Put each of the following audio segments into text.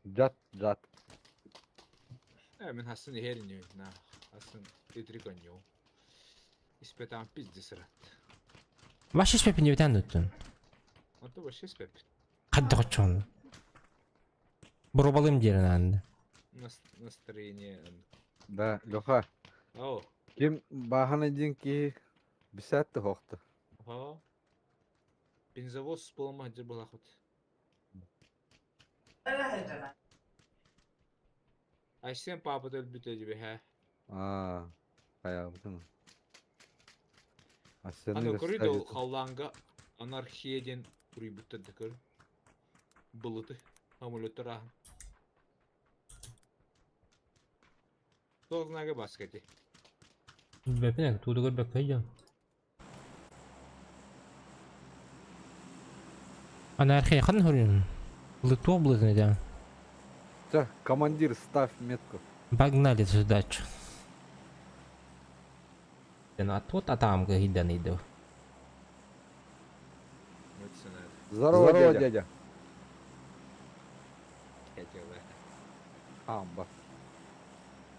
Жат, жат. Мен хасын херин на хасын итриконью. Испетам пиздесрат. Ваш испепи не витандуттун. Он то вообще спеп. Кадды кочон. Бурубалым дерин анды. Настроение. Да, Леха. О, Ким бахана динки бисатты хоқты. ага. Бензовоз полома где была хоть. А сен папа тут бюте тебе, ха. Аябытын. Аны Асяны көрүдө халланга анархияден урибутта декөр. Булыты. Хамулөтөр ахын. Тоғнага баскети. Бепине туду көрбөк кайжан. Анархия хан хурин. Лыту облызны да. Все, командир, ставь метку. Погнали задачу. А тут там гидан иду. Здорово, дядя. Амба.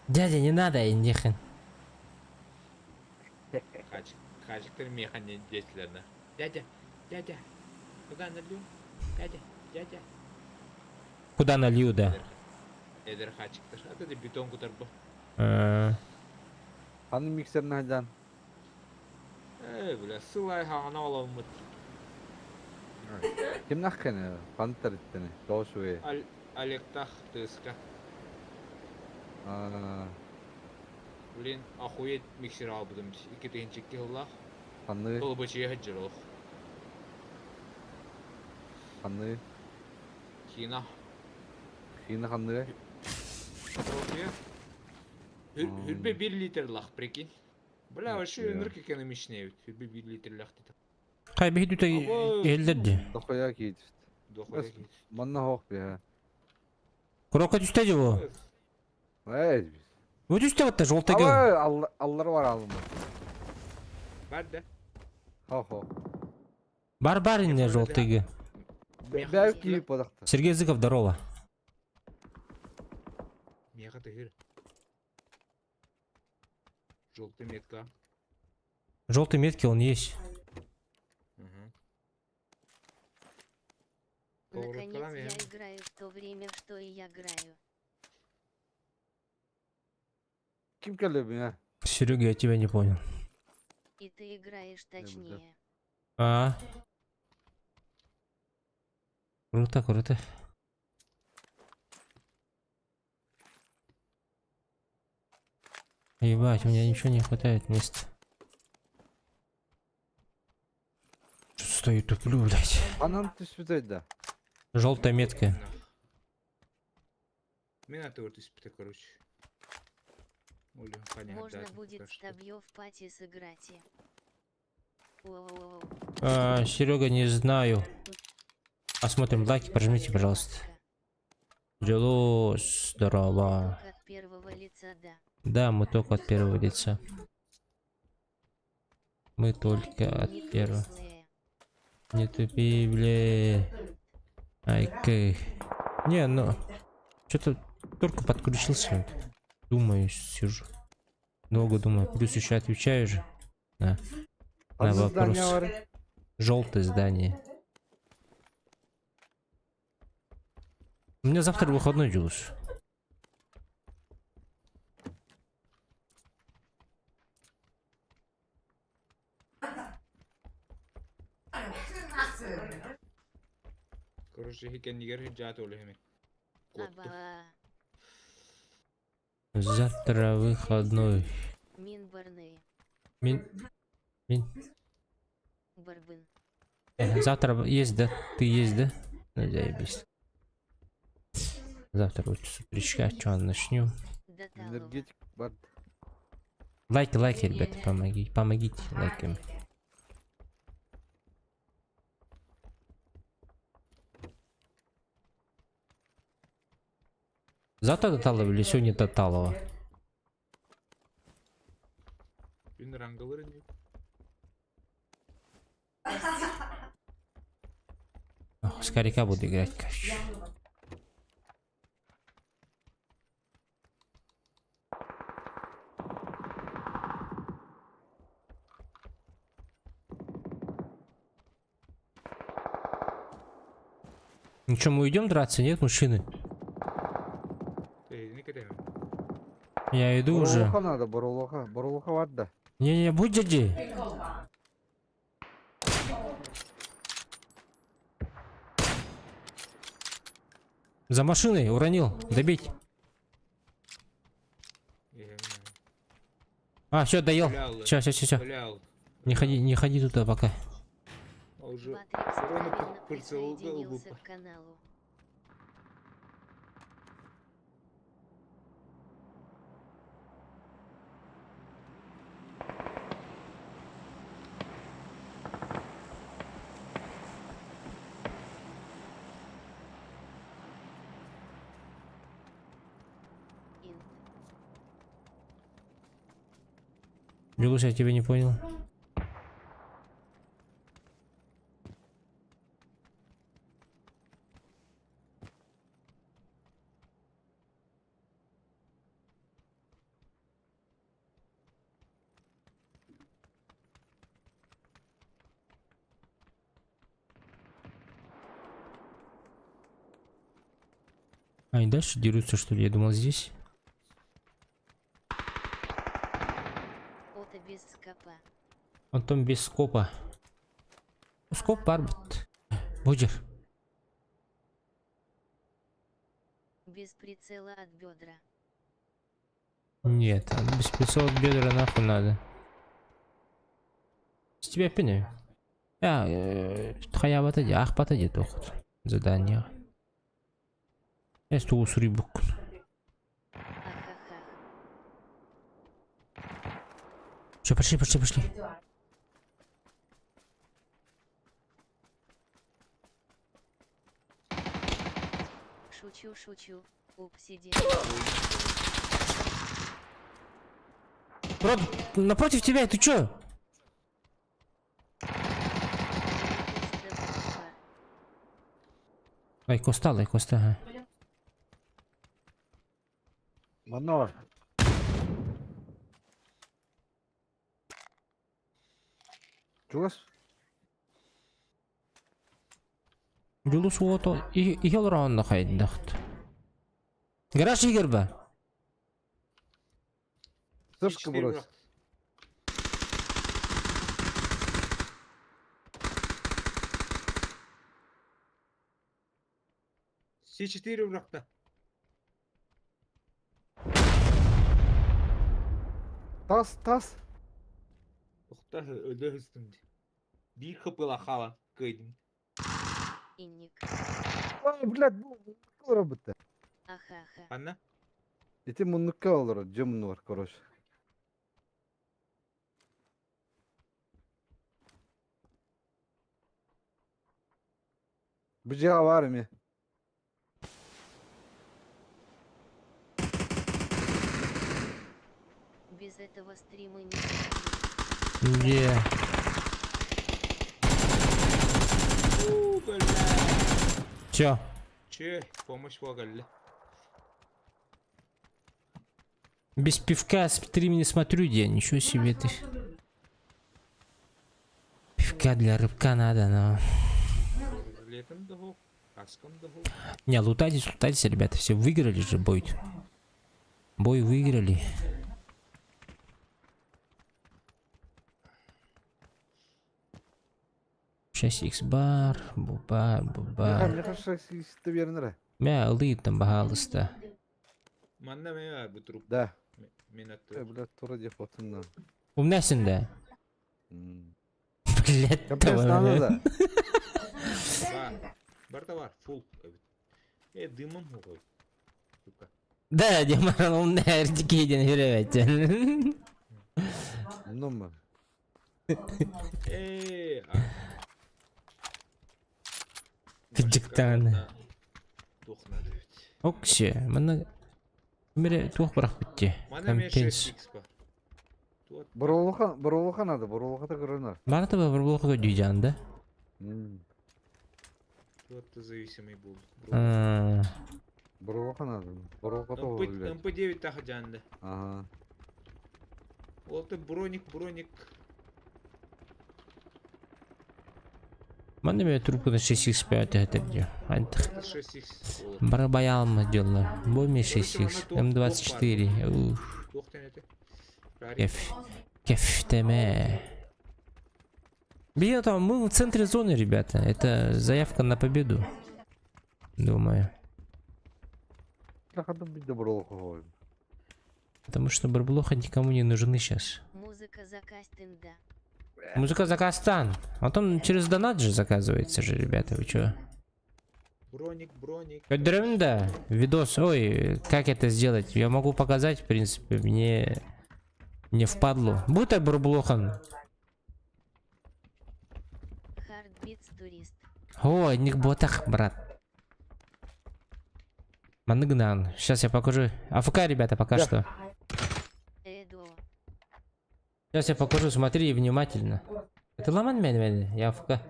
Дядя, не надо, индихин. Хачиктер механин деятельно. Дядя, куда налью? Дядя. Куда налью, да? Эдер хачиктер. А ты бетон кутарбы. Ханы миксерін хайдан. Бля, сылай хана оламыт. Ким наққаны? Пантар иттені. Доошуе. Олегтах тыска. Блин, охуеть миксер албыдым. 2-2 жыллах. Ханы, Бұл бөчеге хаджырылық. ханы, Кина. хины ханы. Хүрбе 1 литр лах, прикинь. Бля, вообще энергия экономичнее. Хүрбе 1 литр лах дейді. Кай бихи дута елдерди. Дохоя кейді. Дохуя кейді. Манна хоқ бе. Курока түстеди бу. Эй, Бу түстеп атта жолтеги. аллар бар алымы. Бар да. Хо. Бар инде жолтеги. Бәу кейіп одақты. Сергей Языков, здорово. Меха тыгыр. Желтый метка. Желтый метки он есть. Наконец я играю в то время, в что и я играю. Ким келді бе? Серега, я тебя не понял. И ты играешь точнее. Круто. Ебать, у меня ничего не хватает места. Что стою туплю, блядь. Анам түспітеді да. Желтая метка. Меня ты вот испытай, короче. Можно будет с тобой в пати сыграть. Серега, не знаю. Посмотрим лайки, прожмите, пожалуйста. Джелос, здорово. От первого лица, да. Да, мы только от первого лица. Мы только от первого. Не тупи, бля. Ай-кай. Не, ну... Что-то только подключился. Думаю, сижу. Долго думаю. Плюс еще отвечаю же. На вопрос. Желтое здание. У меня завтра выходной, Джулс. Короче, хикен нигер хиджат олехими. Завтра выходной. Минбарные. Мин. Барбын. Завтра есть, да? Ты есть, да? Ну, заебись. Завтра вот с утречка, что начнем. Энергетик бар. Лайки, ребята, помогите лайками. Завтра до Талова или сегодня до Талова? С Карика буду играть, короче. Ну что, мы уйдем драться? Нет мужчины? Не кетемін. Я иду уже. Бурулуха надо, бурулуха. Бурулуха var da. Не-не, будь дяди. За машиной уронил. Добить. А, все, доел. Бля, Все. Бля, Не ходи туда пока. а уже Матрикс Ворона мгновенно прицелил присоединился голубо. к каналу. Инт. Белуш, я тебя не понял. А, и дальше дерутся, что ли? Я думал, здесь. Ота без скопа. Потом без скопа. Скоп барбит. Буджер. Без прицела от бедра. Нет, без прицела от бедра нахуй надо. С тебя пинаю. Хаябата де, ахпата де тохот. Задание. Я стул с рыбок. Ахахах. Все, пошли. Шучу. Упсиди. Напротив тебя, ты чё? Лайкоста, ага. Manor. Чугас? Жулус ото ихел раунда хайдахт. Гараж игерба. Сышка брось. С4 врақта. Тас. Тоқта өді үстімде. Bir хыпыла хала көйдің. Инник. Ой, блядь, bu работа. Ахаха. Анна? Эти муннукка olur, cımın var, короче. Bıçağı var mı? Без этого стрима не Где? Бля. Все. Че, помощь вагалли. Без пивка стрим не смотрю, я ничего себе ты. Пивка для рыбка надо, но... Летом доху, каском доху. Не, лутайтесь, ребята, все выиграли же бой. Бой выиграли. Сейчас X-бар, бубар. Ne kadar işte bir Мя, лытом, пожалуйста. Манна мен bu труп. Да. Мен Блядь, тура деп отынна. Умнясың да. Блядь, Капестаны да. Барда бар, фул. Дымым ғой. Да, Диман, умная артикейден жүрөбөт. Ну mu? Кыжыктан. Тухнады. Окше, мына Мире тух бирок битти. Компенс. Бурулуха надо, бурулуха да көрінер. Бары да бір блокқа дүйжан да. Вот ты зависимый был. Бурулуха надо. Бурулуха да olur. МП9 тахы жанды. Ага. Ол ты броник. Мана мен трубканы 6x5 әтәдә. Антық. 6x. Барабаялмы дело. Бойме 6x. М24. Ух. Кеф теме. Бьет, мы в центре зоны, ребята. Это заявка на победу. Думаю. Лахадан bir de buralı koyayım. Потому что барблоха никому не нужны сейчас. Музыка закастинга. Музыка Казахстан. А там через донат же заказывается же, ребята. Вы чё? Броник. Да, видос. Ой, как это сделать? Я могу показать, в принципе. Мне не впадло. Будто барблохан. Хардбитс турист. Ой, не ботах, брат. Маныгнан. Сейчас я покажу. АФК, ребята, пока Да. что. Эдо. Сейчас я покажу, смотри внимательно. Это ломан меня, я АФК.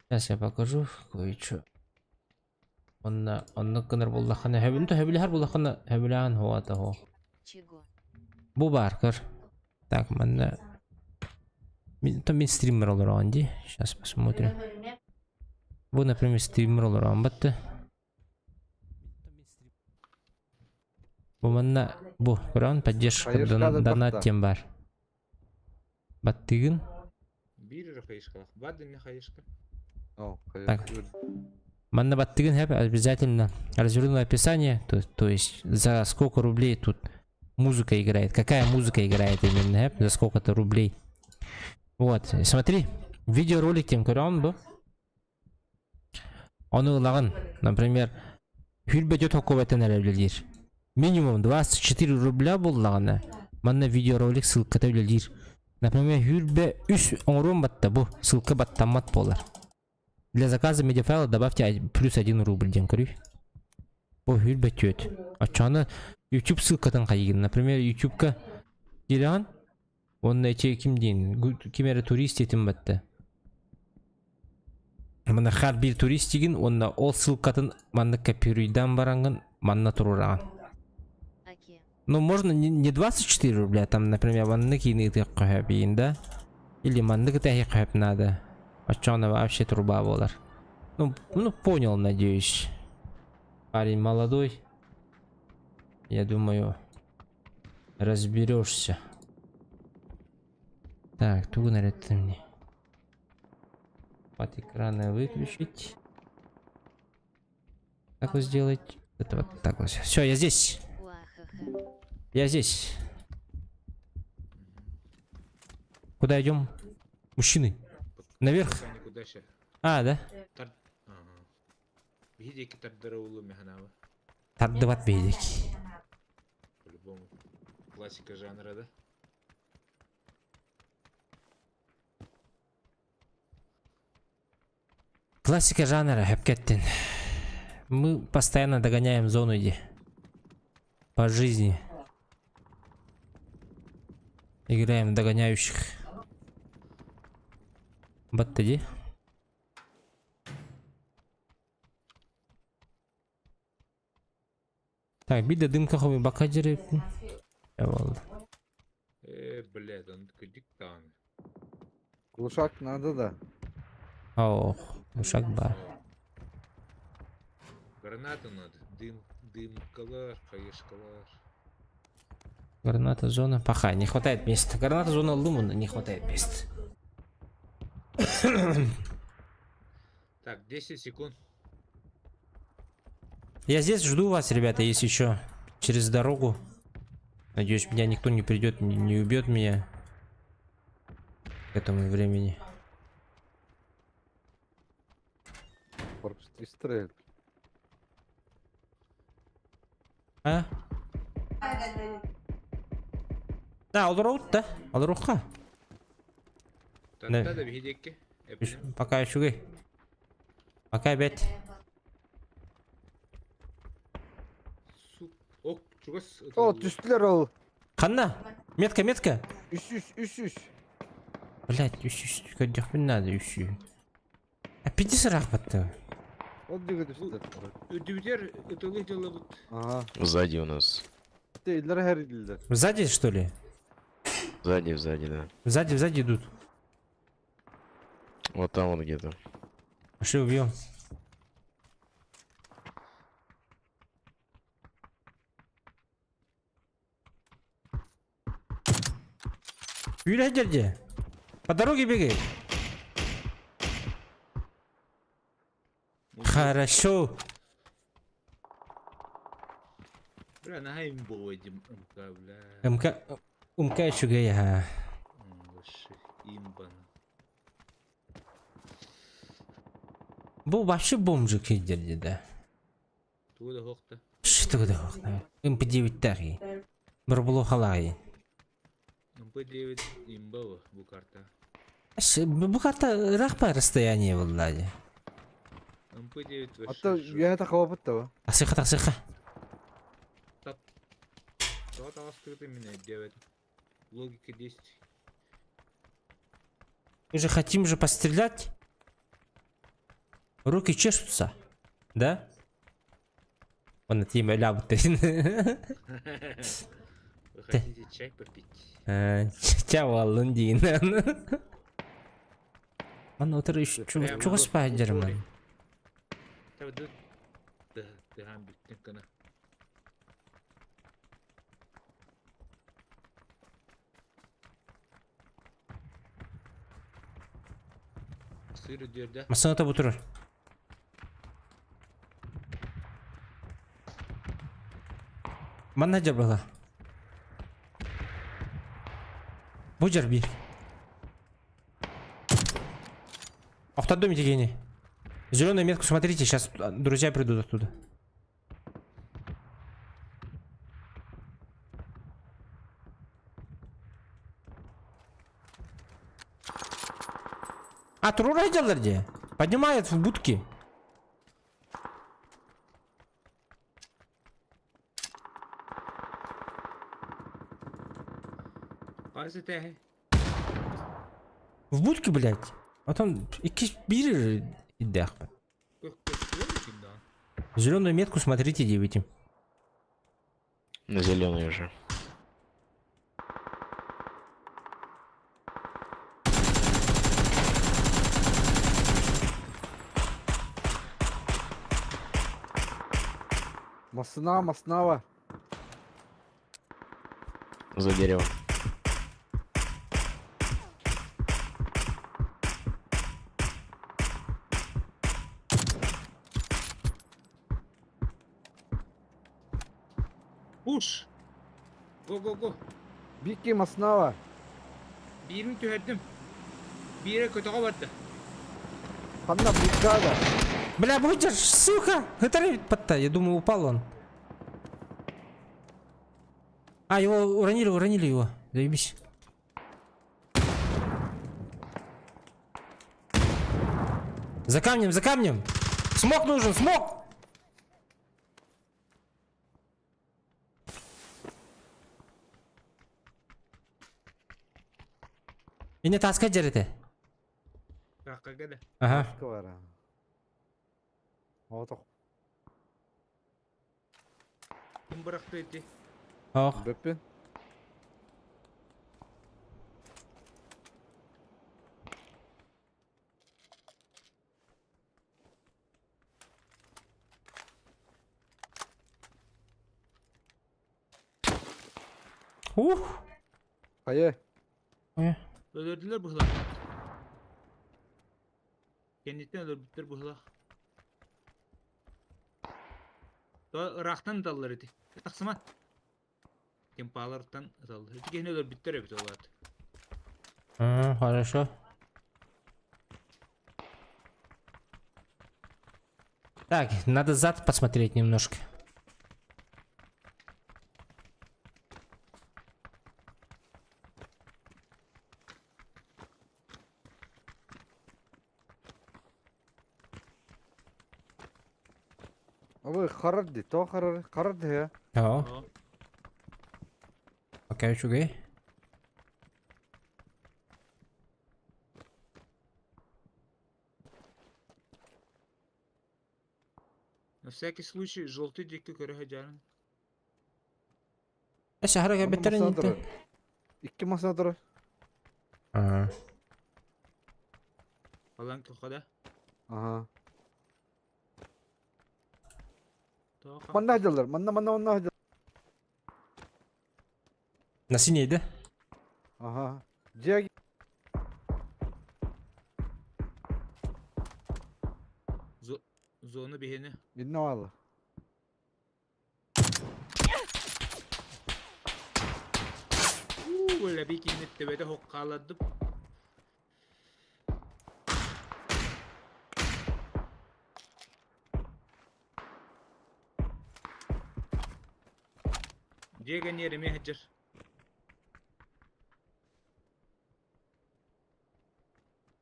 Сейчас я покажу кое-что. Он кыныр буллахана. Хәбилто хәбиләр буллахана. Хәбилән хуа того. Чего? Бу баркер. Так, манна. Там стример олоранди. Сейчас посмотрим. Бу, например, стример олоран батты. Бу манна. Бу, көрән поддержка Хайышка донат батта. тем бар. Баттыгын. Бир хайышка. Бады не хайышка. О, Так. hayır. Манна баттыгын хэп обязательно разверну описание. То есть за сколько рублей тут музыка играет. Какая музыка играет именно хэп, за сколько-то рублей. Вот, смотри. Видеоролик тем көрән бу. Он улаган, например, хүлбәтет хокубатын әрәблелер. Минимум 24 рубля буллагана. Манна видеоролик ссылка тәүлелер. Например, хүлбә 3 оңрон батта бу ссылка баттамат болар. Для заказа медиафайла добавьте плюс 1 рубль ден көрү. О, хүлбәтет. Ачаны YouTube ссылкадан кайгын. Например, YouTube'ка кирган. Он эти ким дейін? Кимере турист етім батты. Мана хар бир турист деген, онна ол ссылкатын манна копируйдан баранган, манна турураган. Аки. Ну, можно не 24 рубля, там, например, манна кини ты кохабиин, да? Или манна китахи кохаб надо. Ачана вообще труба болар. Ну, понял, надеюсь. Парень молодой. Я думаю, разберешься. Так, тут наряд мне. От экрана выключить. Как вот сделать? Это вот так вот. Все, я здесь. Уахаха. Я здесь. Куда идем? Мужчины. Наверх. Куда ща? А, да? Ага. Видите, тардара улы механава. Тардыват бейдеки. По-любому. Классика жанра, да? Классика жанра, хэпкеттин. Мы постоянно догоняем зону, иди. По жизни. Играем в догоняющих. Баттади. Так, бида дымка хобби бакаджеры. Блядь, он такой диктан. Kuluçak надо da. Ох, ушак бар. Гранату надо. Дымкалар, хаешкалар. Граната зона. Пока не хватает места. Граната зона лумана, не хватает места. Так, 10 секунд. Я здесь жду вас, ребята, есть еще через дорогу. Надеюсь, меня никто не придет, не убьет меня к этому времени. Korkusu istiyor. А? Да, алроут, да? Алроутка. Танда да видите. Пока еще. Пока опять. Ок, чугас. O düştüler o. Ханна, метка. Üş. Блять, ущу, кодях мне надо, ущу. А 50 рахбатты. O diye düştüler. Ödüvler, ötülü dolu. Aha. Сзади у нас. Değiller her ilde. Сзади, что ли? Сзади, да. Сзади идут. Вот там он где-то. Пошли убьем. Юля, дядя. По дороге бегай. Хорошо. Бля, нахай имбо этим МК, бля. МК еще гая. Вообще имбан. Бұл вообще бомжик дядя, да. Туда хокта. Что это? МП9 таги. Бір бұл халай. МП9 имба bu карта. Бұл карта рахпа расстояние влади. МП9 Hatta вообще. ya da kavapıt da var. Тасыха. Вот остыт именно 9. Логика действий. Мы же хотим же пострелять. Руки чешутся. Да? Он от тебя лябут. Вы хотите чай попить? Чао, Лундин. Ман отыр чугу спайдер ман. Ты гамбиттен кана. Сыры дерді. Масаната бутур. Ман наджар бала. Буджар бир. Автодоме тегени. Зеленую метку смотрите, сейчас друзья придут оттуда. А, Турура где? Поднимает в будки. Азите. В будке, блядь. А там бир идях. Зеленую метку смотрите, девять. На зеленый уже. Masına var. За деревом. Push. Go. Bir ki masına var. Birini tühettim. Bir yere kötü vardı. Kanna bir kağıda. Бля, Буджар, сука! Гатарит подта, я думаю, упал он. А, его уронили его. Заебись. За камнем! Смок нужен, смок! И не таскать жарите. Rakka gede. Ага. Başka var ha. Oğlum. Kim bıraktı eti? Ох. Bepin. Hayır. Öldürdüler bu hılak. Kendisinden öldürdüler bu hılak. Daha Irak'tan dallar edi. Taksıma. Kempalardan dallar. Edi gene öldürdüler hep olat. Хорошо. Так, надо зад посмотреть немножко. Abi karardı. To karardı ya. О, О, пока чугай. на всякий случай желтый дикий köreheceğin. Сахара Ama кабеттерин masada durur. İki masada durur. Falan kokada. Aha. Toka. Manna hacılar. Manna hacılar. Nasıl neydi? Aha. Ciğer Zonu bihini. Dinle valla. Böyle bir kinnet tebede hokkaladım. Диего не ремехджер.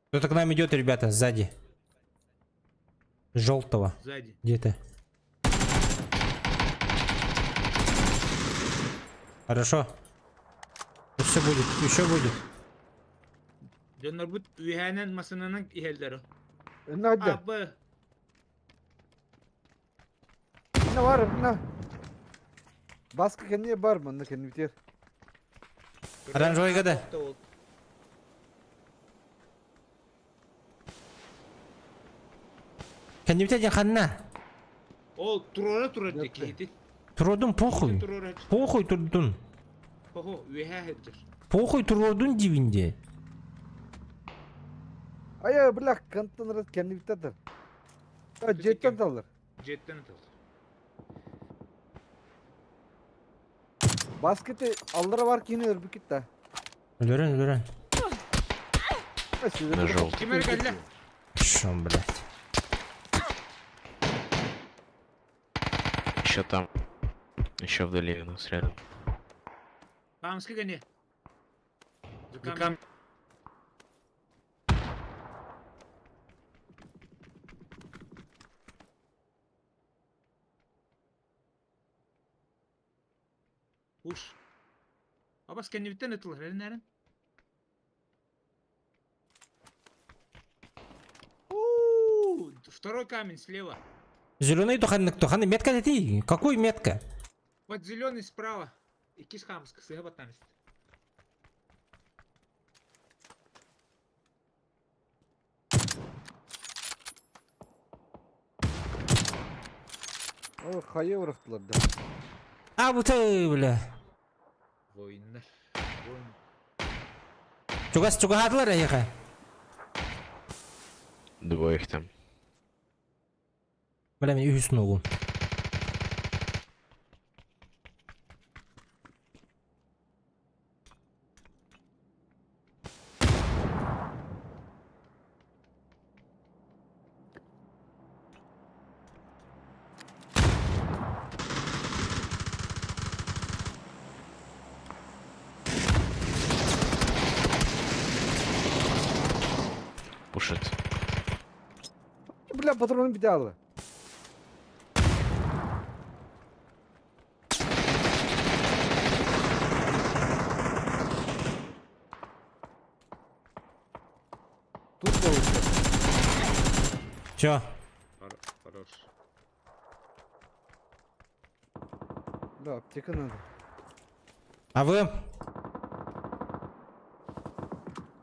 Кто-то к нам идет, ребята, сзади. Желтого. Сзади. Где-то. Хорошо. Еще будет, еще будет. Dönler bu üyenin masanının ihelleri. Ne hacılar? Abi. Ne var? Ne? Baskı kendine var mı? Kendi biter. Оранжевый года. Кандидат ханна. Ол турора Yaptı. dekiydi. Туродун похуй. Турора. Похуй турдун. Хо üye hecir. Похуй туродун дивинде. Aya bırak kanıtlanır kendi biterdir. Ya Peki. jetten alır. Jetten atıl. Basketi allara var ki yine bir kitle. Өлөрөн, өлөрөн. На желтый. Кимер geldi? Шон, блядь. Еще там. Еще вдали у нас рядом. Памски gani. Zukam. Уж. Абас kendi bitten atılır. Elin nereden? Второй камень слева. Зеленый туханы метка лети. Какой метка? Вот зеленый справа. И кис хамск. Сыга там. O kaya uğraştılar da. А, вот бля. Воиндар. Воин. Чугатылар аяка. Двоих там. Бля, мен үй үстүнө огум. Пушит. Bırak patronun bir daha alır. Tut balıklar. Чё? Хорош. Da apteka надо. А вы?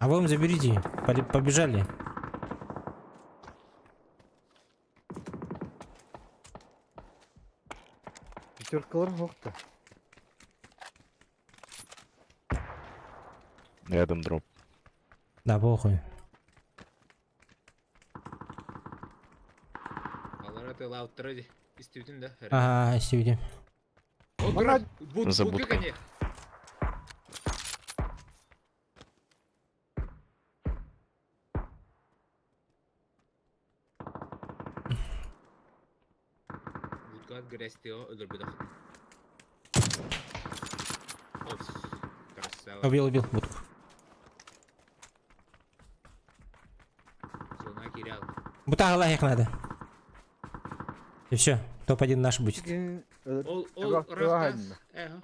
А вы им заберите. Побежали. Пятеркалар koktu. Рядом дроп. Да, похуй. Алар это лауттыры истеудин да. Ага, isteydim. Отура. Забудка. Будка не. Будка грестио ölür bir dakika. Опс. Красава. Убил будку. Зона кирял. Бутагала их надо. И все. Топ-1 наш будет. Ол Тыгак Рафтас. тыгагайдын. Эго.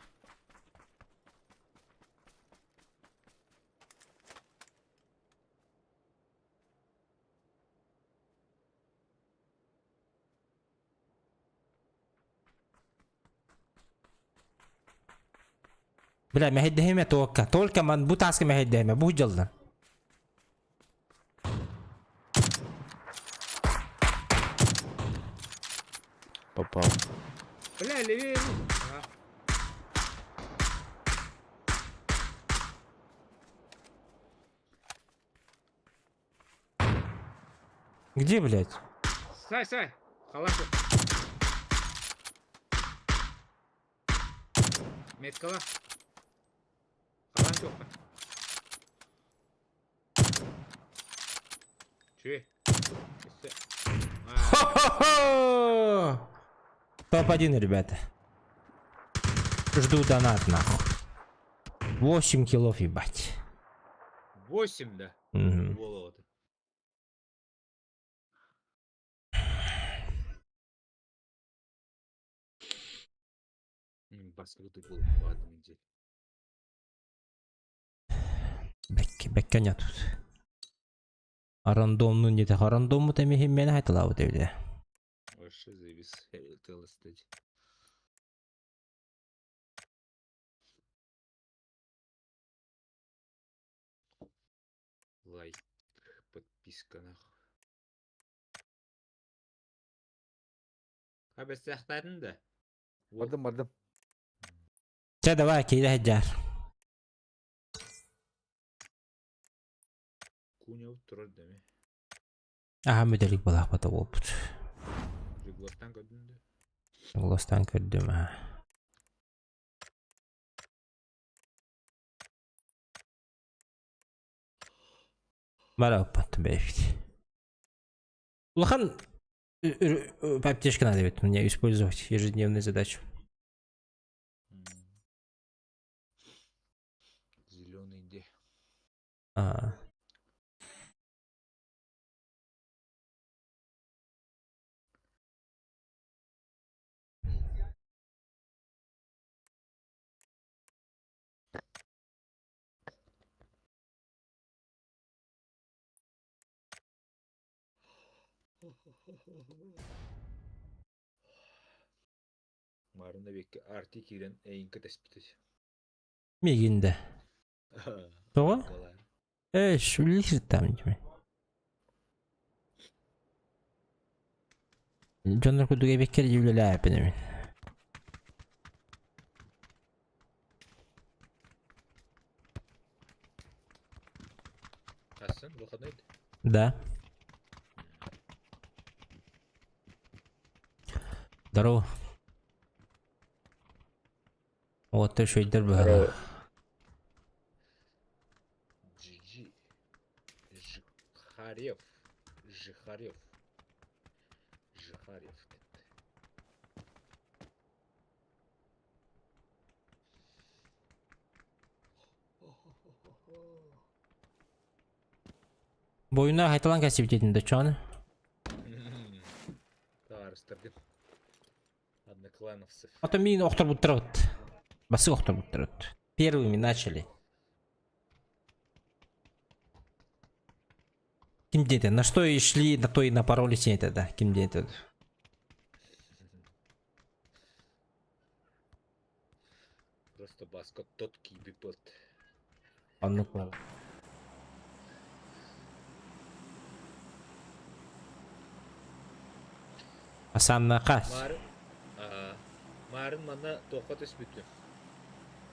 Бля, ما هيدهمه توكا. Только man bu taskı ما هيدهمه. Bu جلدا. Попал. Бля, левее. Ага. Где, блядь? Сай. Халату. Меткала. Халан yok. Че? Хо-хо-хо! Топ-1, ребята. Жду донат, нахуй. 8 киллов, ебать. 8, да. Мгм. Голову-то. Баскетбол был в одном неделе. Беккеня тут. Рандомну не так рандому темихи мені айтылабы девде. Вообще завис. Хотел стать. Лайк, подписка нахуй. Abi saxtadın da. Bardım. Че, давай, кейді хаджар. Kunya turur deme. Аха, мүдделік болақ бата болпыт. Rıglastan gördün de. Глостан көрдім, аха. Бара оппатты бәйфит. Улахан аптечка надо ведь мне использовать ежедневную задачу. Зеленый де. А. Marında bekle artı 2'den eğinki tespit et. Мегинде. Тоға? Шулишір там деме. Жондар күдіге беккер жевлелі әпіне мен. Hasan выходной. Да. Здорово. Вот ты шейдер был. Джиджи. Жихарев. Жихарев. Boyuna haytalan kesip dedinde çanı. Тарстырдым. Одноклановцев. А то мин охтар буттырат. Басы охтар буттырат. Первыми начали. Ким деди? На что и шли, на то и напоролись это, Ким деди? Просто баскот тот кибипот. Anlıklar. Hasan kaç? Марын мана тоқат үспүттү.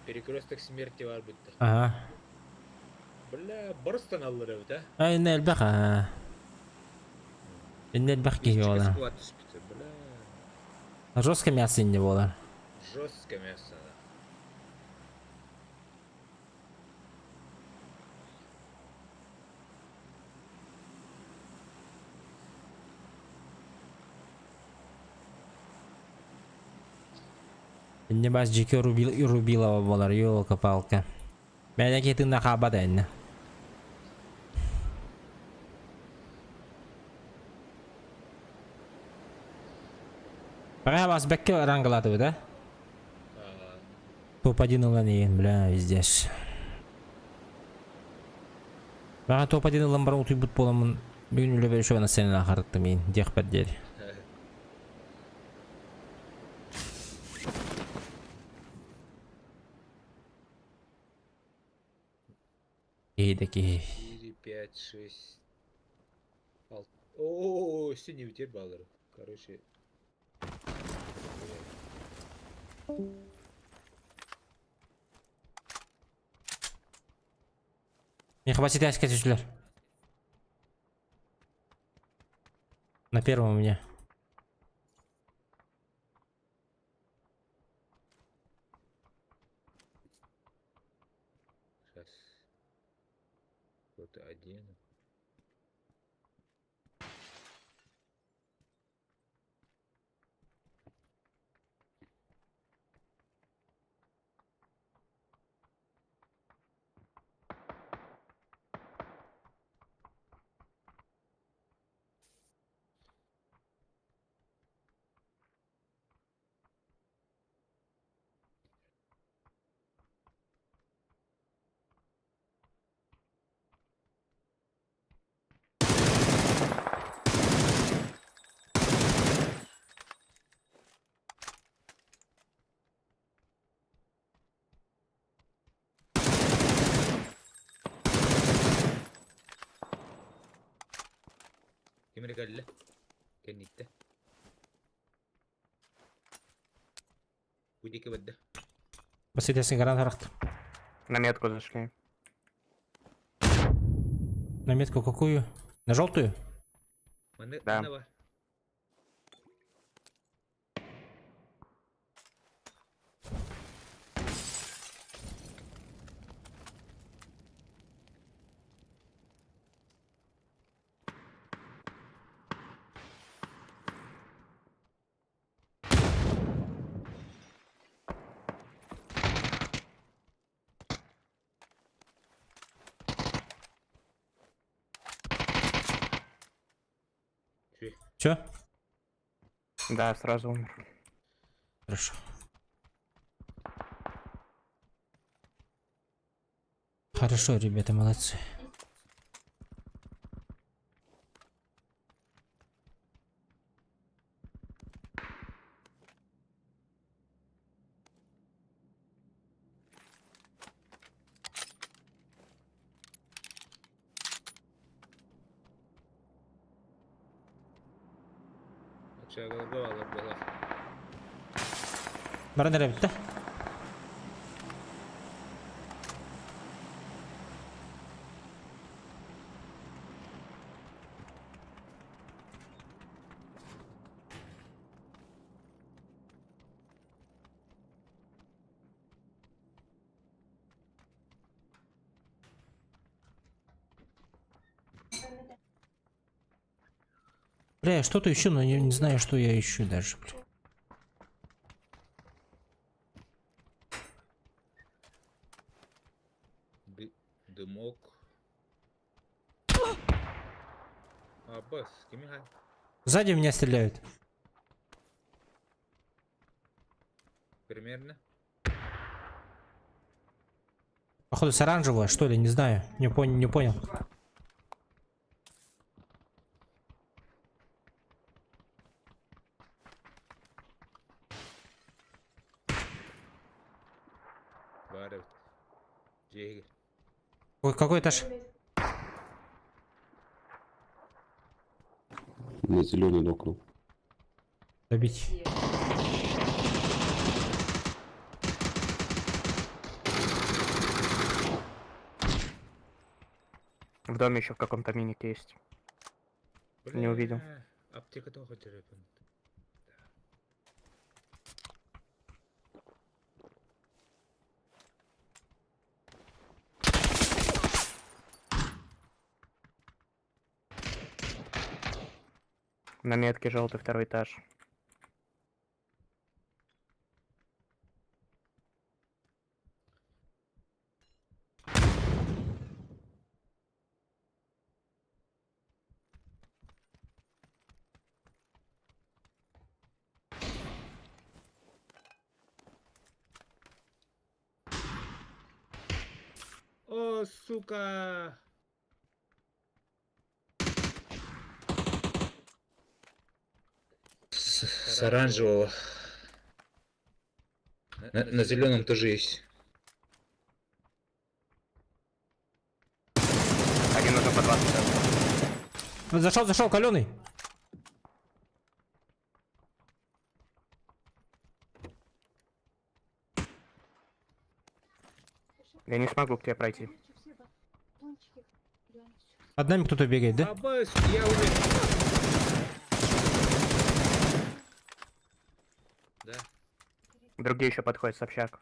Перекресток смерти var бутты. Ага. Бля, бұрыстан алыр өт, а? Aynen elbak ha. Elbak gibi olan. Сквад үспүттү, бля. Жестко мясо не было. Жестко мясо. Не бас жеке рубилова болар, ёлка-палка. Мен кетин на хаба дайны. Пора вас бекке рангылады, да? Топ-1 улан еген, бля, пиздец. Бага топ-1 улан бар утуйбут боламын. Бүгүн үлө бериши гана сенин ахырттым мен, дехпет дер. Кейдеки. 4, 5, 6. 6. О, синий утер балыр. Короче. Не хватит яська тюзлер. На первом у меня. Сейчас. Кто-то один. Kim regalle? Kenite. Будики вода. Басит ясен гранат харахт. На метку зашли. На метку какую? На желтую? Да. Мана var. Все? Да, сразу умер. Хорошо. Хорошо, ребята, молодцы. Aşağı kalkıyorlar buralar. Bana nereye bitti? Бля, я что-то ищу, но не знаю, что я ищу даже, бля. Дымок. Аббас, кем я? Сзади меня стреляют. Примерно. Походу с оранжевого, что ли, не знаю. Не понял. Баров. Джейгер. Ой, какой этаж? На зеленый нокнул. Добить. В доме еще в каком-то минике есть. Не увидел. Аптека тоже телефон. На метке желтый второй этаж. О, сука! С оранжевого. На зеленом тоже есть. Один уже по 20. Зашел, каленый. Я не смогу к тебе пройти. Под нами кто-то бегает, да? Абас, я умер. Да. Другие еще подходят с общак.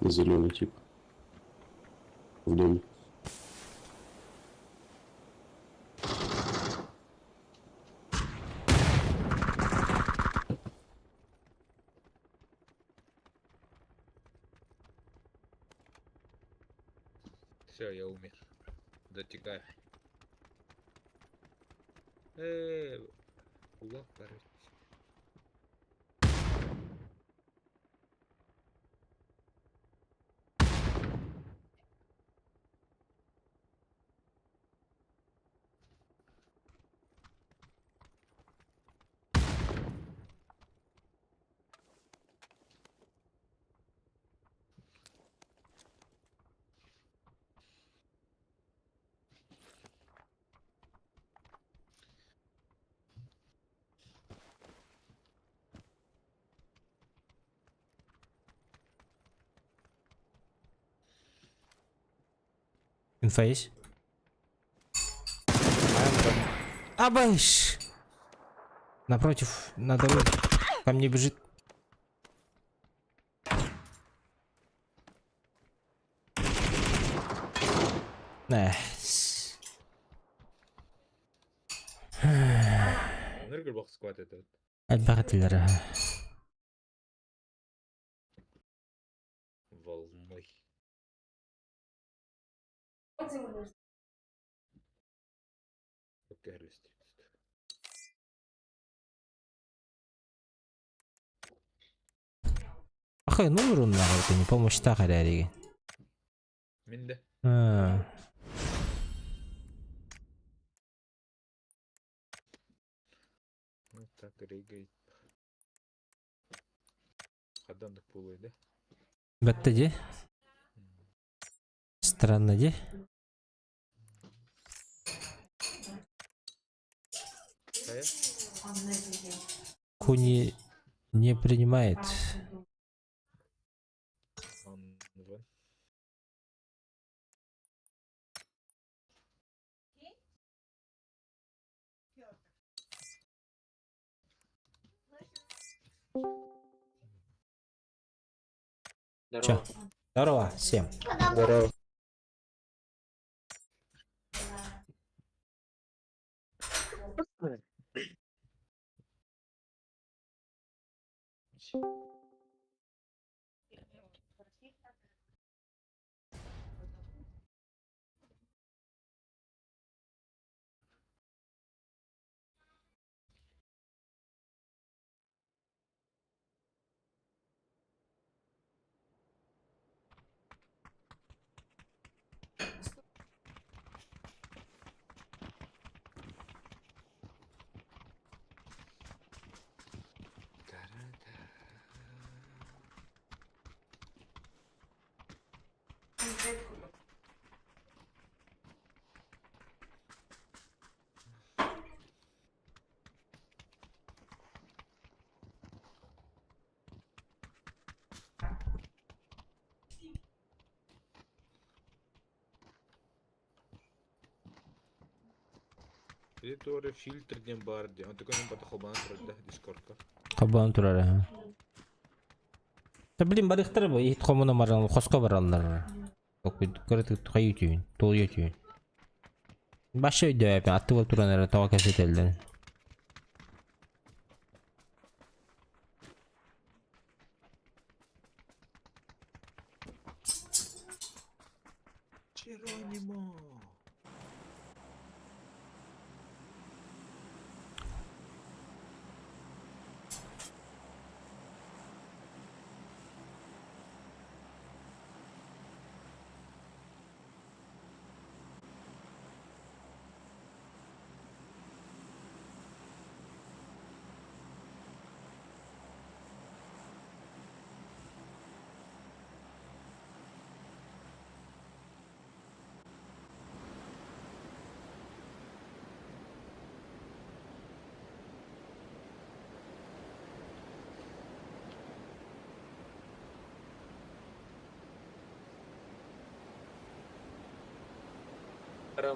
Зеленый тип. В доме. Все, я умер. Дотекаю. Кулак, короче. Инфа есть? Абайш! Напротив, на дороге. Ко мне бежит. Ныргал бок скват этот. Әлбәғәтелер. Волной. Покерлись. Ахай, номер он нахуй, не помощь так халяриге. Минде. Ну так регает. Адамдык болой, да? Бәтті де? Странно де? Кая? Куни не принимает. Вон. Чё? Здорово всем. Здорово. Editor filtre ден бар де. Он такой бата хобана тұрады да, дискордқа. Қабан тұрар. Блин, барықтыр бұл. Ет қомына маржан қосқа баралар. Көрді қай өтейін. Тол өтейін. Башы өйді әпен. Атты болып тұран әрі тауа кәсет әлден. Черонимо. Bu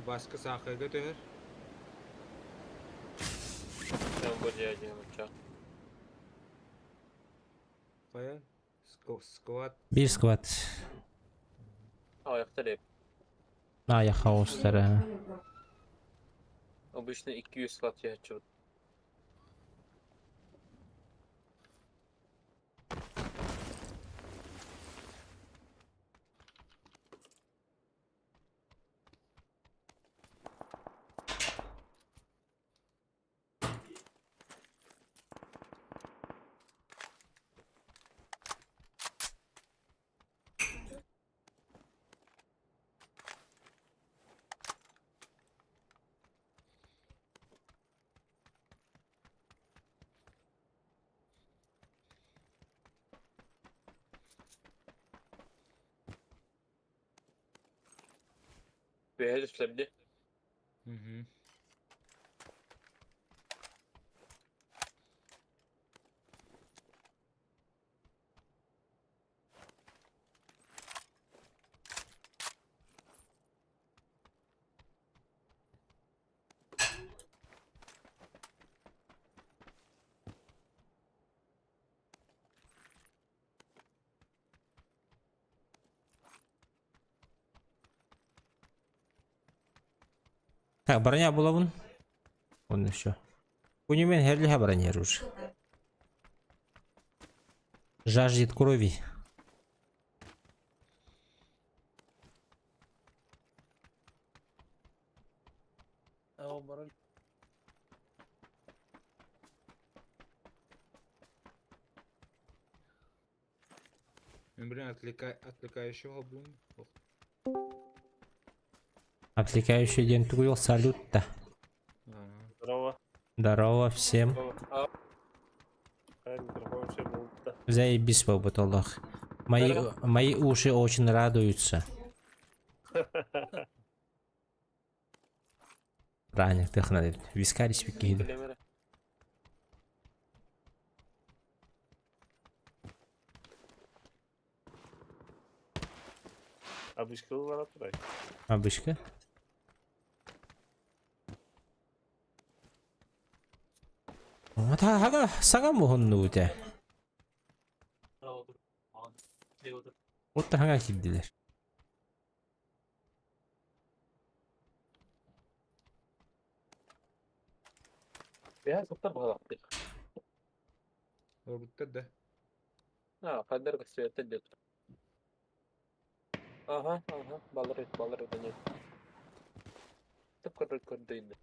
baskı sahaya götür. Kaya. Squat. Bir squat. Ayakta hep. Ayak havuzları. Обычно 200 watt ya çok. Bir hedeflendi. Hı hı. Так, броня была вон. Вон еще. У него херля броня уже. Жаждет крови. Блин, отвлекающего бум. Отвлекающий день тугил салют да. Здорово. Здорово всем. Микрофон все был. Заебись, Бабутоллах. Мои уши очень радуются. Правильно, ты надо вискарь спикиду. Обычка var atray. Обычка. 다 하가 사가 먹은 누구지? 어떤 하가 힘들래? Ya super balap. Orbitta da. Ha, kadar kesehatan dia. Aha, balar banyak. Tıpkı değil.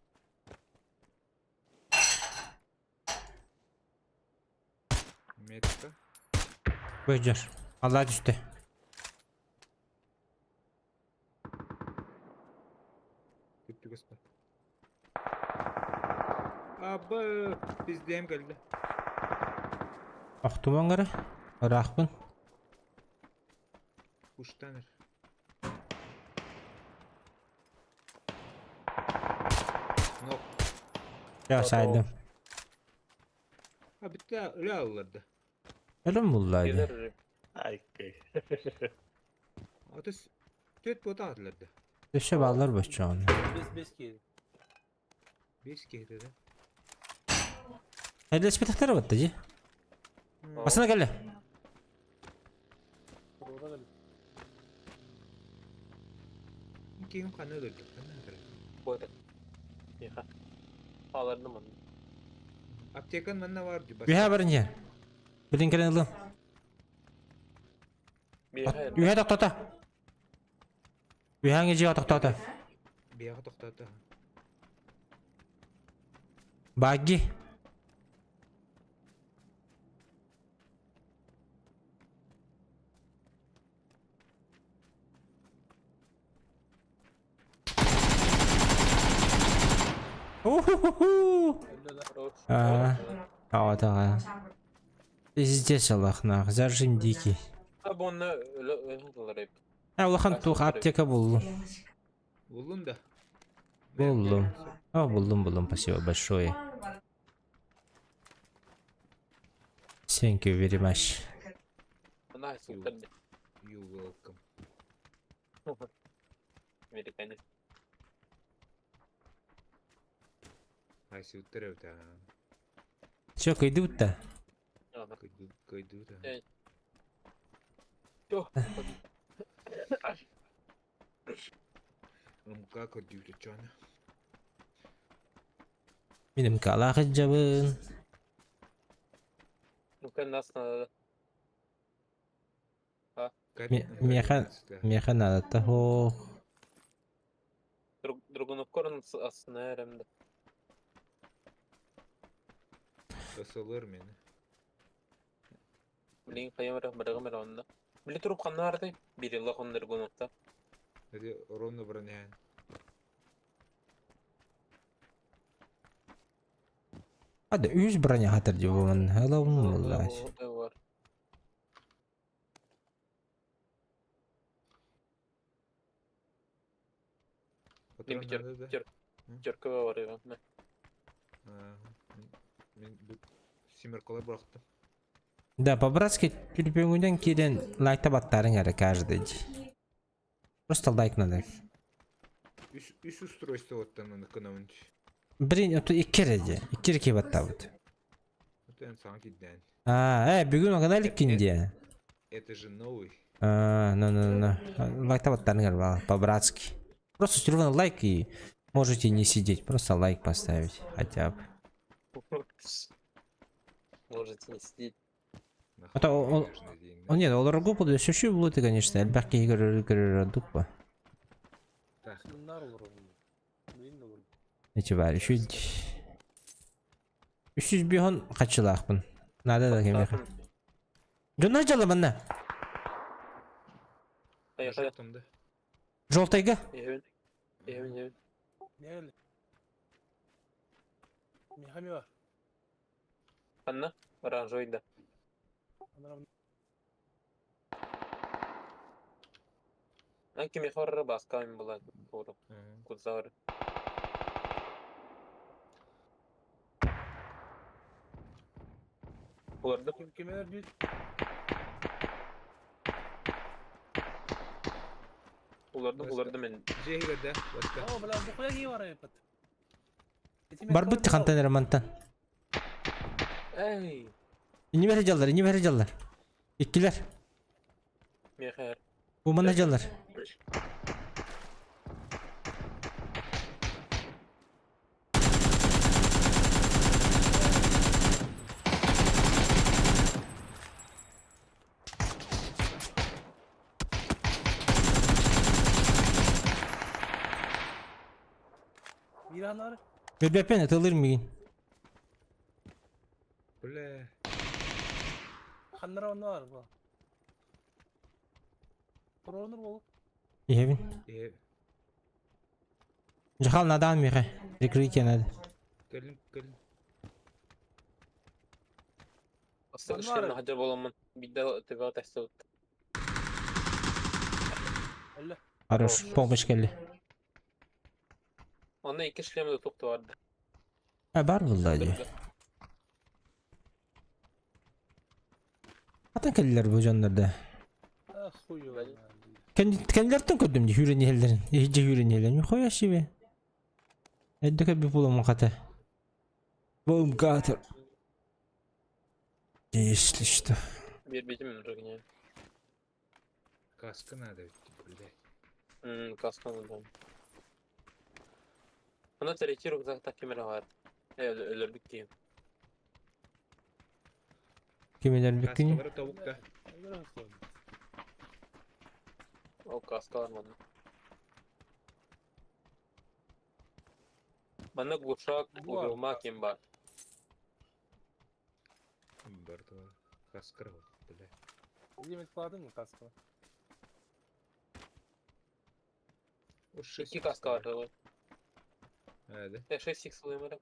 Metka. Buyur. Allah düştü. Gitti kısmı. Abba bizdeyim geldi. Ақтуман қара. Рақпын. Kuştanır. Nok. Ya saydım. Ha bitti öyle alırdı. Öyle mi buldaydı? Gelir. Ay. Atıs. Tüt bota atılırdı. Düşe bağlar boş çoğunu. Biz kehri de. Hadi ismi tahtara battı. Basına gel. Kim kanı öldürdü. Bu da. Ya. Ağlarını mı? Aptekan bende vardı. Ühe barınca. Bilin kere alın. Bir hayır. Ühe tahtata. Ühe ngeci tahtata. Bir yağı toktadı. Bagi. Ага. Пиздец, Аллах, нах. Зажим дикий. Abi onunla öyle hep. Allah'ın tuğ аптека buldum. Buldum da. Buldum. Buldum. Спасибо большое. Thank you very much. Nice. You welcome. Американец. Айсы үттереута. Все, кайдут-то. Ага. Кайдута. Чё? Ымка кайдута чана. Benim kalakı jabın. Ну-ка, нас надо. Меха надо того. Другunu корн aslında herhalde. Касалар мені. Блин, каямара бырагы onda. Били туруп канарды. Bir yılla kondur gonukta. Hadi ровно броня. Hadi 100 bроня hatırcı bu man. Hala bunu vallahi. Var. Патрон Bir надо, да? Jerkova var ya. Ne? Мен бұл семеркалар бұрақтым. Да, по-братски тюльпенгуден киден лайкта баттарын әрі каждый. Просто лайк надо. Үш устройство оттан аны кынауын. Бірін өту екі реде. Екі реке батта бұд. Оттан саңа кидден. Бүгін оған әлік кенде. Это же новый. Лайкта баттарын әрі по-братски. Просто червоный лайк и можете не сидеть. Просто лайк поставить. Хотя бы. Можете не сидеть. Это нет, олар көп болды. Шөші болды, конечно. Әлбәкке көріп па. Так. Нече бар, 300 бейхон қачылақпын. Надо да кемеқі. Жонар жалы банда. Жақтымды. Жолтайға. Evin. Ne öyle? Mihami var. Anna, оранжевый. Onlara Anki mejor baskayım bulan. Doğru. Kuzar. Olurdu. kemer bir Olurdu men. Жегерде. Басқа. ama bela bu koya giy var ya pat. Бар бұтты қантайнер мантан. Ey. İni beri jallar. İkkiler. Meher. Bu mana jallar. İranlar Bebekpen atılır mı? Бля. kanlara onda var bu. Torunur bu. İyi. Jahal nadan mı? Rekruit yanad. Gelin. Aslında Onlar- işlerine hacer bolamın. Bir de tebe testi oldu. Öyle. Хорош. Помощь geldi. Onda iki işlemi de toktu vardı. Var vallahi. Zaten kelliler bu canlarda. Ah huyu var. Kendilerden kördüm diye hüreni hellerin. İyice hüreni hellerin. Yok ya şive. Eddeke bir bulum kate. Bulum kate. Geçti işte. Bir bizim mi yani? Каска надо. Бля. Kaskan oldu. Onda tereki rükzakta kamera var. Ölürdük diyeyim. Kimiler bittini. Каскалары тауықта. O kaska var bana. Bana kuşak vurma kim var? Бартова. Каскар вот. Бля. Yemek bağladın mı kaskı? İki kaska var. Да. 6x bulayım.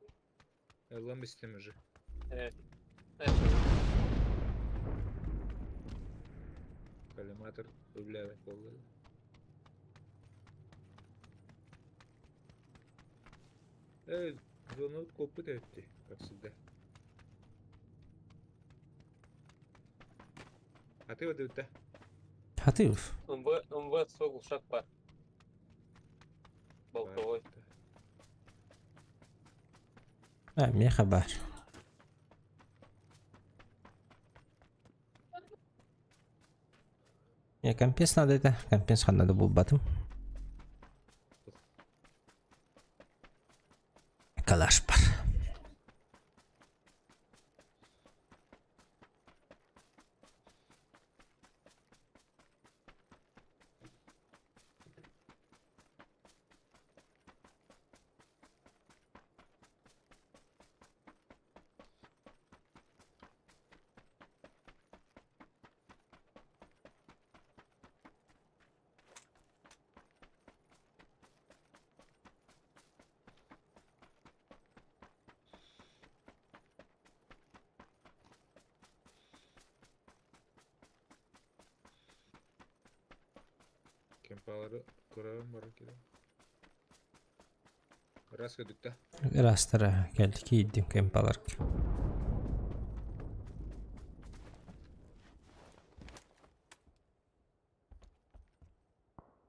Ламбы с тем же. Evet. Коллиматор. Бля. Зону копыт эти, как всегда. А ты вот это. Хатыев. МВ сол ушак бар. Болтовой. Мен хабар. Компенс надо это. Компенс надо был батым. Калаш бар. Кемпалары көрәм бар екен. Раз көдік та. Растара geldik giydim kempalar.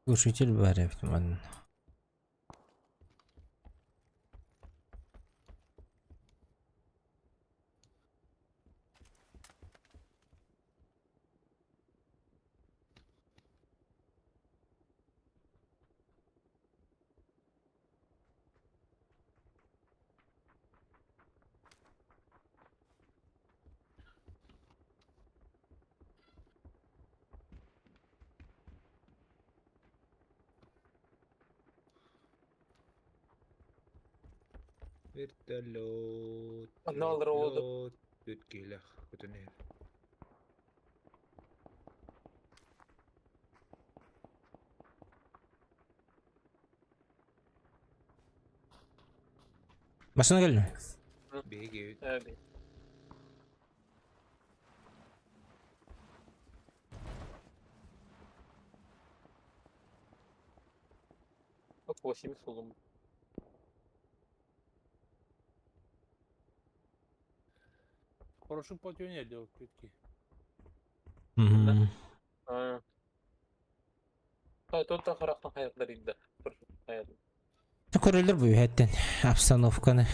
Глушитель бар автомат. Вертолет. Аны алыр oldu. Өткейләк көтіне. Машина geldi. Беге өт. Evet. Bak 8 solum. Хорошо платёне делать квитки. Ha. Ha, тут характан hayatlar indi. Hayat. Көрелер bu heten обстановканы.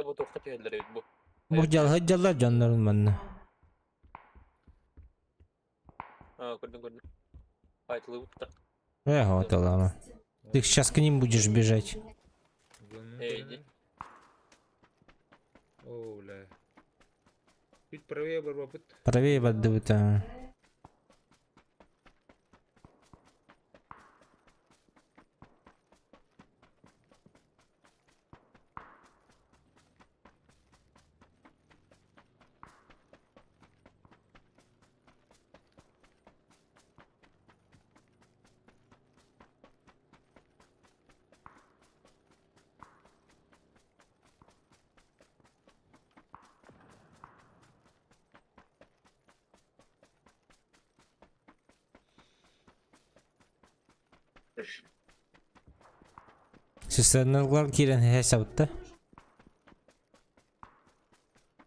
Bu tokta hayatlar bu. Bu jallar canların bana. Ha, gördüm. Айтылып та. Вот лама. Ты сейчас к ним будешь бежать. Иди. Оуля. Чуть правее бар бапыт. Правее поддавать. Сестралар кирен хесапта.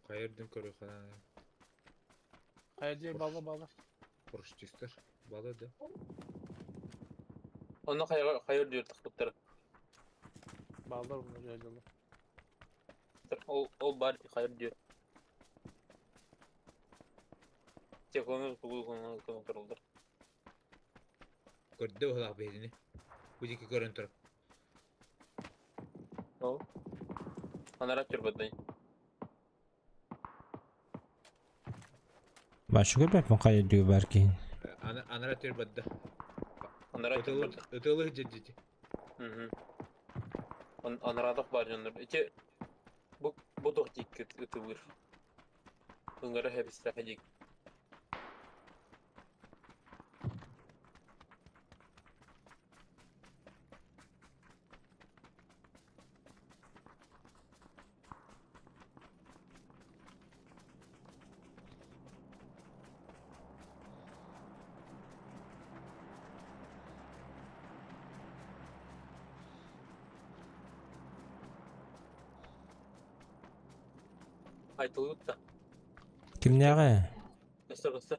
Кайырдың көрі қана. Haydi bala. Құрыш тестер. Бала да. Onu hayır diyor tıklıkları. Ballar bunu caycalar. O bari hayır diyor. Tek onu kırıldı. Көрді олақ бейдіне. Көзеке көрін тұрып. O. Anarak çırpıdayım. Başka görmek mi kaydı diyor belki. Анара төр бадда. Anarak çırpıdı. Өтілі жеджеде. Hı. Anaradak var canlar. İki bu da dikkat ötüvür. Bunları hep isteyecek. Айтылып та. Kim ne? Kısa.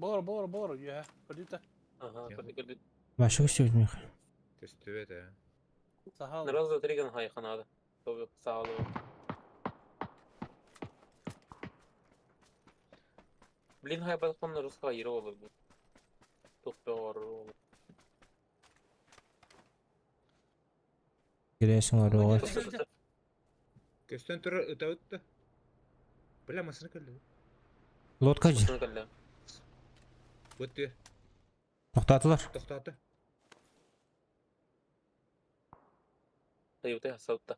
Болар, я. Ходите. Ага, Я- кырды. Башы көсөбүмүк. Төстүбет, Сахал. Нараз да триген хайханады. Тобы сağlığı. Блин, хайбалкон нараз хайры olur. Тоқтор olur. Киресиң орогот. Көстөн туры ыта өттү. Бля, масына көлдү. Лодка же. Sınır kaldı. Өттү. Токтатылар. Токтаты. Sayıvda hasavda.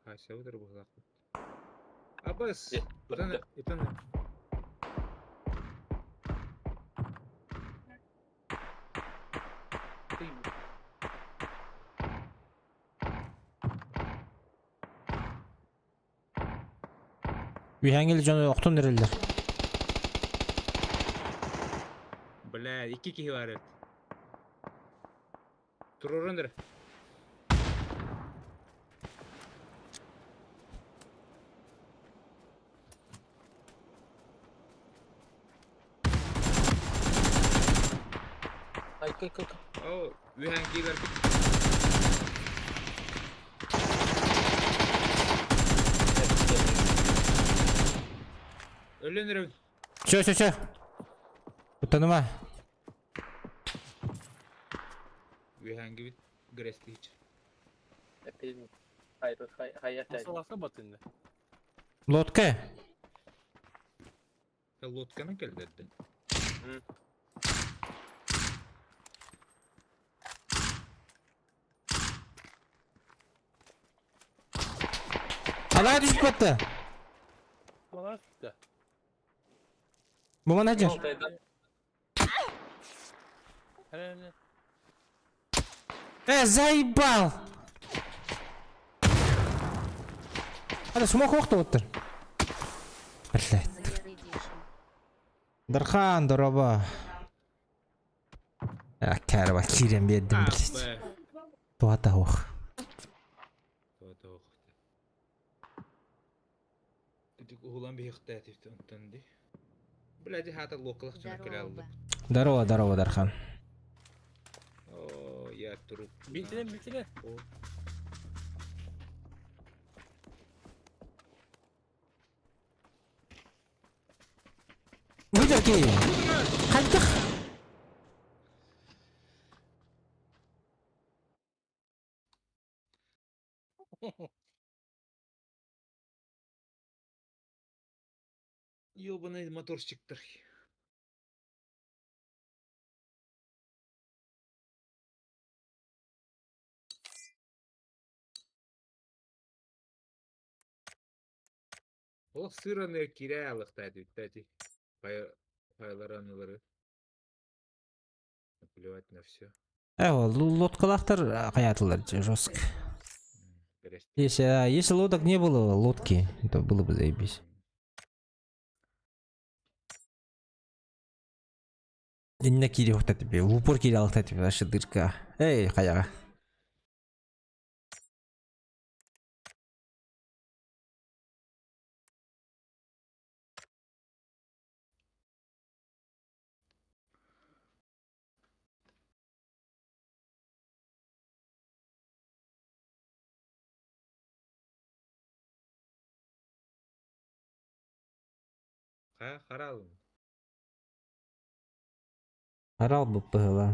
Хайса өтөр булак. Абас. Же, Итан. Итан. Үйәңел жана октон эрелдер. Бля, 2 кişi var evet. Tururundur. Ay kay. Oh, vi har en kille. Ölünür. Чö. Утаныма. Vi har en gibi grästi hiç. Epeyim. Hayat Nasıl olsa batında. Лодка. Лодканы келдерди. Алай düşüp battı. Bana çıktı. Bu manajer. Altay'dan Hele. Заебал. Hadi смог оқты отыр. Блядь. Zayar edition. Дархан, дороба. Кәрба кирем бердім, Ah блядь. be. Туата ох. Todo. Dedik ulan bir hıqta etipti ondan di. Блядь, hata lokalıq çana kele aldık. Здорово, Дархан. Oo, ya turup. Bitirin. O. Выдерки. Қайдық. Ёбаный моторчиктер. Ол сыраны кире алыкта дүйттәти. Пайлар анылары. Плевать на все. Лодкалақтар қаятылар жестко. Если лодок не было, лодки, то было бы заебись. Инна кире оқтады бе, упор кире алықтады бе, ашы дырка. Эй, қаяға. Қаралым. Арал бұл пығыла.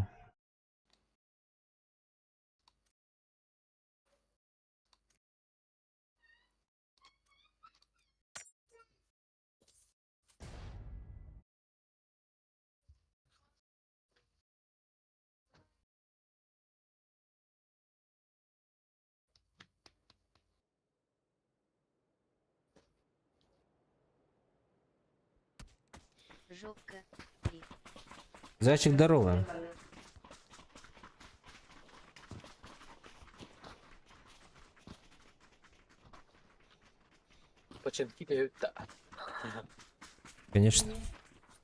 Жопка. 3. Зайчик, здорово. починки каюта.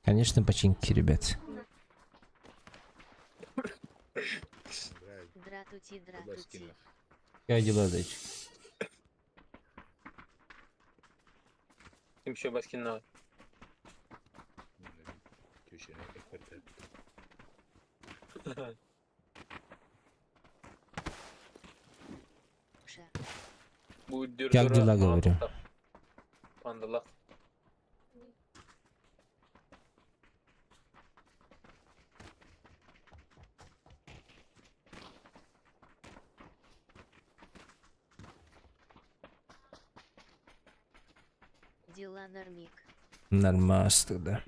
Конечно, починки, ребят. Дратути. Как дела, зайчик? Kim şu başkin var? Düşene ekberler. Ша. Bu Как dürdürü дела, говорю? Pandalak. Дела нормик. Нормас тогда.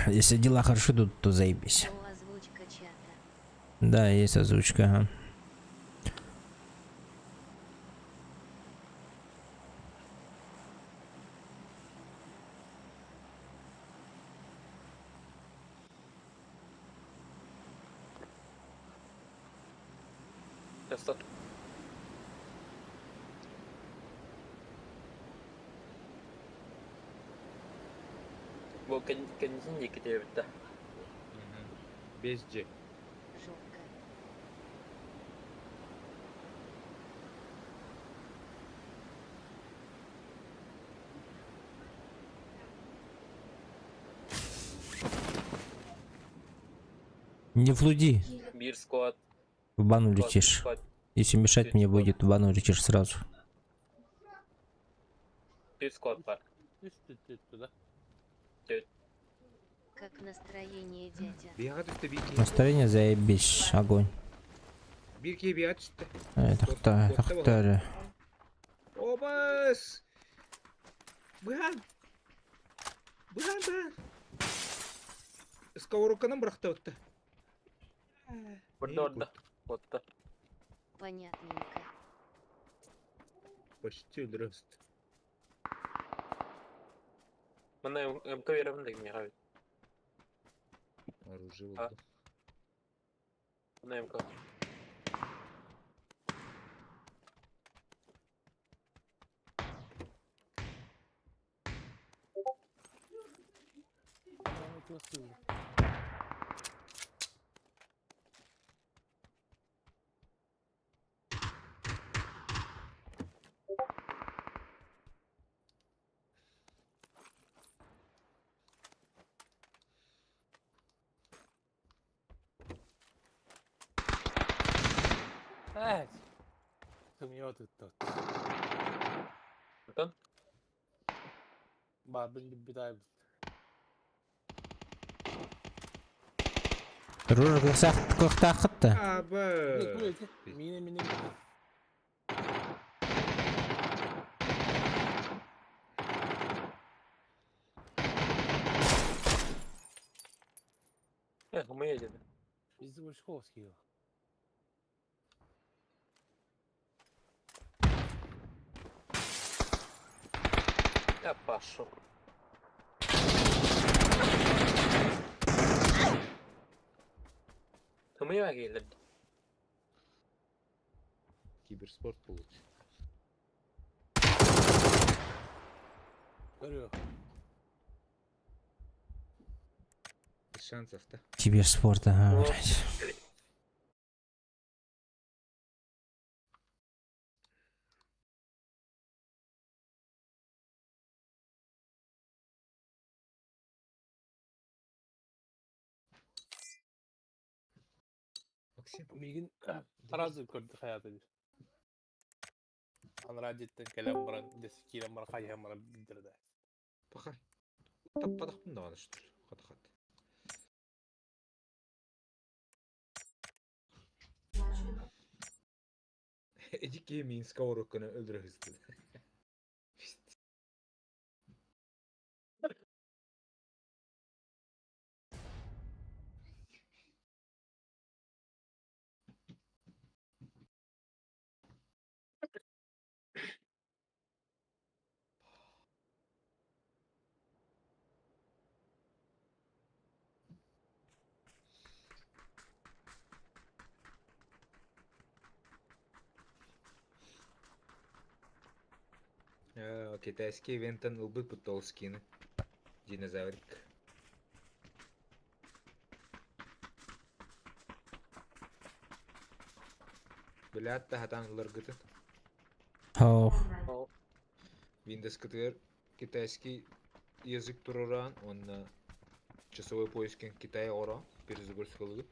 Если дела хорошо идут, то заебись. О, озвучка чата. Да, есть озвучка. Ага. Yaslat. Bu kendisini yıkıyor bitti. Безже. Жопка. Не флуди, Bir squad. в бану squad, летишь. squad. Если мешать мне будет, в бану летишь сразу. Bir squad var. Üst üstü da. Как настроение, дядя? Бият üstte bir iki. Настроение заебись, огонь. Bir iki biat üstte. Тахтары. Obas. Быхан. Быхан. Сковородканы быракта өтті. Burada orada. Botta. Понятненько. Почти öldürüyoruz. Bana MK verelim de mi abi? Оружие Ha. oldu. Bana MK. Ahmet nasıl? Evet. Kımıyor tuttu. Buradan. Barbin bir daha. Ружа как тахта. Aba. Buraya mini. Ama yedi. Bizde Boşkovski yok. Ya paso. Kımıyor gelir. Киберспорт получит. Görüyor. Без шансов-то. Киберспорт, ага, О. блядь. Максим. Bir gün arazı gördük hayatı bir. Anracetten kelem bana deskiyle bana kayhan bana bildirdi. Пахай. Таппадақпын да ана что ли? Хат. Эдик мен сковородканы öldürürüz dedi. Китайский вентон лбы Путолскины. Динозаврик. Bilät da hatanlar gıtın. Хоо. О, Windows кытыр китайский язык тураран, он часовой поиск Китай ора, перезагрузка кылып.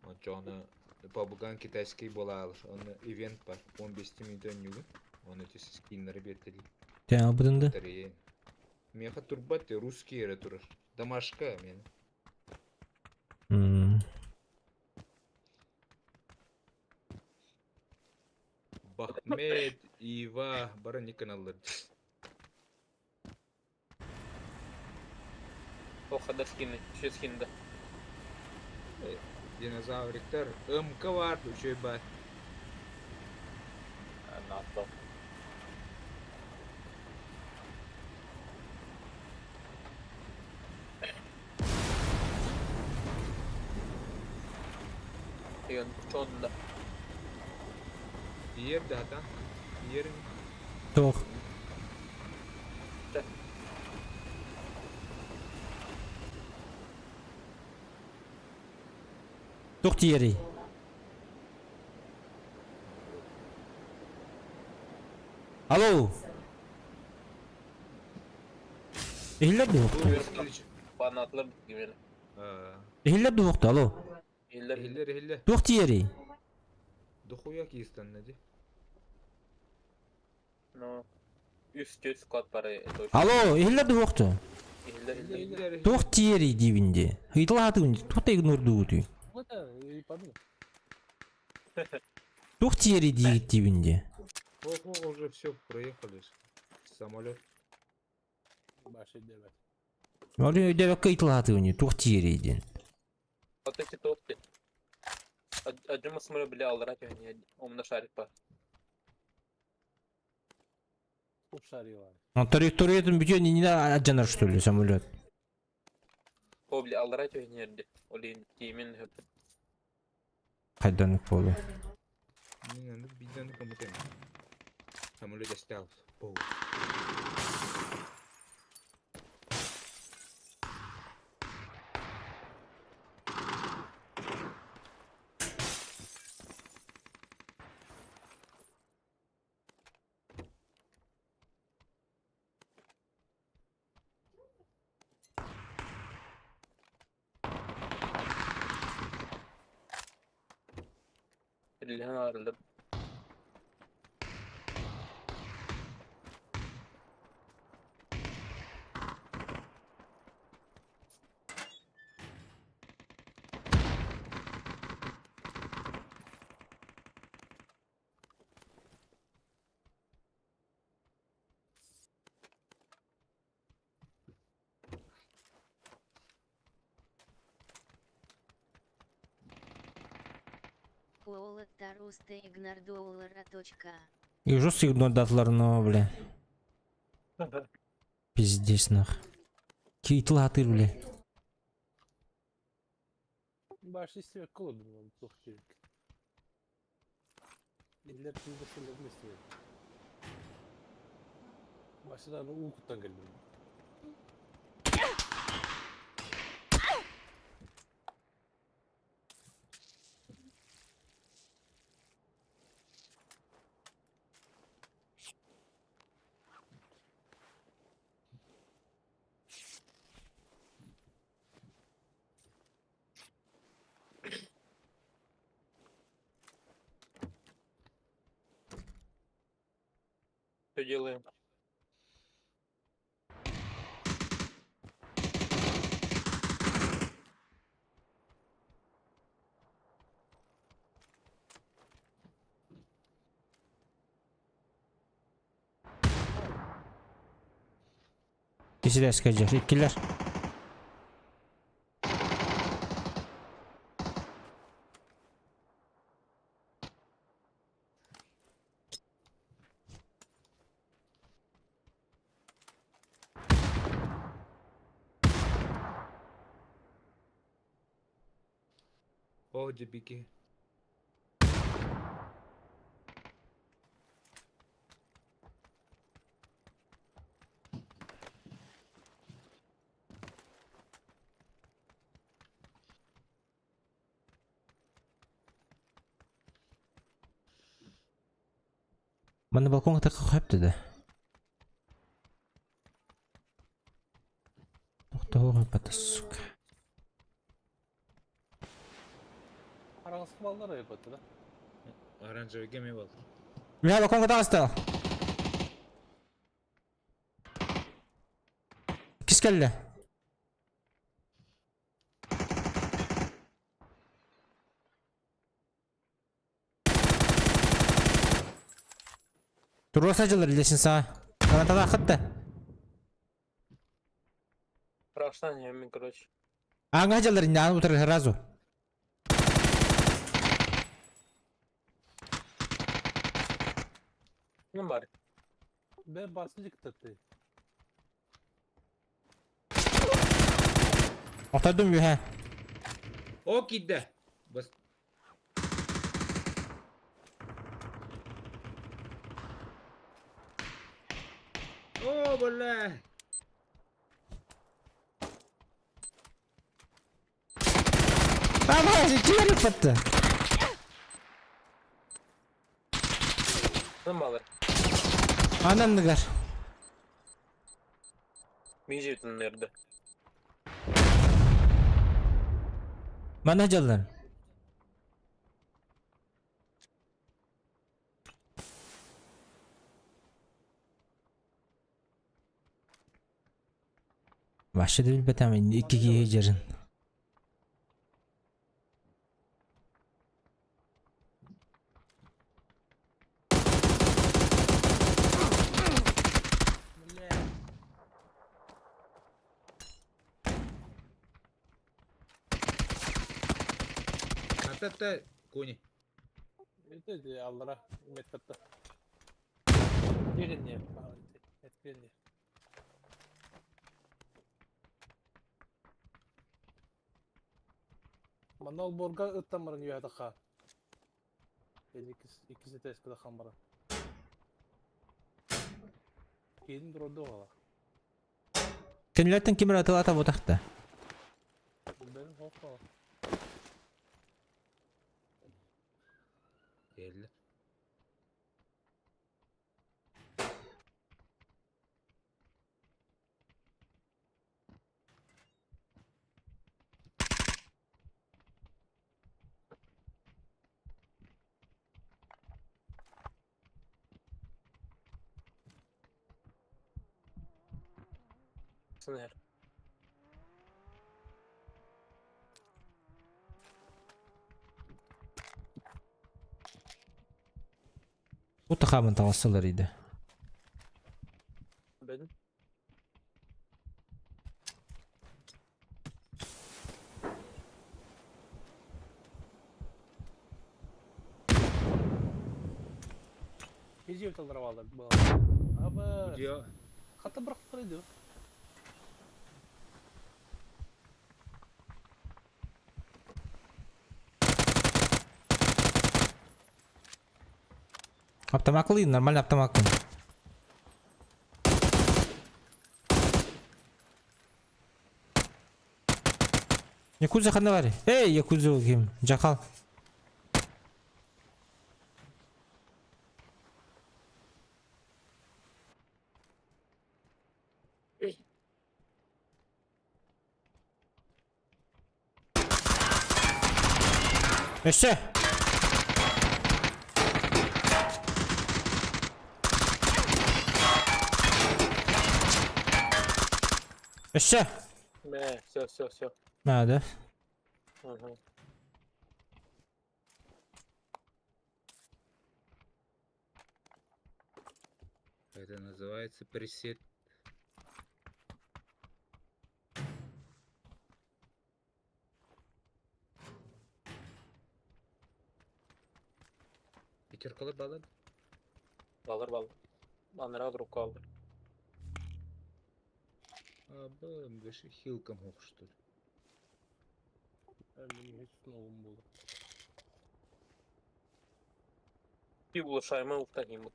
Он жана побуган китайский бола алыр. Он ивент бар, 15 минуттан нүгүн. Оны тез скиннери беттели. Тәң бутынды. Батарея. Меха турбат русский эре турар. Домашка мен. Бахмет, Ива, бара не каналлар. о, хада скины, еще скинда. Динозавриктер, МК бар, үшөй бар. Натло. Йон, чонда. Диер да хатан. Диерин. Тох. Тох тиери. Алло. Эхлеп дукту. Банатлар gibi. Эхлеп дукту. Алло. Eller Хиллер. Тох тиери. Дохуя кистан нади. no. Üst kat para. Алло, эхлеп дукту. Хиллер. Тох тиери дивинде. Хыйтлаатын. Тохта игнордууту. Вот это, и подумай. Тох тиери дигит дивинде. Ого, уже все, проехали. Самолет. Баши девять. Али өйдө кыйтлаатын. Тох тиери ден. Вот эти топки. Acıma sımırı bile alarak yani. Omda şarip var. खूब सारी var. Он траекториятын бүтөн не ажанар что ли самолет. O bile alarak yani. Olin kimin hep. Кайдан болу. Не, ну видно, ну кому-то. Самолет остался. Боу. Elden ayrıldım. Коолаттар усты игнордуоллара точка. И уже сигнал датларно, бля. Пиздец нах. Кийтлатыр, бля. Баши себе колоду вам тухти. Eller tüyde söyledim istiyor. Başından Ukut'tan geldim. Что делаем? Кisi de sıkacak. İkiler. О, джебики. Mana balkonga takıp koyup dedi. To'xta, koyup suka. Arаңызғы балалар айпатты да. Оранжевый геме был. Ya balkonga takıstı. Kis geldi. Turbo sacılar ilesin sağa. Granata da akıttı. Раштан я, короче. Аңа hacılar indi, anı oturur razı. Ну, бар. Ben basıncı kıtattı. Oturdum yuha. О, киде. Бас. О, бля. Ama kimler yapıttı? Ну, балар. Anandıgar. Мижейтін нерді. Bana hacılar. Başladı bir betam indi. 2 hecerin. Ата-та, кони. Это de allara metkatta. Gelin ya. Etkileyin ya. Bana ol borga ıttamarın yuhada ka. İkisi teskide kambara. Gelin durdu ola. Kendilerden kimler atı ata botakta. Benim hoppa. Geldi. Сынер. Bu takımın tavsiyeleriydi. Benim. Gece yurtalara bağladı. Ama Gidiyor. hatta bıraktılar. Автомаклы, нормально автомаклы. Якудза ханавари. Эй, Якудза ким? Жакал. Эше. Эше. Все. Надо. Ага. Это называется пресет. Пятеркалы балады. Балар. Анырақ друг қалды. А, блин, выше хилком ох, что ли. Benim hiç oğlum buldu. Bir buluşayma uftayım.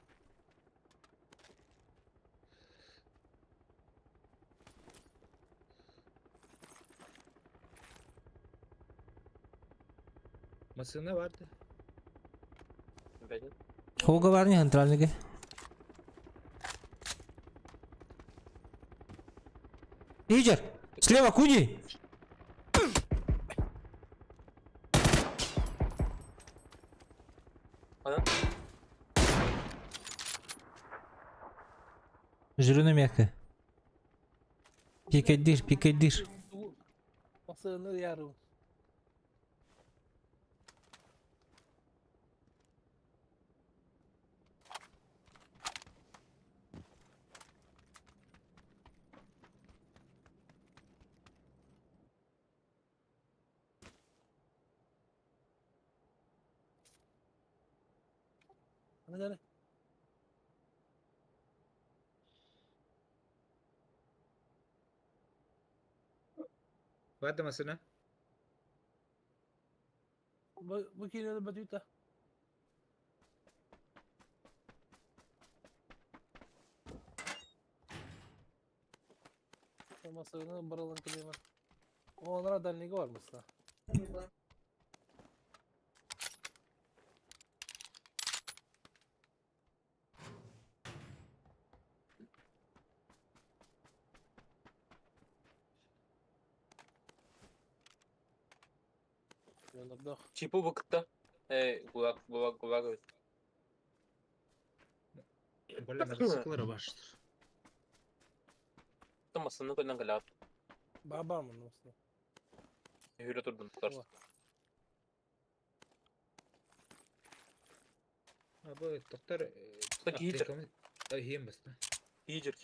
Masına vardı. Benim. Хога var ne hantralnıge? Тейджер! Слева, Куди! Ана? Жирная мягкая. Пикадир. Masığını yarım. Hadi. Vad masına? Bu kilo batüta. Masığını baralan kılıyım. Onlara denliği var mı sana? Yanında. Чипу быкытта. Гулаг өт. Böyle мотоциклları başlar. Масыны көлден кілі ат. Бар mı nasıl? Үйрі тұрдым. Тұтарсın. Abi doktor Bak, iyice. Hiyim basta. Кейджер.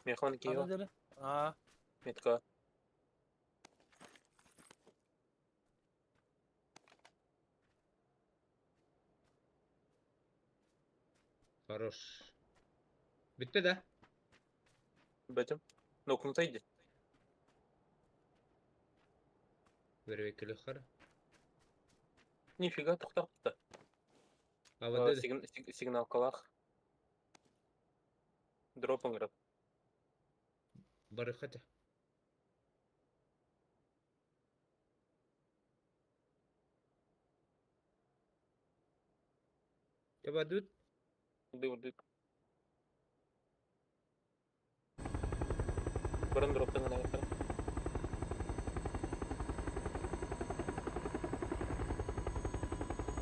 Механ кейва. Hadi. Aa. Метка. Хорош. Bitti de. Бәтім. Нокнутайdı. Ver vekili yukarı. Нифига, тұқта. Havada da. Сигнал калах. Дропын кіріп. Barı hadi. Coba dud. Дык. Бірін дроптың ғана қыр.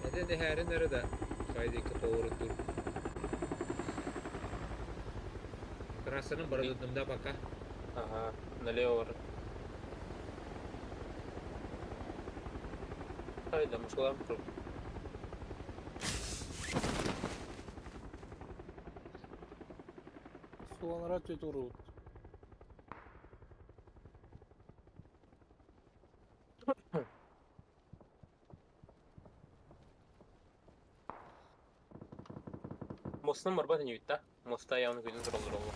Neden de her nerede? Haydi doğru dur. Krasının barıdığımda baka. Ага, налево бар. Қайда, мұшылам тұрып. Sulanlara tütürü. Мостың бар ба не бітті? Моста явно көзін тұралдыр олы.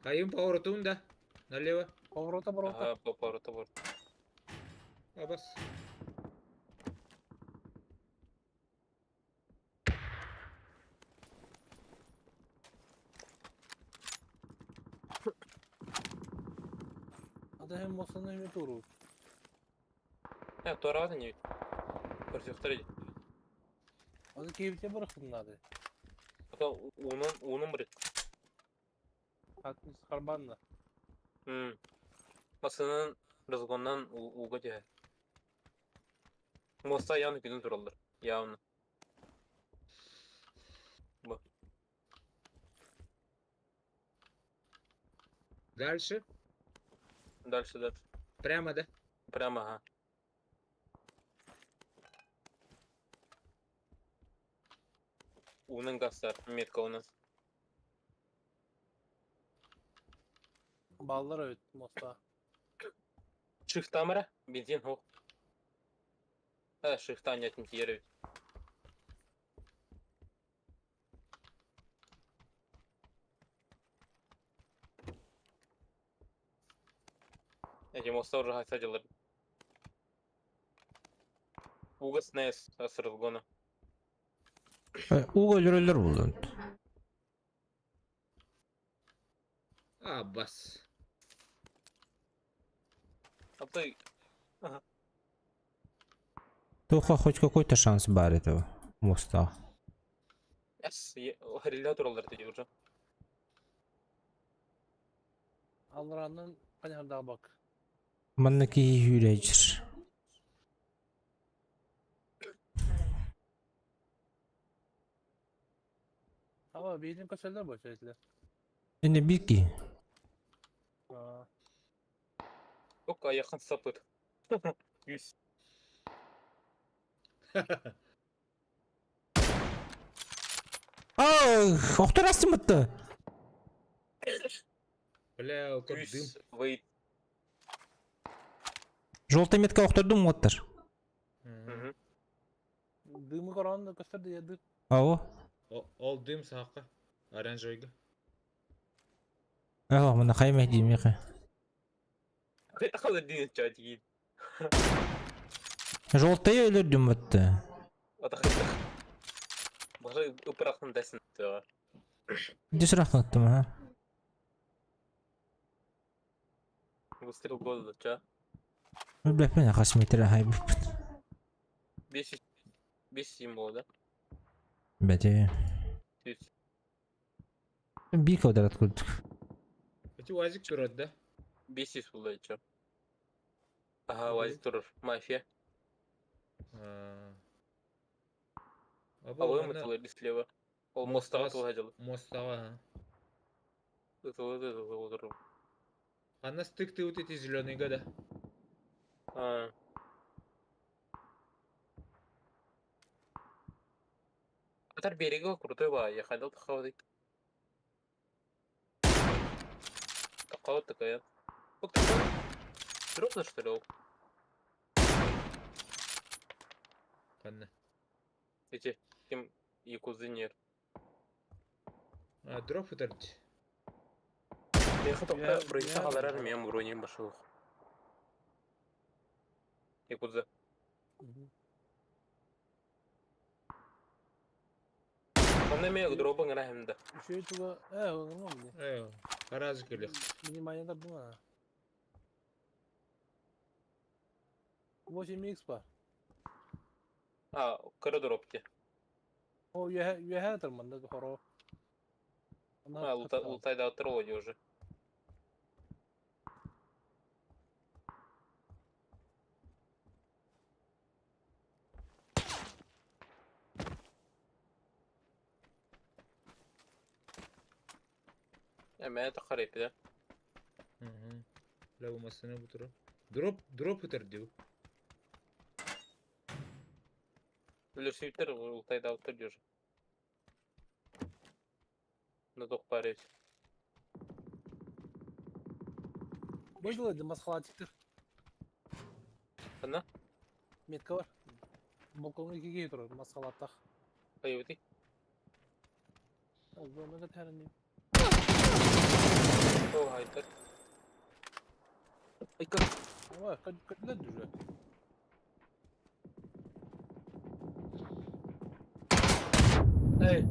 Hayın pоворотunda. Налево. Поворота. Ага, повороты бар. Абас. Hadi hem masanın hem turu. Туара не бітті. Көрсектір еді. Hadi keyifte bırakın hadi. Оның бір. Hakkınız karbanla. Масының разгоннан уға де. Моста явно көзін тұралдыр. Явно. Дальше. Дальше. Прямо, да? Прямо, ага. Оның гастар, метка оның. Ballar öğüt mosta. Шифта мара, бензин хоқ. Шифта нетім тиері. Эти моста уже хасадилар. Угас нес асырылғаны. Уго жүрөлөр болду. Аббас. Аптай. Ага. Тоха хоть какой-то шанс бар этого моста. Яс, харилла туралар тиди уже. Алранын кanyarda bak. Манныки юрейчер. Ama benim kaçarlar bu şeyler. Эне бики. Aa, Yok yakın sapır. 100. Охтор астымытты. Бля, как дым. 100 вейт. Желтый метка охтордум оттыр. Мгм. dığımı karanlığı kaçardı ya dık. Ау. Ол дым саққа. Оранжевыйга. Ага, мына каймай деймеқи. Kayda kalır diye çağatı giyin. Желтый өлөрдүм өттү. Ata kayda. Бары упырақтың дәсін тұға. Дес рахматтым, ha. Выстрел голда ча. Билбепмен акас метр хайбып. 5 символ, да? Бете. 100. Bir квадрат курдук. Эти уазик тұрады да. 500 болды ча. Ага, вазик тұрыр. Мафия. Алым ұтылыр слева. Ол мостаға тұлға жылы. Мостаға. Отырыр. Она стык ты вот эти зеленые года. Атар береги крутой ба, я ходил тахавдик. Такая такая. Вот такая. Дропно что ли? Қанна. Эти кем якузинер. Дроп өтірді. Я хотел бройса қаларар мен бронем башыл. Якуза. Бана мен дропы ғана хемді. Şey tuğa oğlum mu? Қаразы келек. Benim ayında bu ha. 8x var. Кыры дропте. O üye tırmandı horo. Лутайда отрывали уже. Мен тақар епі да. Ләу масына бұтыры. Дроп өтірді. Өлірсейтер лутайда отрывали уже. Надох парить. Бождылайды масхалатиктер. Қана? Метка var. Balkonga 2'ye durur masхалаттах. Қайыпты? Зонаға тәрінен. О, айтар. Айкар. Ой, кәділер дүрі. Эй!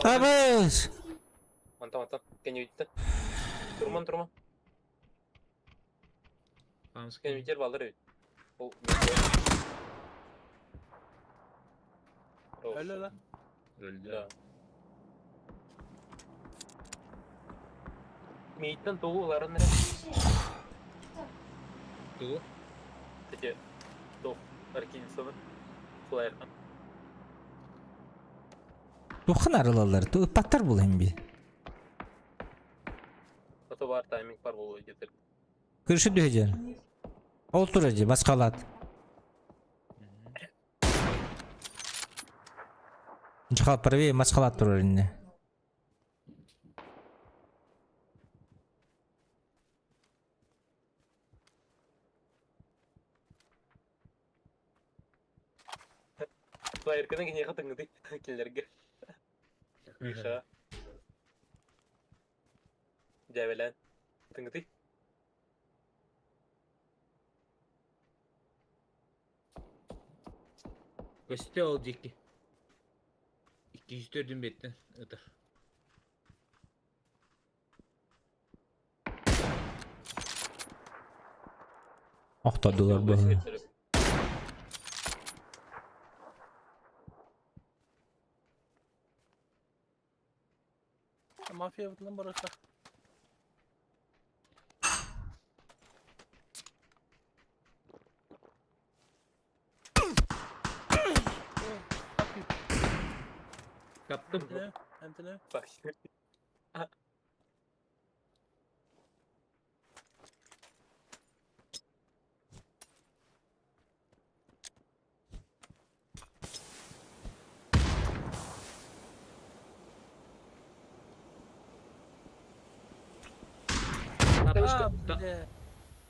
Абыз! Мантан. Кәне өйтті. Тұрман. Кәне өйтер балдыр өйт. Ол Öyle. Өлді. Мейттен тоғыларын әрі. Тұғы? Тәке тоқ аркедисаны. Солай әрқан. Тухын арылалар, паттар бұл әмбе. Ото бар тайминг бар болуы кетір. Кыршы дөйден. Ол тұрады, басқалат. Жықал правее, басқалат тұрар инне. Солай әркенен кене қатыңғыды келерге. Үйша. Жәвелән. Қатыңғыды. Көсті ол декі. 204-дің беттен ұтыр. Ақтадылар бұл. Mafya bitinden barışta. Kaptım. Ne? Entine. Bak.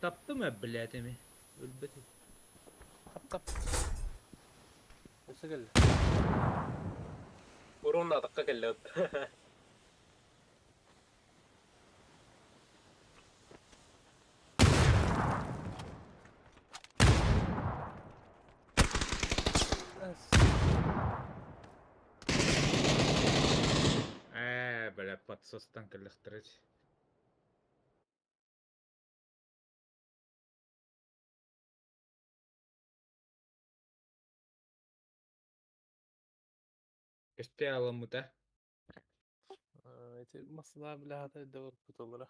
Taptı mı biletimi? Ölbeti. Tap. Nasıl geldi? Burun da dakika geldi. Бля, подсостан калехтрать. Кеште аламыта. Эти масла, бля, это довод путалара.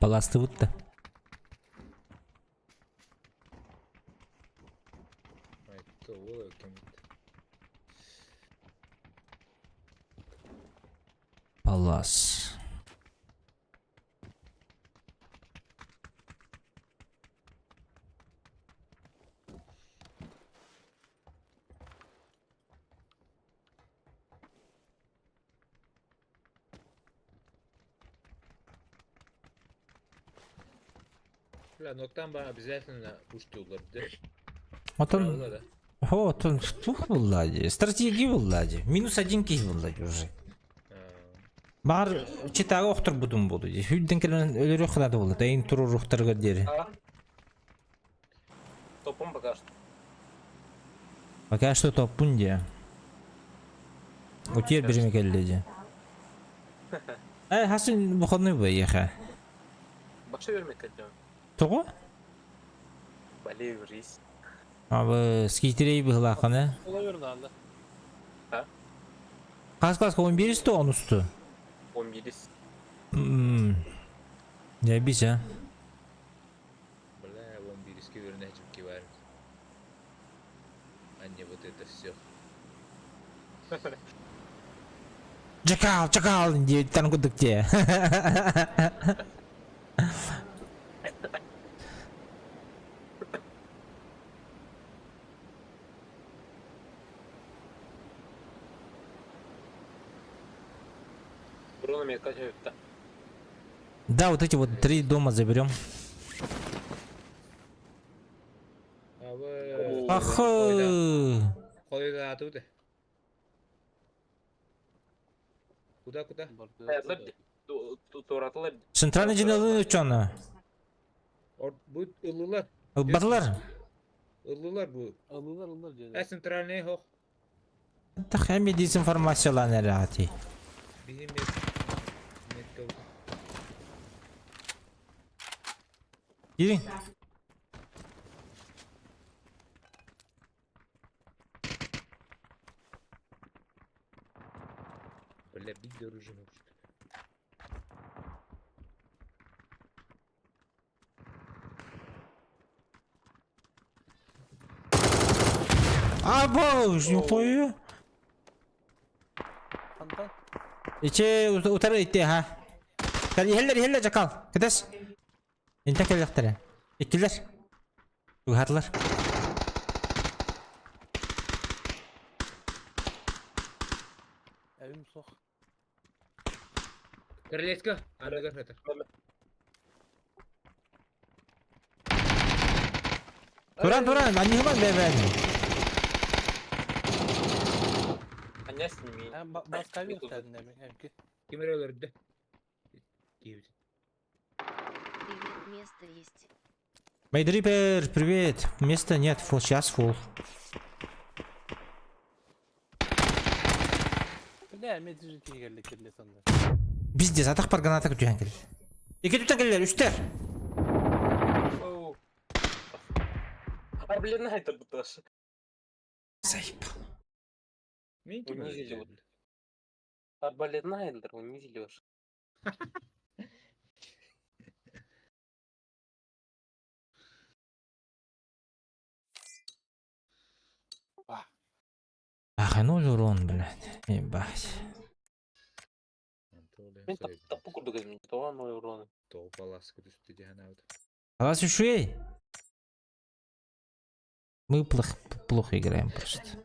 Баласты вутта. Айтты ол өкемет. Балас. Бля, но там бы обязательно пуштулар, да? Отон. Правда, да? Отон. Тух влади. Стратегия влади. -1 кей влади уже. Бар читага оқтыр будун болду. Хүлден келен өлөрү кылады болду. Эйин туру рухтарга дери. Топом пока что. Пока что топпун де. Утер бирime келди. Хасын бухонный бейха. Бакша вермек хотел. Того? Болею в рейс. Абы скитерей быхлаканы. Ola verdi anda. Кас 11 он усту. 11. Я бися. Бля, вон бириски вернечем киварим. А не вот это все. Чакал, диye tanıdık diye. Бруно меня качают-то. Да, вот эти вот 3 дома заберем. А вы... Ах. Койда оттуда. Куда? Аятlar Торатылар. Центральный generalın uçağına. Bu ıllılar. Batılar. Illılar bu. Alırlar diyor. Центральный хох. Так hem dezinformasyalar ne rahatı. Bizim net kaldı. Girin. Бля, бить дороже может. Abo, şu koyu. Tantan. İçe utara itti ha. Kali heller çakal. Kıdas. İntek elektere. İktiler. Uharlar. Крылецко, анагар хатар. Туран, аннигман бебен. Аня сними. Басқа верстен demek emki. Кемерелерде. Киевит. Привет, место есть. Майдрипер, привет. Места нет, сейчас фул. Ne metri geldi kirli sandı. Пиздец, атак бар граната күтүгөн келет. Эки түтөн келелер, үстер. Оу. Арбалетный хайтер bu taş. Сайп. Мен Унизили вот. Арбалетный хайтер унизили уж. Ахын урон, блядь. Ебать. Мен тапы курдук эдим. Тоа 0 урон. То паласка түсті деген ауды. Халас ушей. Мы плохо играем просто.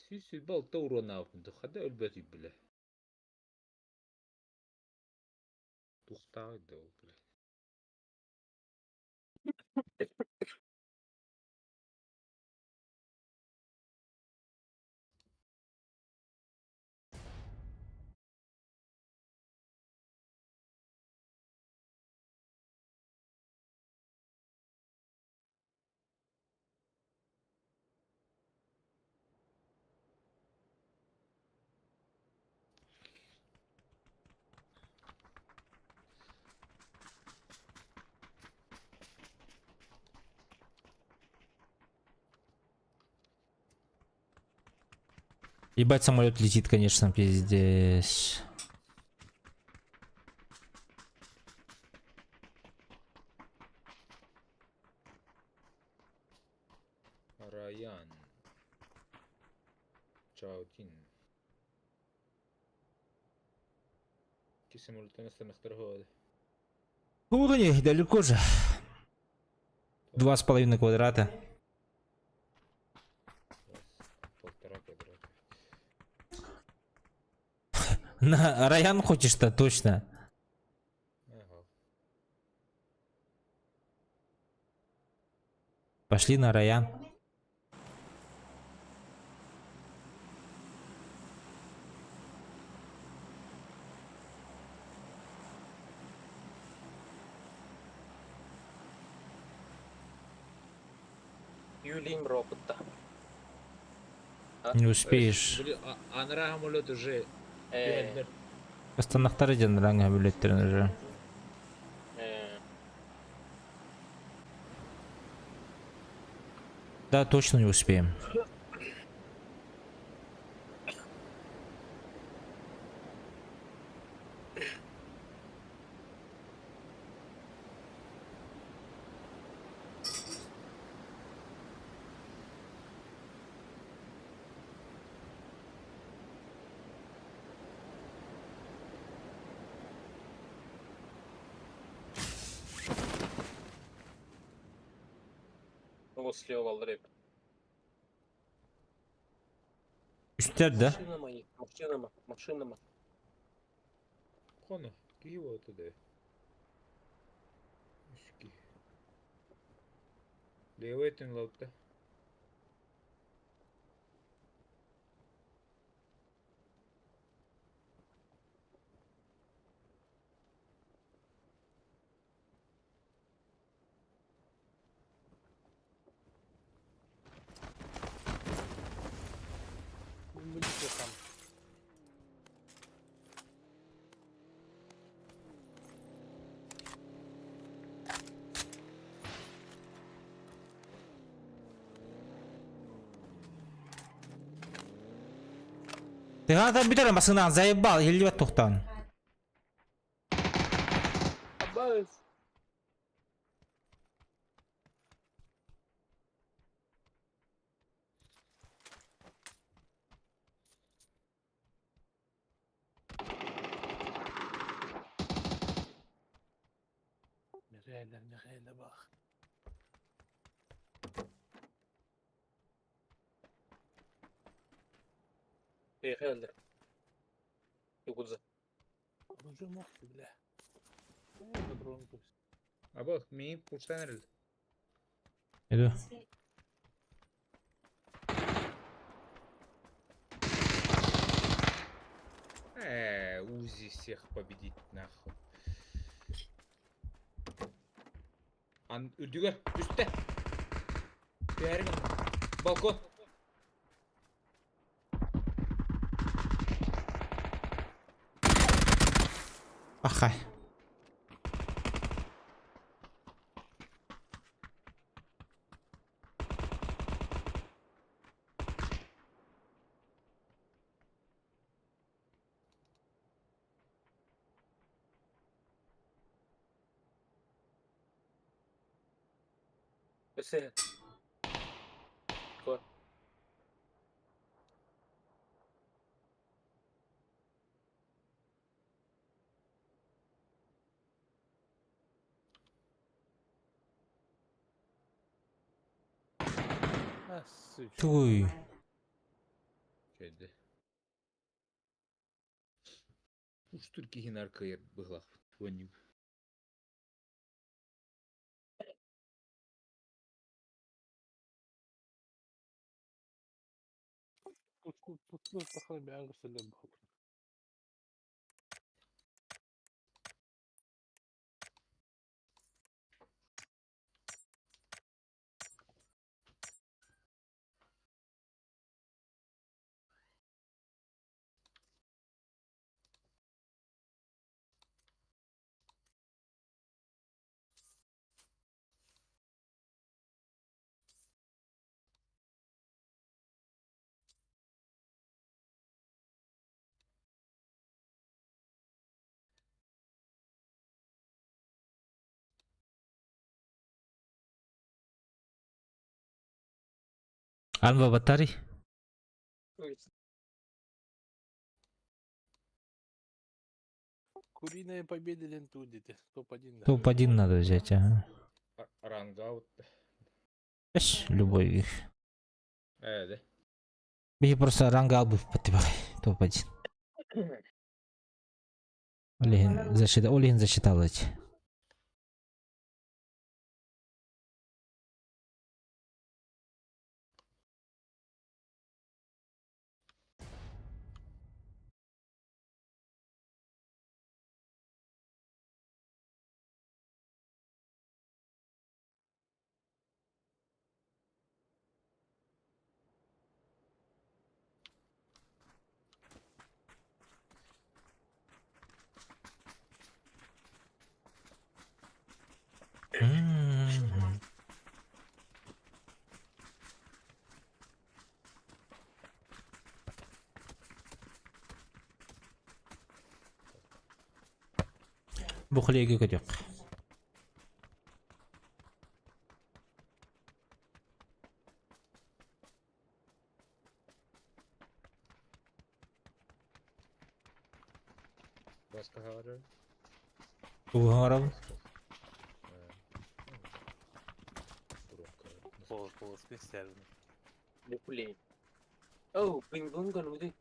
Сүйсі балта урон ауынды. Хада өлбәт үйбілі. Тухтағы да ол білі. Ебать, самолет летит, конечно, пиздец. Раян. Чаутин. Самолетами станахтар ходы. Угни, далеко же. 2,5 квадрата. Полтора квадрата. На Раян хочешь-то, точно. Ага. Пошли на Раян. Юлим робота. Не успеешь. Блин, анра самолет уже. Астанақтар еден ранга билеттерин уже. Да, точно не успеем. Вот слева алды. Üstler de. Машинама. Қона, кей оты да. Үскі. Левайтын лаутта. Buluşuyor tam. Ты надо битер басынан заебал, елдебет тоқтан. Абаз. Nereye bak. Öldür. Yakudza. Уже мохты, бля. Это дрон пусть. Abi mi kursan erildi. Иду. Узи всех победить нахуй. Üdüge üstte. Değerim. Balkon. Ахай. Öse. Kor. А, суч. Туй. Şeydi. Уж только генарка я была. Воню. Тут такой бягу себе бог. Анва батарей. Куриная победа лентудите. Топ-1. Топ-1 надо взять, ага. Рангаут. Эш, любой их. Да. Беги просто ранга албы подтыбай. Топ-1. Олин засчитал эти. Бухлеге көтек. Başka haber. Угаров. Полоски стервны. Люплей. Оу, пингон гануди.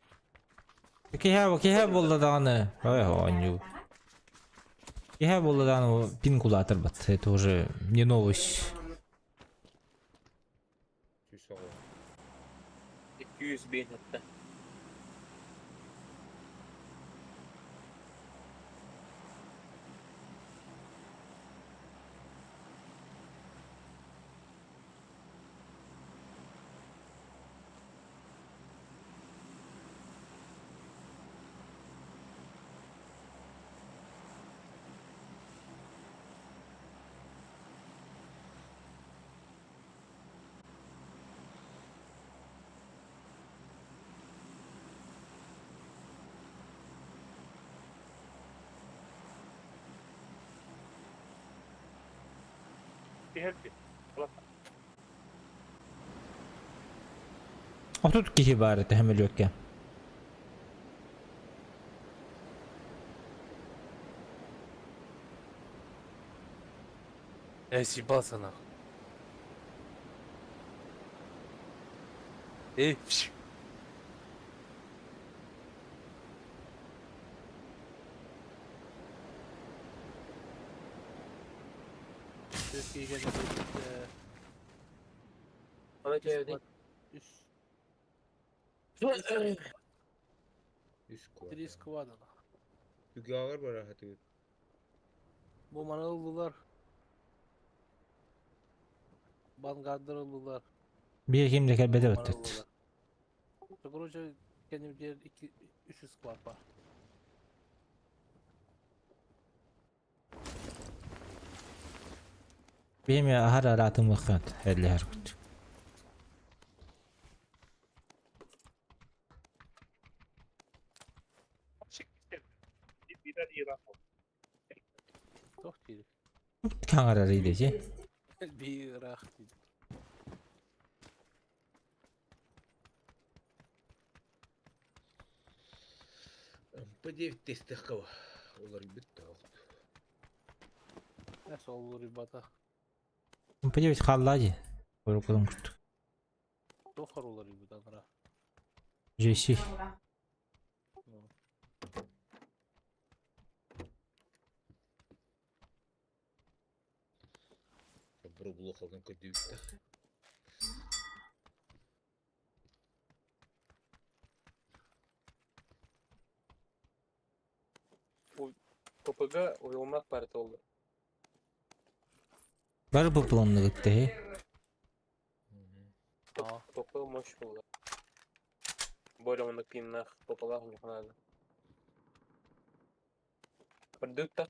Кеһә булды даны. Ой, оню. Кеһә булды даны пинкулатор бат. Это уже не новость. Tüy 200 bin hatta. А тут кихи бар это хемелёкке. Я съебался нахуй. Эй, пш. Türkiye'ye geldik. Ona geldik. Üst. Üst kuvar. Tris kuvadala. Hügagar var rahatı. Bu Manavlular. Bangardarlılar. Bir kimde kelbede öttü. Manavlular. Çokoroca kendim diğer 300 kuvad var. Benim ya har aratım vakit. Elli her kut. Çok değil. Kan arar ideci. Bir Irak değil. MP9 testi kava. Olar bitti. Nasıl olur ibada? Pede bit kallacı. Korkulum kut. Çok har olur ibada Irak. Jesi. Bir blok aldım kötü bitti. Topaga oyulmak parti oldu. Var bu planlı gitti. Aa. Topa moş oldu. Boylamanda pinnak topalar mı kanalda. Perdük tak.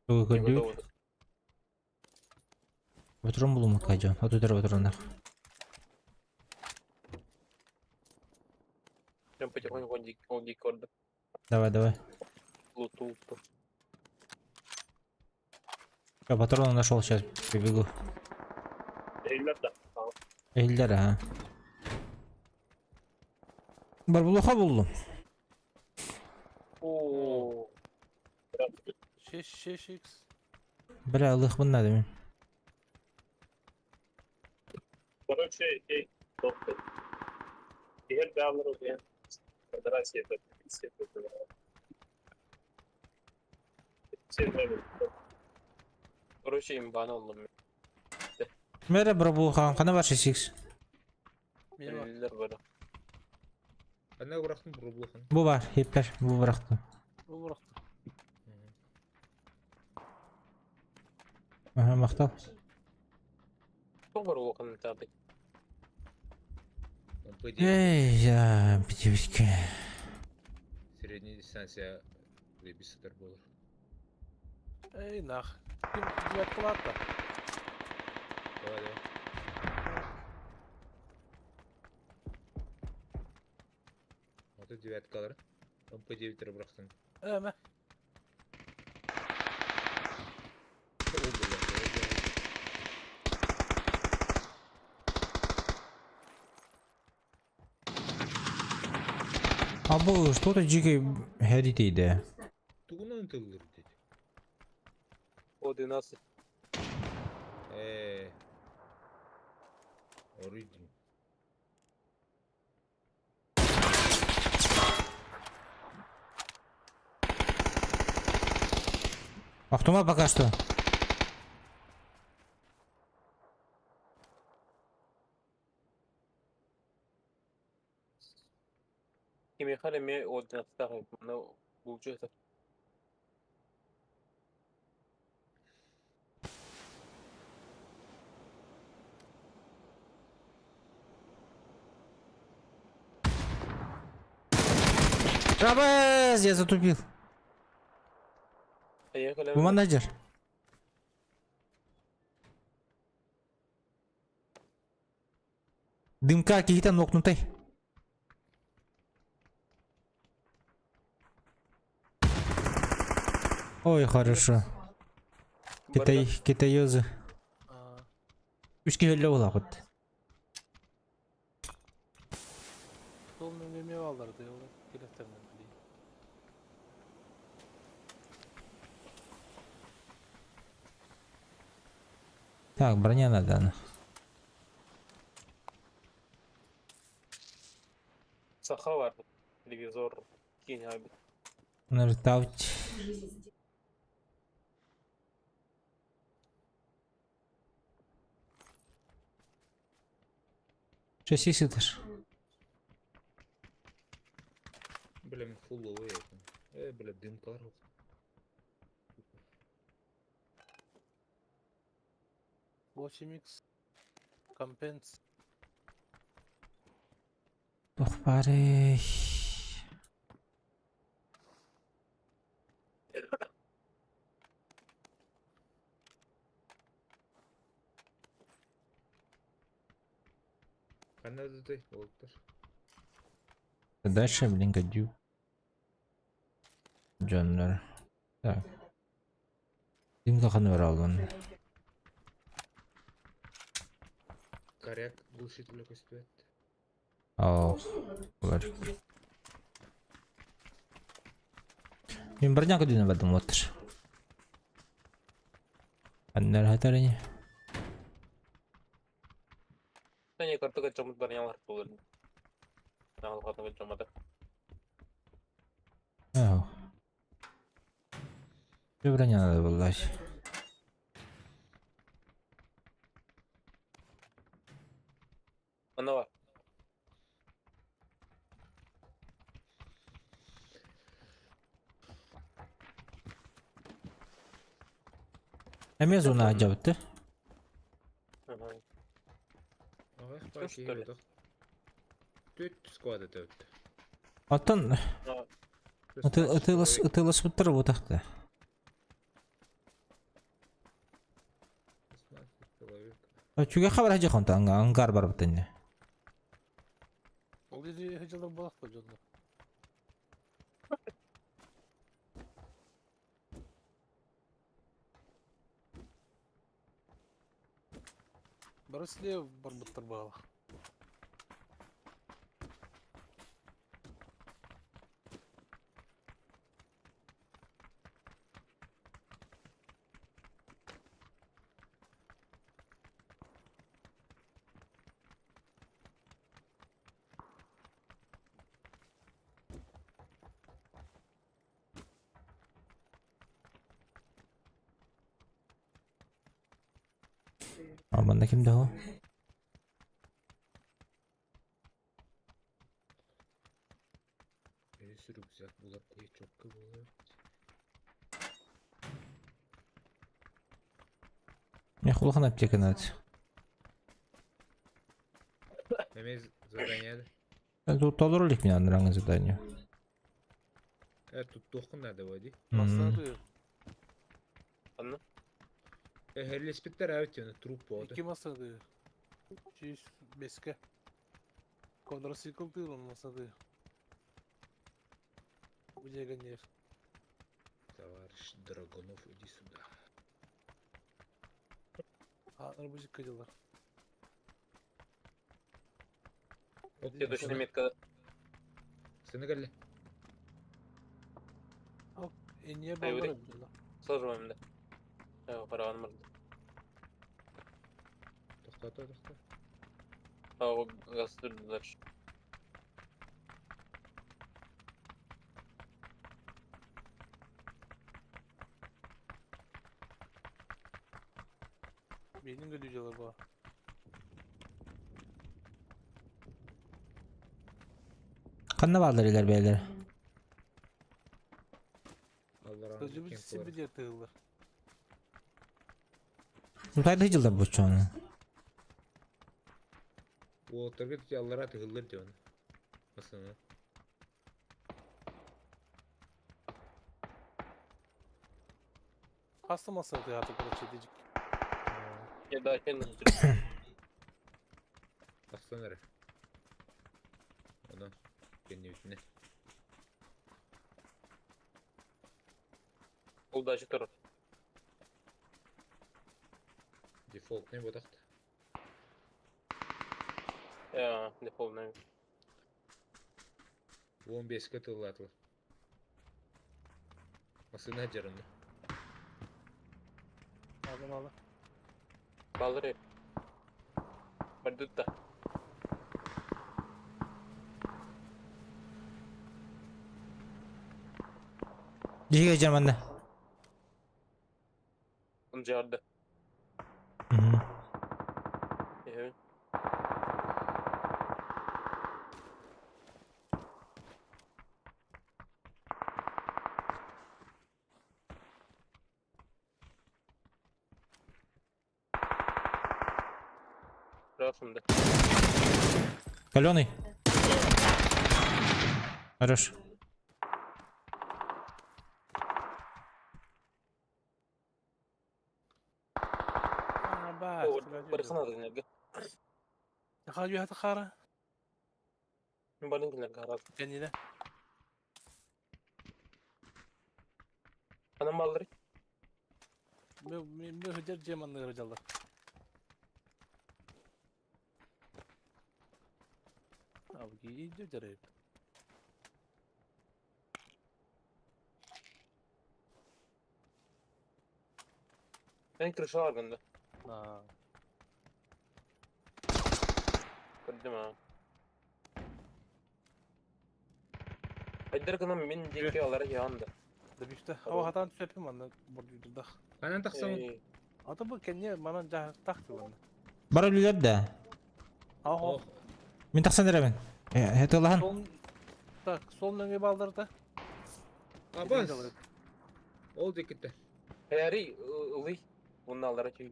Bu Gibi gördük. doğdu. Oturun bulunmak kacan. Otur oturunlar. Ben потихоньку он дикорда. Давай. Bluetooth. Ya patronla şol şer. Bebegu. Eller de. Eller ha. Bar buluha buldum. Oo. Şeş X. Bir alık bunlar değil mi? Короче, доктор. Diğer dağlar oluyor. Federasya yapıyor. Короче, imban oldum. Merhaba bu han kana var şiş. Benim var. Eller var. Ben ne bıraktım bu blokunu? Bu var. Hepler bu bıraktım. Bu bıraktı. Aha maktal. Çok var o kanın tabi. MP9 Ey ya bitki. средняя дистанция ребиситер olur. Ey nah. Kim diyet kılar da. Böyle. Adı devetkalar. MP9'leri bıraktım. Eme. Або что-то дико herитeydi. Тугунан тылыр dedi. O 12. Origin. Автомат пока что. Kim yakala mi o 12 takip. Bunu bulacağız. Рабаз, я затупил. Yakala. Bu menadjer. Дымка какие-то нокнутой. Ой, хорошо. Китаёзы. Aa. 3 kilo olaqıt. Sol nömremi alırdı ya. Kileflerden bileyim. Так, броня надо. Saha var. Televizor. Кинь abi. Нужно ставить. Чесисидер. Блин, фулловый это. Бля, дым-пар. Восемикс. Компенс. Тохпарey. Қандай ты, болыптыр. Дальше, блин, гадю. Джоннер. Так. Димка ханвер алдым. Коряк глушитель көстөт. Ау. Булар. Мен бір жаңа дүние бадым отыр. Аннар хатарыне. Sen kartı kaçırmış bana yalan olur. Yalan kartı kaçırmadı. Ау. Что броня надо было? Ana var. Эме зона ажабытты. Ага, Что, что ли? Төт сквады төт. Аттан ытылыс буттыр бу такта. 16 человек. Чуга хабар хажа хонта ангар бар бутынне. Ол жерде хыжылар болақ па жолда. Бары слева бар бұттыр бағала. Amanda kimde o? Beni sürüp güzel bulak diye çok kıvılıyor. Не хулхан аптека надо. Немez задание. Тут толоролик мне надо ранга задание. Тут тохын надо води. Масады. Anla. Hellespitler evet yani trup oldu. 2 масады. 205-ке. Квадроцикл тыйлым масады. Легионер. Товарищ Драгунов, иди сюда. Арбузик кадилар. Следующая метка. Сенегалли. Eniye Ayvri. bağlar. Сложиваем, да. Параван мырды. Тоқтата. Ау гастырды дальше. Benim de düceler var. Kanna bağlar iler beyler. Allah rahmet Sözcü bir eylesin. simbi diye tığılır. Uzayda hıcıllar bu çoğunu. Bu oturgu yallara tıkılır diyor. Nasıl? Hasta masada hayatı kadar çedecek. Ya da kendin. Aslan herif. Ondan kendi yüzüne. Удачи тарaf. Default ne bu da? Ya default ne? 15 katı atılır. Nasıl ne carında? Aldım aldım. Kaldırıyor. Bardutta. Dişi geleceğim ben de. Onu çağırdı. Hı hı. Evet. Красында. Каленый. Хорош. Bak. Barıkın adı nerede? Hadi hadi kara. Barın kimler karar. Kendine. Anam balları. Ben hıcar cemanlı kıracaklar. Abi iyi de dereyim. Ben kırışa var bende. Ha. Gördüm ha. Haydar kanam min dikey olarak yandı. Da bir işte hava hatan tüpüm anla burada da. Kanan taksamın. Ata bu kendine bana cahil taktı bana. Bara ölüler de. Ah Oh. Min taksan dere ben. Heti Allah'ın. Sol tak sol nöngü baldırdı. Abbas. Oldu gitti. Hayari ılı. Bunun alarak şey.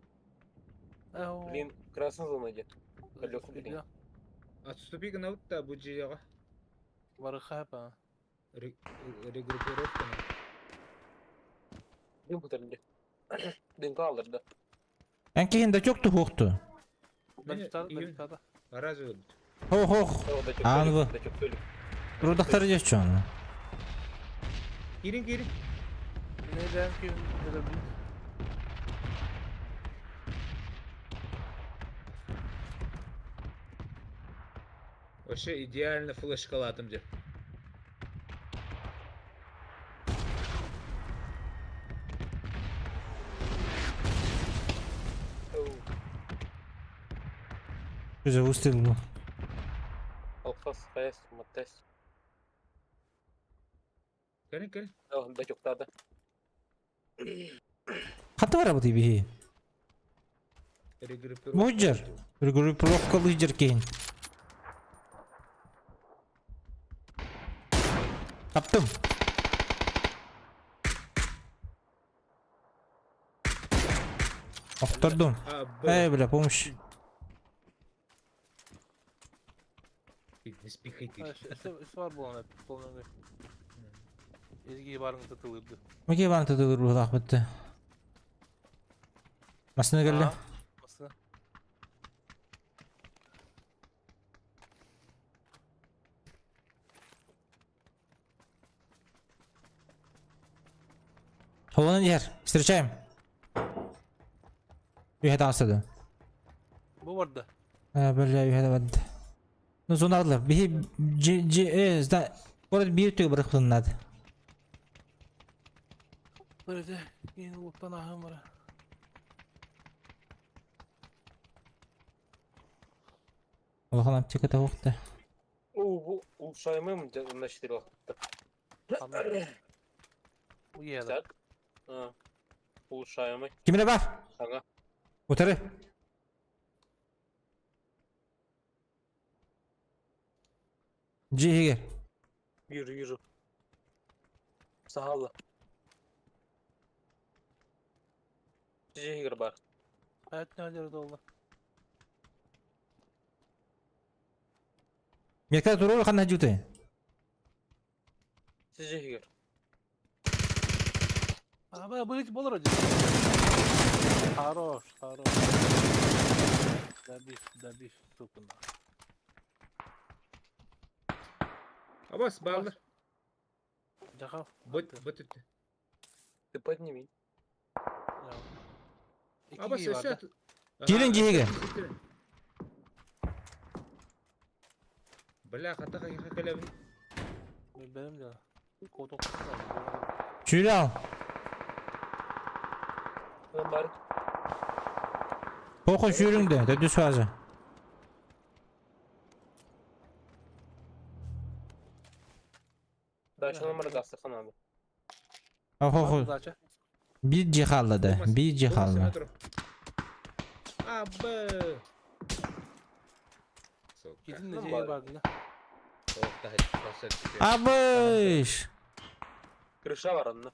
Oh. Blin krasın zonaydı. Kalyoku bilin. Отступи на вот та буджига. Var hapa. Регруппировка. Blin kutarınca. Blin kaldırdı. En kehinde çoktu hoktu. Ben Beni tutar, ben iyi- tutar. Раз öldü. Hoh hoh. O da çok Anı ölü, bu. o da çok ölü. Rudakları geç şu an. Girin girin. Neden ki öyle bir Вообще идеально флешкала атымды. Güzel ustil bu. Alfas, Fayas, Mattes. Gelin gelin. O da çok tadı. Hatta var bu tibi. Регруппировка. Bu hıcar. Ruguruprovkalı hıcar kehin. Kaptım. Aktırdım. Ey bile pomş. Не спихайте. Üs var bu ana sol nöngü. Ezgi barın tutulurdu. Meki bana tutulur bu akbette. Masına geldi. Nasıl? Hovanın yer. Встречаем. Üyede asıldı. Bu vardı. Böyle üyede vardı. No zona aldılar. Bir zda. Orada bir tüy bırakılınladı. Böyle yeni uluttan ahım var. Allah'ın apteka da yoktu. Bu uşağımı canlaştırıyor. Anladım. Bu yerde. Güzel. Ha. Bu uşağımı Kimine var? sana. Otarı. Cihiger. Yürü yürü. Sağ ol. Cihir bak. Hayat ne halleri oldu? Merkez durur kan hacute. Cihir. Abi bu hiç olur hocam. Хорош, хорош. Добив, сукunda. Abbas bağlı. Cakal. Bot etti. Ты подними. Abbas İki aşağı. vardı. Girin Cihiger. Бля, хата хакалабın. Benim de. Kodok. Şöyle al. Ben bari Koku şüründe. De düz fazla. daha şu numara gastırsan abi. Oho. Zaten. Bir cihalladı. Bir cihalla. Abba. Gidin de C'ye bakın. Oh, daha bahsettik. Abış. Kırışa var onunla.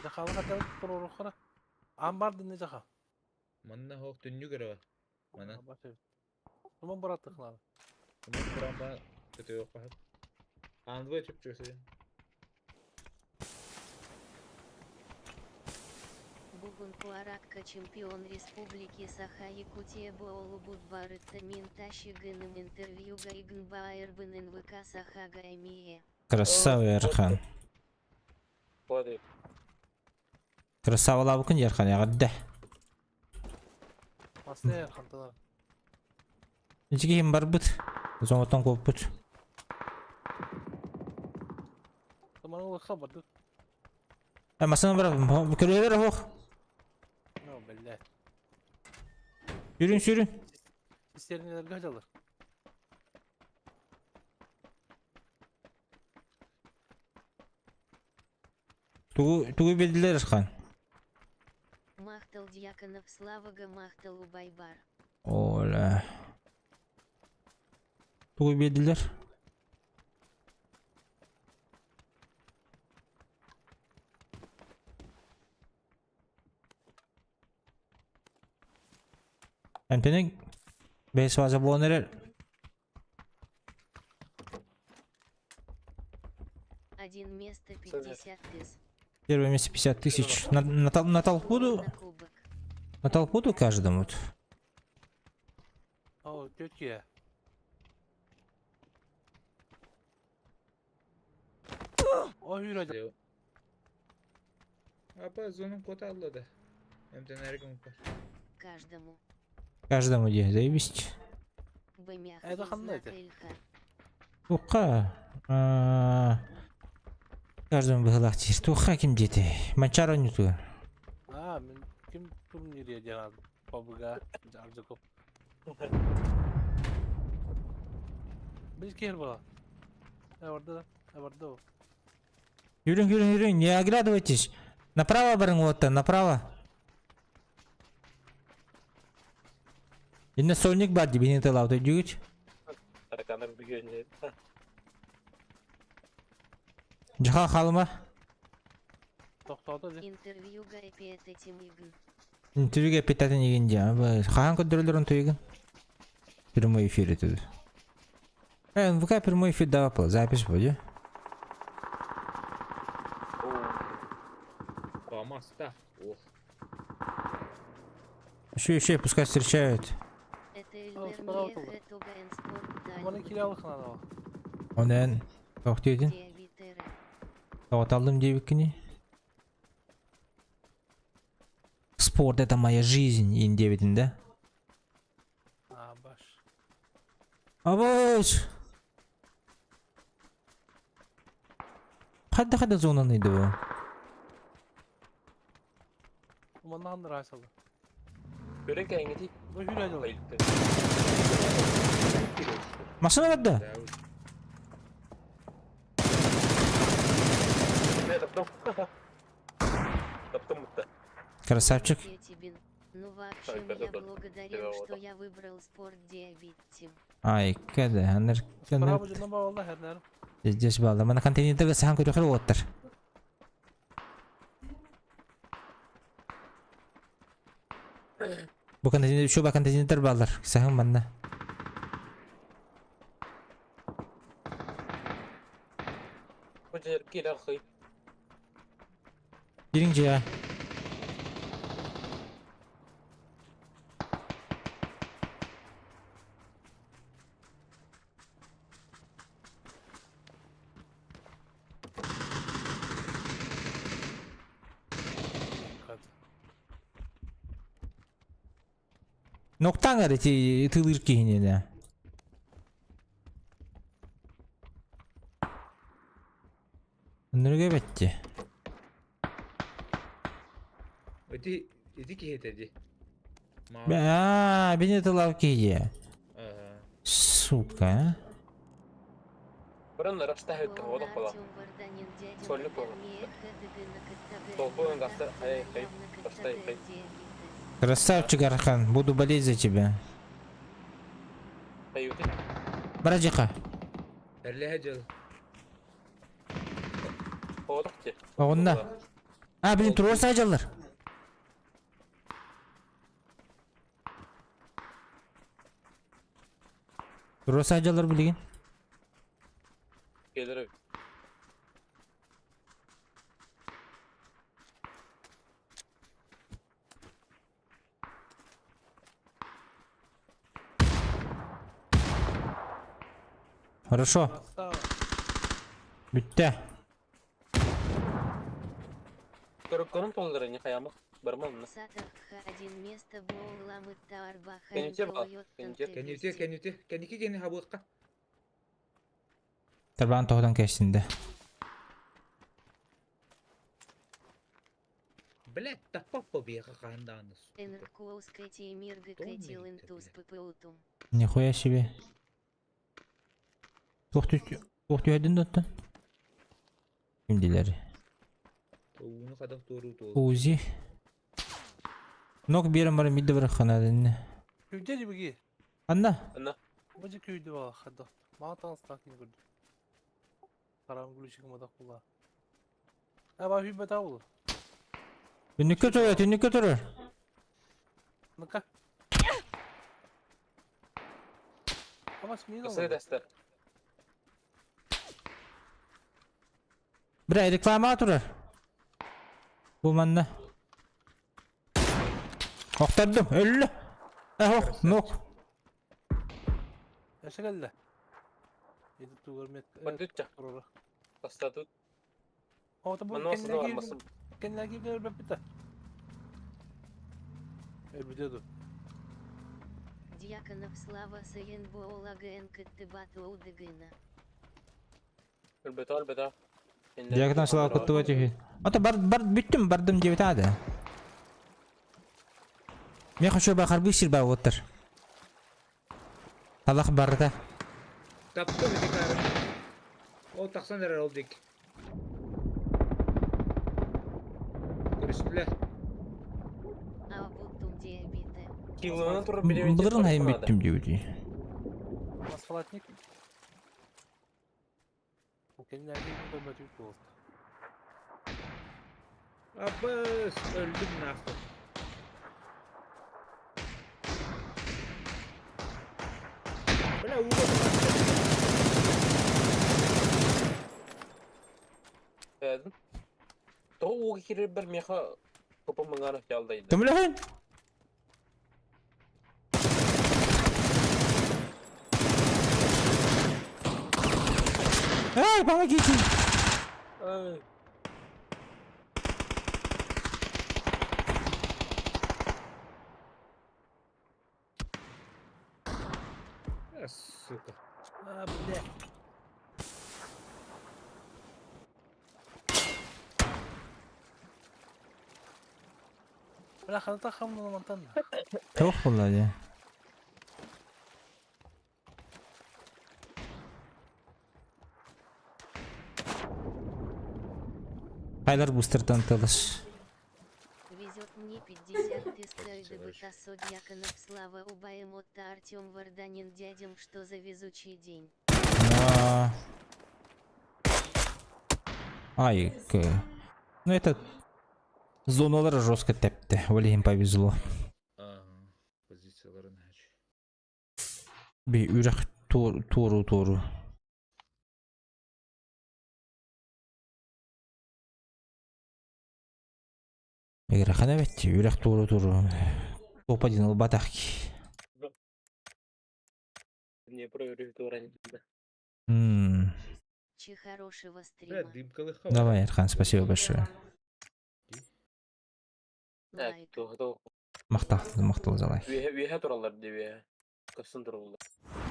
Cakalı kadar durur okura. Ambar dinle jaha. Manna hoq dünü göre. Mana. Ambar evet. Tamam bıraktık lan. Ama kuran bana kötü yok bak. Andı çok çok şey. Бугун Пуаракка чемпион Республики Саха-Якутия Боолубут Барытта Ментащигыным интервью Гайгн Баербын НВК Сахага Эмие. Красава Ярхан. Hadi. Красава лабыкын Ярхан ягыдда. Aslında yer kantalar. Ичиге ким бар бут? Зоңотон коп бут. Tamam o xabardı. Масына бар. Көрөлөр хох. Ne o belli. Жүрүн сүрүн. İsteyen neler kaçalır. Тугу белдилер Ярхан. Махтал Дьяконов Славага Махтал Убайбар. Оля. Тугу белдилер. Антенек бес ваза бонерер. 1 место 50 тысяч. Первое место 50 тысяч. На толпуду? На кубок. На толпуду каждому. O Türkiye. O yürüyecek. Diyor. Apa zonun kota alladı. Hem de nerede var? Каждому. Каждому где? Заебись. Бэмях. Это хандайте. Туха. Каждому бахлах тир. Туха ким дети. Манчаро нюту. Ha ben kim turun yürüyecek abi. Babuga. Jarjakov. Biz kere bak. Orada o. Юрин, не оглядывайтесь. Направо, барынготта, направо. Инде сольник бар, дебени тылауты дюгіч. Тараканlar bir gönlü. Жаха халыма. Toxtadı. Интервью Гайпи это Тимигн. Интервьюге питатын еген жа. Хахан көндірілерін тойген. Прямой эфир етеді. НВК прямой эфир давапыл. Запись будет. Памаста. Ох. Еще, пускай встречают. Это справа Эльмер тоже. Мех, это Гаенспорт Bana kiralık lan o. Онен тоқтеден. Диавитера. Тоқталдым дебіккіне. Спорт это моя жизнь. Ен дебетін да. Ha baş. Абаш! Қайда зонаны еді бұл? Bana handır aysalı. Gören ki engeti. Bu yürüyecek. Bayılıktı. Машина қадда? Davut. Ne yaptım? Yaptım mutlu. Красавчик. Кетибин. Ну вообще, Так, это я тот. благодарен, Перевода. что я выбрал спорт Диавитти. Ай, кәді. Аныр. Para bu canına bağlı her nerim. Здесь балда. Мана контейнердегі сахан көрі қыры оттыр. Бұл контейнер, шоба контейнер балдар. Сахан банда. Bu cerip girer kıy. Ерің же. Ноқтан әрі тылыр кейінеді. Нүрге бәтті. Öteki yetedi. Бені тылау кейде. Сука. Buranın araçta hüttü oğlum falan. Sollu kolu. Толпой гастар ай кай. Бастай кай. Красавчик Архан, буду болеть за тебя. Таюты. Браджиха. Erlehecel. Oğlum ki. Оғынна. Бені тұрор сайжалар. Burası acalar bilgin. Gelir. Хорошо. Красава. Bitti. Körüklerin tolları ne kıyamak? Barman mı? Сатах один место боуламы тарбаха Кенитер бар, кенитер. Keniki geni habıqqa. Tırban tohdan geçtiğinde. Блядь, да папа бега канданыз. Энеркоускай тимирга Томми, катил это, интус блядь. ппутум. Нихуя себе. Çok tüyedin dostum. Şimdileri. Onu kadar doğru. Uzi. Nok bir yerim var midde bırakın adını. Köyde de bir Anla. Anna. Bacı köyde var hatta. Mağatan stakin gördüm. Karangulu çıkmadı kula. Ha bak bir beta olur. Ünlük götürür, ünlük götürür. Naka. Ama şimdi ne Kısa oldu? dester. Bir aylık var mı atırır? Bu manda. Oktardım, öllü. Oh, nok. Yaşa geldi. Yedik tu görmet. Madütça. Orada. Kasta tut. O da bu Ben nasıl varmasın? kendine gibi bir bita. Biliyordu. Дьяконов Слава Саен боулага энкаттыбату удыгына. Elbette. Diyaktan sıla kutu var çünkü. Ata bar bittim bardım gibi tadı. Ne hoşu bakar bir şey otur. Allah barda. Taptı mı dikar? O taksan neler olduk? Görüştüler. Абутум диабиты. Kilona turup bir Bulurun hayım bittim diyor. Asfalatnik. O kendine gibi bir bita oldu. Abbas öldüm ne yaptım? Bela uğradım. Beğendin? Doğu o kiri bir meha kapı mangana yaldaydı. Tümlehin. Hey bana geçin. Ay. Ya suka. Ha bir de. Bırak hadi takalım onu mantanla. Çok kolay ya. Haylar booster'dan talış. Везет мне 50 тестов ДБК Дьяконов Слава Убаем Отто Артем Варданин дядям, что за везучий день. Aa. Ай, ну это зоналар жестко тепті. Олейм повезло. Позицияларын аç. Bir ürek toru. Eğer kana vetti ürek toru. Топ один лбатахки. Не проверю уровень. Чи хорошего Бля, стрима. дымкалы хава. Давай, Архан, спасибо большое. Evet, Лайк. doğru. Мақтал за лайк. Üye turallar diye üye. Kasın turallar.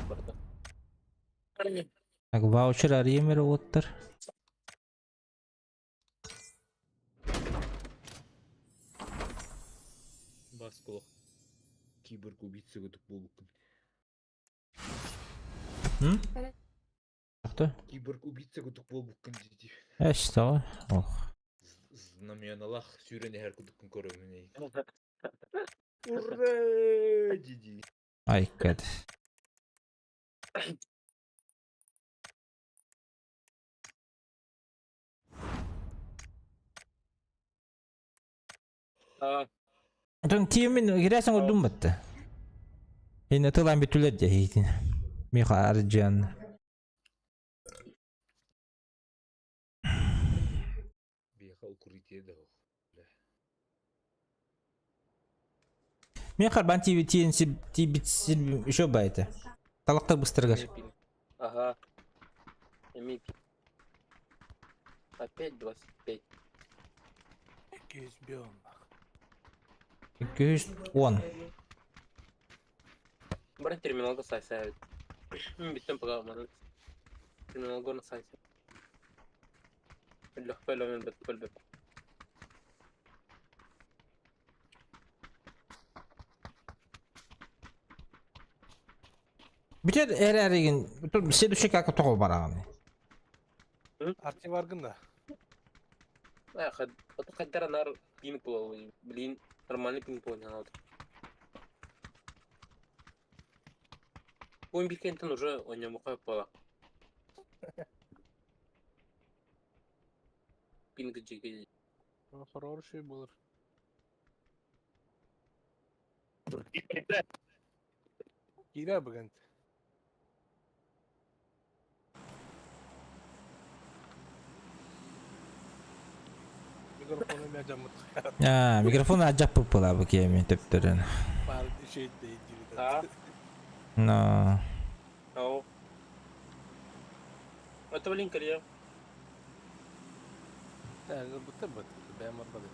Burada. Так, ваучер арьемер оттыр. Баскулық. Киборг убийца өтіп болуқын. Кто? Киборг убийца өтіп болуқын дейді. Что? Ох. Знаменалах сүйрені әр күдікін көріміне. Ура! Дейді. Ай, кәд. Aa, Тон тиемин гирясың ордун батты. Эне тылан битүлер же хейтин. Миха Арджан. Биха укрытие да. Миха бан тиен еще байты. Талакта быстрыгаш. Эмипин. Ага. Эмипин. Опять 25. 200 биом. 210. Бір терминалға сайса. Мен биттен программаны. Терминалға оны сайса. Лөхпәлі мен бітпіл біп. Bütün ererigin bütün şey düşük akı toğu barağını. Артем аргында. Это хотя нар пинг был, блин, нормальный пинг был, не надо. Он бикентен уже у него было. Пинг джиги. Хороший был. Кире бүгін. Mikrofonu mecamut. Mikrofonu acayip popüler bu kemi tepkilerin. Var şey değil. А? No. Ау. Это блин, Корея. Yani bu tabi. Ben marmadı.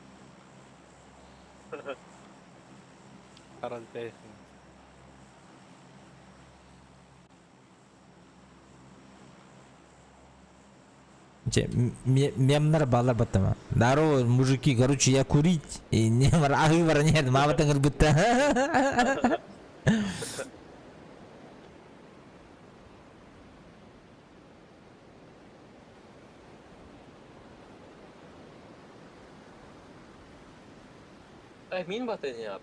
Karal değil. Мемнар балар баттама. Даро мужики, короче, я курить. И не ахы вара нет, мама тангар бутта. Ай, мин батый не ап.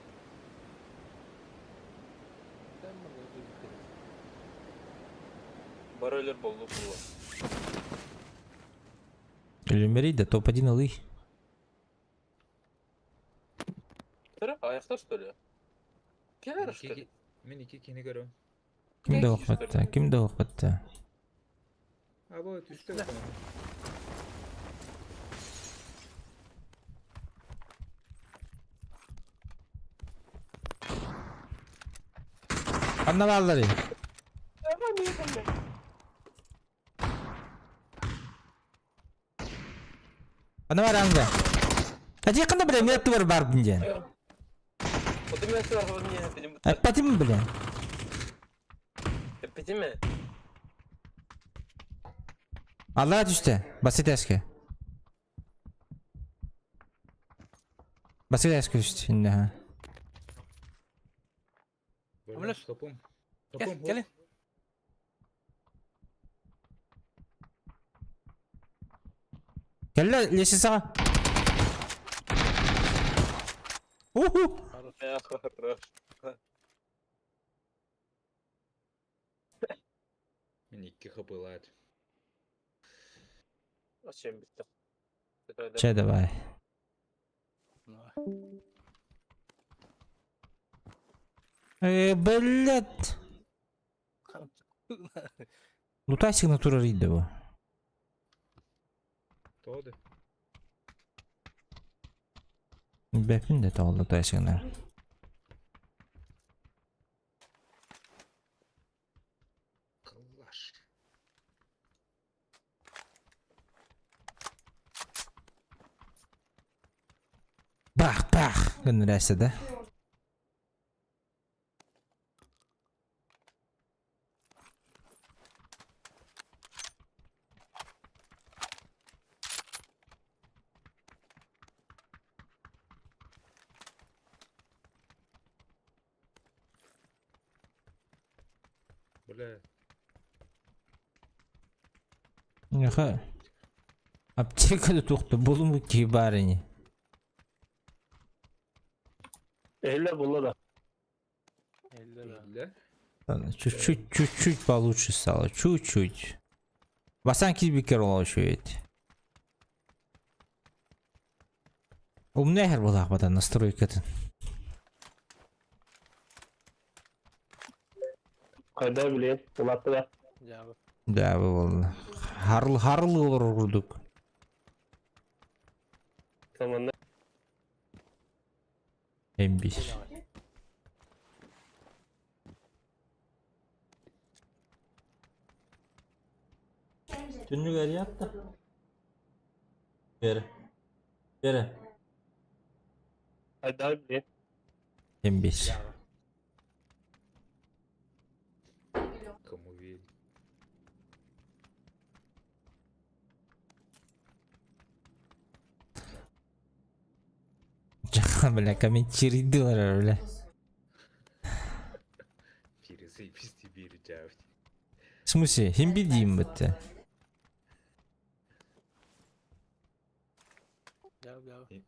Баройлер болду было. Люмери да топ-1 алый. Тыры, аяқта что ли? Келер что ли? Мен iki kini görüyorum. Kimde vakıtta? Kimde vakıtta? Ha bu üstte bakalım. Anna varları. Anna var anga. Hadi yakında bile miyatı var bar bince. Вот у меня сразу не Epati mi bile? Пяти ми? Allah'a düştü. Basit eski. Basit eski düştü şimdi ha. Böyle Amir. kapım. Gel Kapım. gelin. Gel lan yeşil sağa. Uhu. Я хорош. Men iki kapılar. Зачем биттен? Şey de var. Блядь. Лутай сигнатура рейда bu. Doğru. Bepin de ta lutay signar. Kıllar. Bak. Gönül de. Böyle. Яха. Аптекада тоқты болу му ки барыни? Эле было да. 50 lira. İlle. Чуть-чуть получше стало. Чуть-чуть. Басан килбекер улаушует. У меня хер была вода настройка. Кайда билейин, улатты да. Жабы. Да, болды. Харлы олар курдук. Саманда. Эмбиш. Түннүк ариятта. Бері. Кайда билейин. Эмбиш. Кому верить? Жақан бля, комментируйды бар бля. Перезаебись тебе речавить. В смысле, химби дейм бітті. Жабы.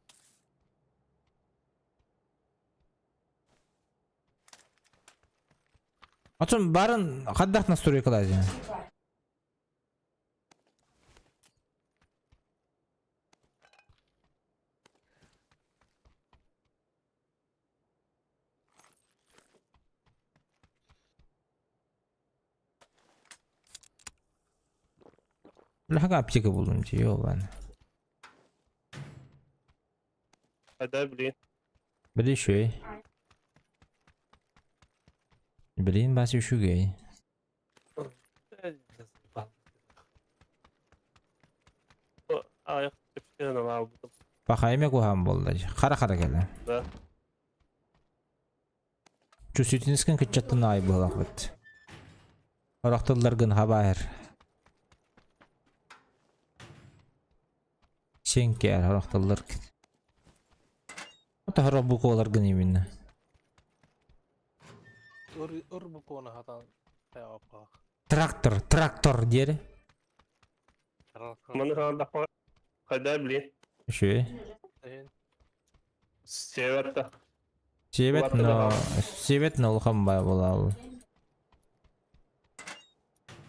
Ачын барын қаддақ настрой қылады. Бля, аптека болдым же, ёбан. Кайда билейин. Білі шөй. Білейін басы үшугей. Аяк тепсен алабы. Бақа еме көған болды. Қара келі. Да. Чувствительнескен күтчаттын ай болақ бұд. Орақтыларғын хабайыр. Сен кәр орақтыларғын. Ота хара бұқы оларғын емінні. Өр bu konu hatan tayap bak. Трактор дері. Маны ханда кайда билейин. Шөй. Северта. Себет на ұлған бай болау.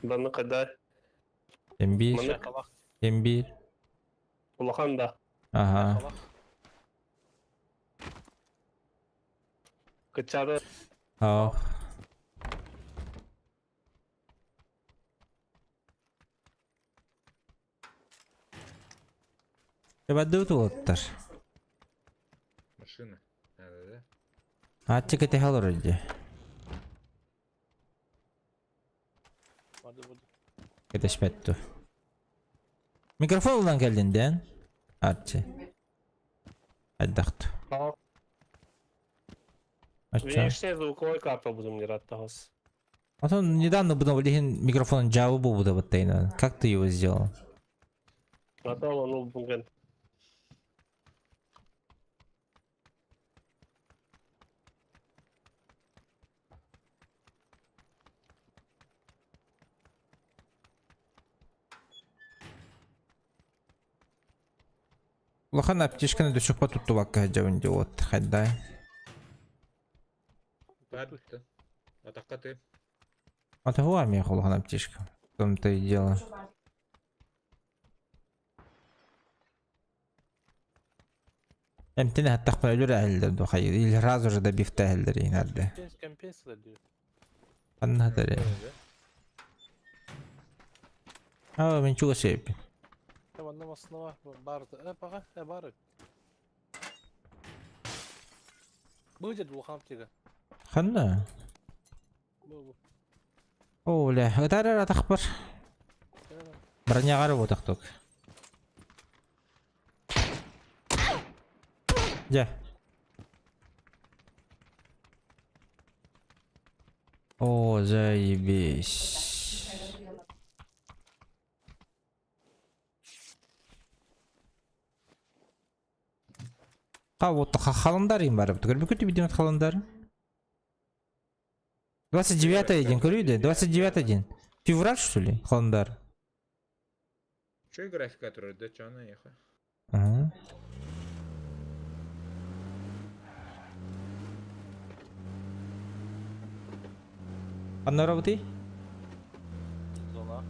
Баны кайда. Эмбир. Улаханда. Ага. Кычары. Ау. Тебәді өті олаттар. Машина. Надо, да? Атчы кәте қалыр өйде. Кетешпәтті. Микрофон ұлдан келдінден. Атчы. Әддіқту. Видишь, звуковой карта будем не рад тагас. А то недавно обновили микрофон Java Бубуда вот тайна. Как ты его сделал? А то он был. Лохан аптечканы дөшөкпа тутту бакка жабынды вот хайдай. Падта. Атаққа ты. А то хуа мне лохан аптечка. В том-то и дело. Эмтене хаттақ па өлөр әхілдер ду хайыр. Или разу же добивті әхілдер ең әрді. Компенсия diyor. Қанна дәрі. Aa ben çok şey yapayım. Tamam anlamasına var. Bardı. Baka. Barı. Bu jad bu hamtiga. Xanna. Bu. Оля, ыдары атақпар. Броня қарып отақтық. Жа. О, заебись. Вот халандар им барып. Түгел бүкіті бейдемет халандар. 29 день, көрейді? 29 день. Февраль, что ли? Халандар. Че графика тұрады, че она ехай? Ага. Анна работай? Зона.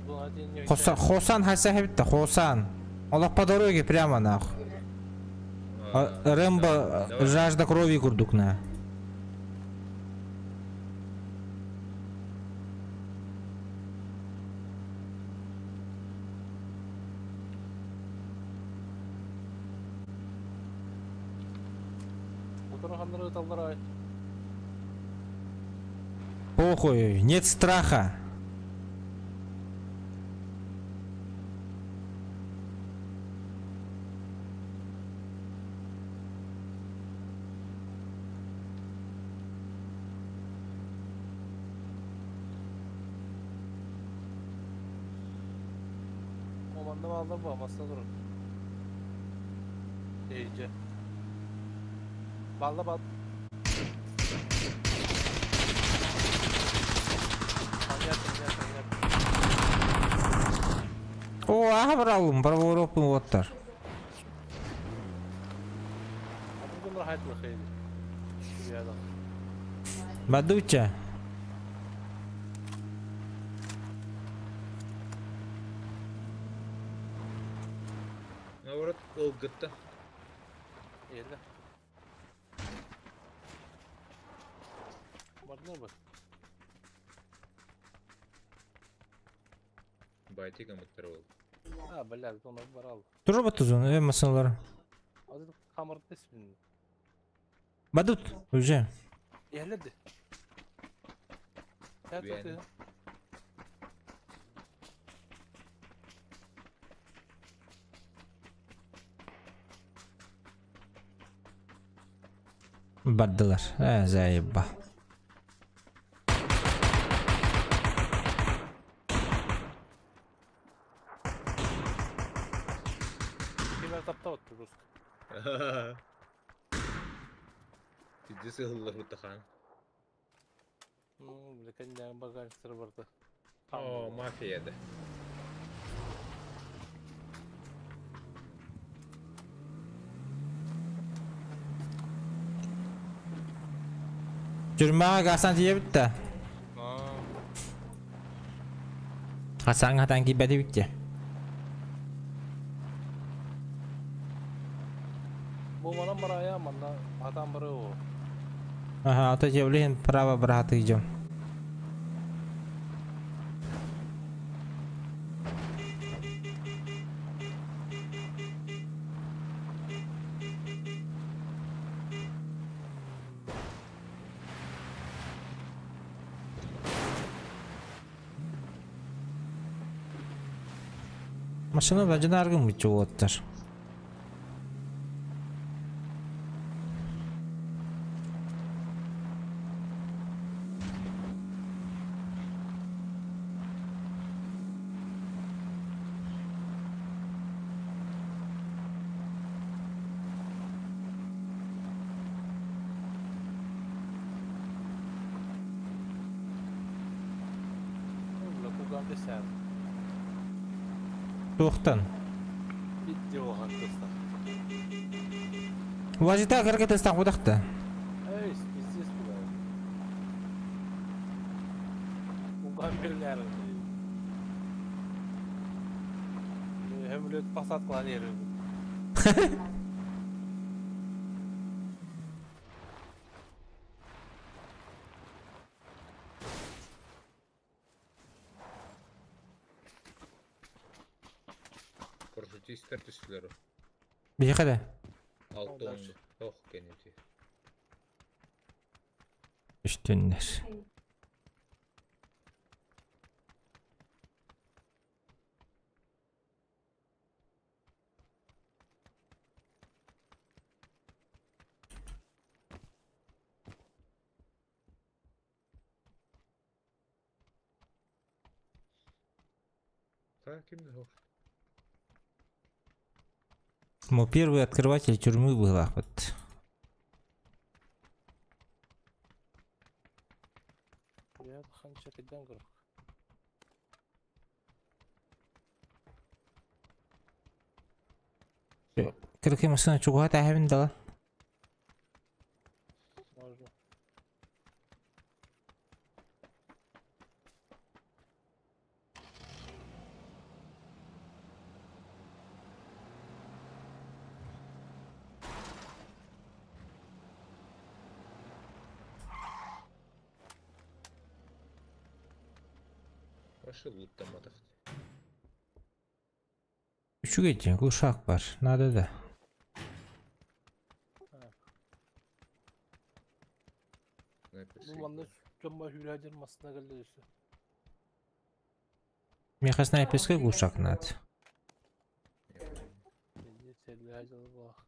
Зона день не. Хосан хасахибта, Хосан. Олах по дороге прямо нахуй. Рэмбо жажда крови курдук на. Барахандар ыталдар ай. Похуй, нет страха. Omanda mallar bağmasına durun. İyice. Balla bal. Manyak. О, абралым, проворопын оттар. Ama bunlar hayatlı xeyli. Şu bir adam. Бадуча. Наоборот, ылгытта. Yerine. Bardılar bak. Байти гамыттар бол. Ha bəllər, onlar var al. Тоже батузун, масалар. Azı kamerada ismini. Бадут, уже. Yerledi. Ya Yani. tuttu. Баддылар. Заеба. Kemer tapta otur Rusk. Тидди сыгыллар бутахан. Bileken yani bagajları vardı. О, мафияда. Жүрмәгә Гасан тие битте. Гасан хатан кибәде битте. Bu bana maraya manna adam biri o. Ага, ата жевлин право брат идем. Машина бәҗен аргын бит чуаттар. Kugan deser. Тоқтан. Bitti o hakkısta. Ваҗита хәрәкәт итән кудакта. Ey, bizsiz bu da. Kugan birler. Hem lüt pasat kılan yeri. Парашютисттер түстүлөр. Бие када? Алты оңду. Ох, кенети. Үстүннәр. Та кимди ох. Мо первый открыватель тюрьмы был вот. Ya hançak eden grup. Кыркы машина чуга тахабин дала. Можно. Başı lootlamadık. Üçü geçecek kuşak var. Nerede de. Jomba hülajer masına geldi üstü. Меха снайперская глушак надо. Dedi selvi hajalı bak.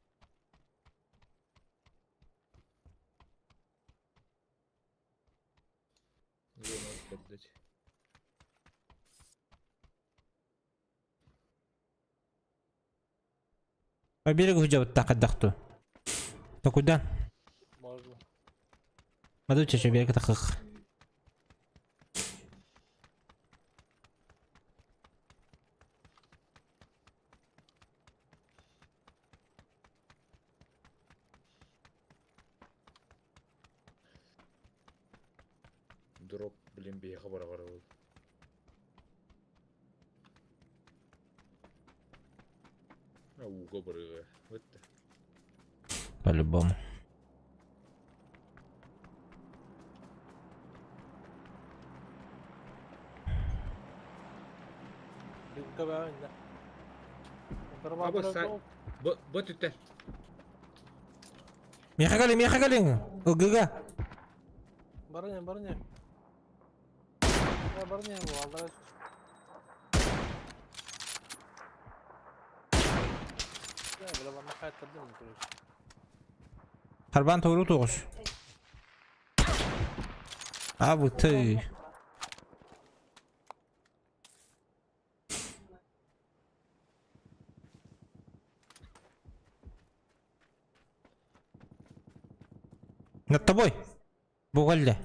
Зона поддать. По берегу идет так отдохту. То куда? Можно. Маду чече берег тахых. Дроп, блин, беха барабара. Уга барыга. Вот это. По-любому. Dikkat be önde. Abi sen- Вот это. Меха галин. Огыга. Barınya. Ya barınya bu Allah aşkına. Ya böyle bana kayıtladın mı kuruş? Харбан тоғру тоғыз. Абы ты. Над тобой. Бугальда.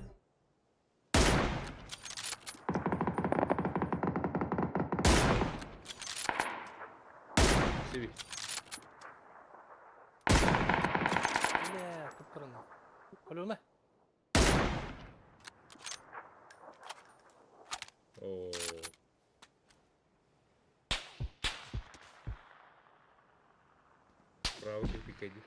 Сиви. Ne kıpkırın. Alo ne? О. Право ты пикади.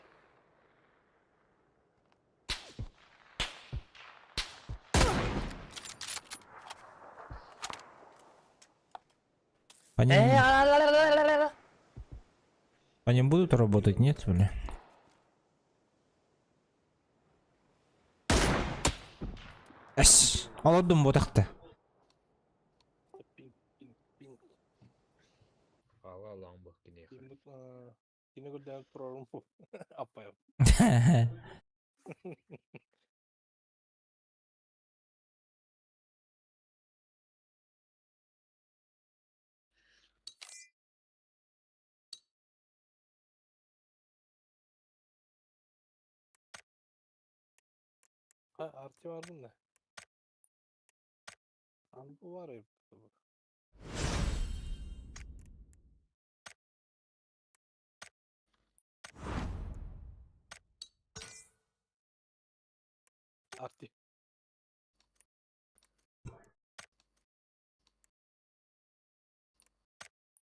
По ним будут работать, нет, бля? Эс, аладым ботақты. Ping. Ала ламба кинеха. Yine gülden program bu. Apayım. Ha artı var bunda. Bu var ya. Artı.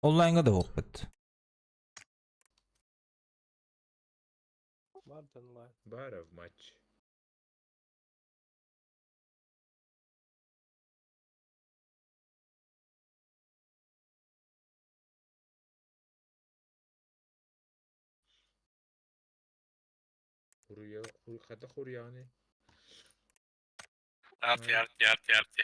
Онлайнға да болып кетті. Var canım. Бара в матч. Хата хурьяны. Арти.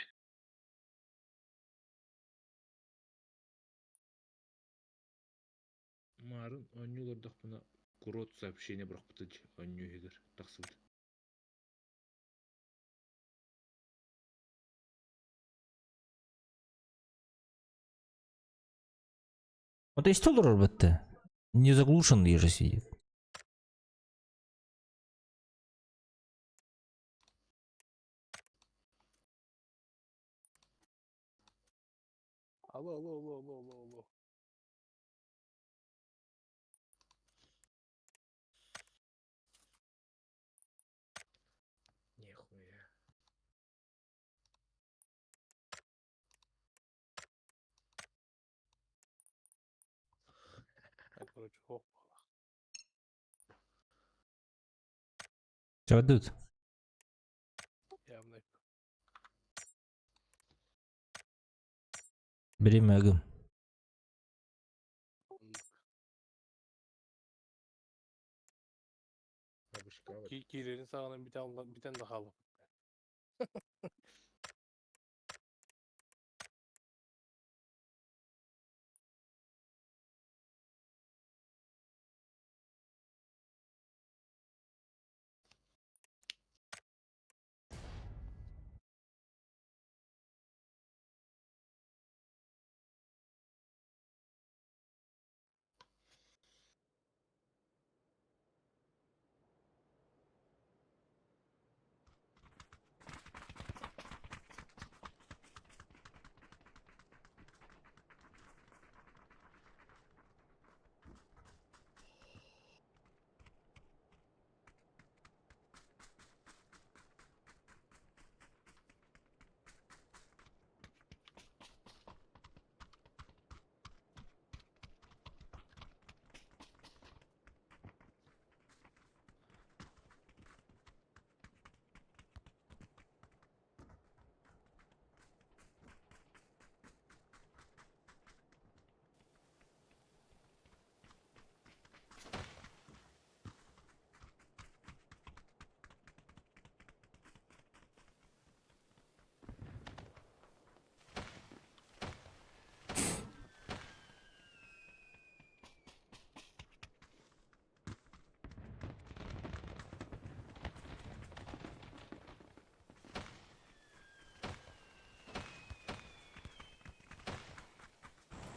Марын аннюлардах мына курот сообщение бірақ бітіді. Анню егер тақсыбыд. Вот и стол бітті. Не заглушенный же сидит. Alo. Нихуя. Короче, хоп. Что идут? Явно. Бери мэгом. Абышка var. Kilerin sağına bir tane daha alalım.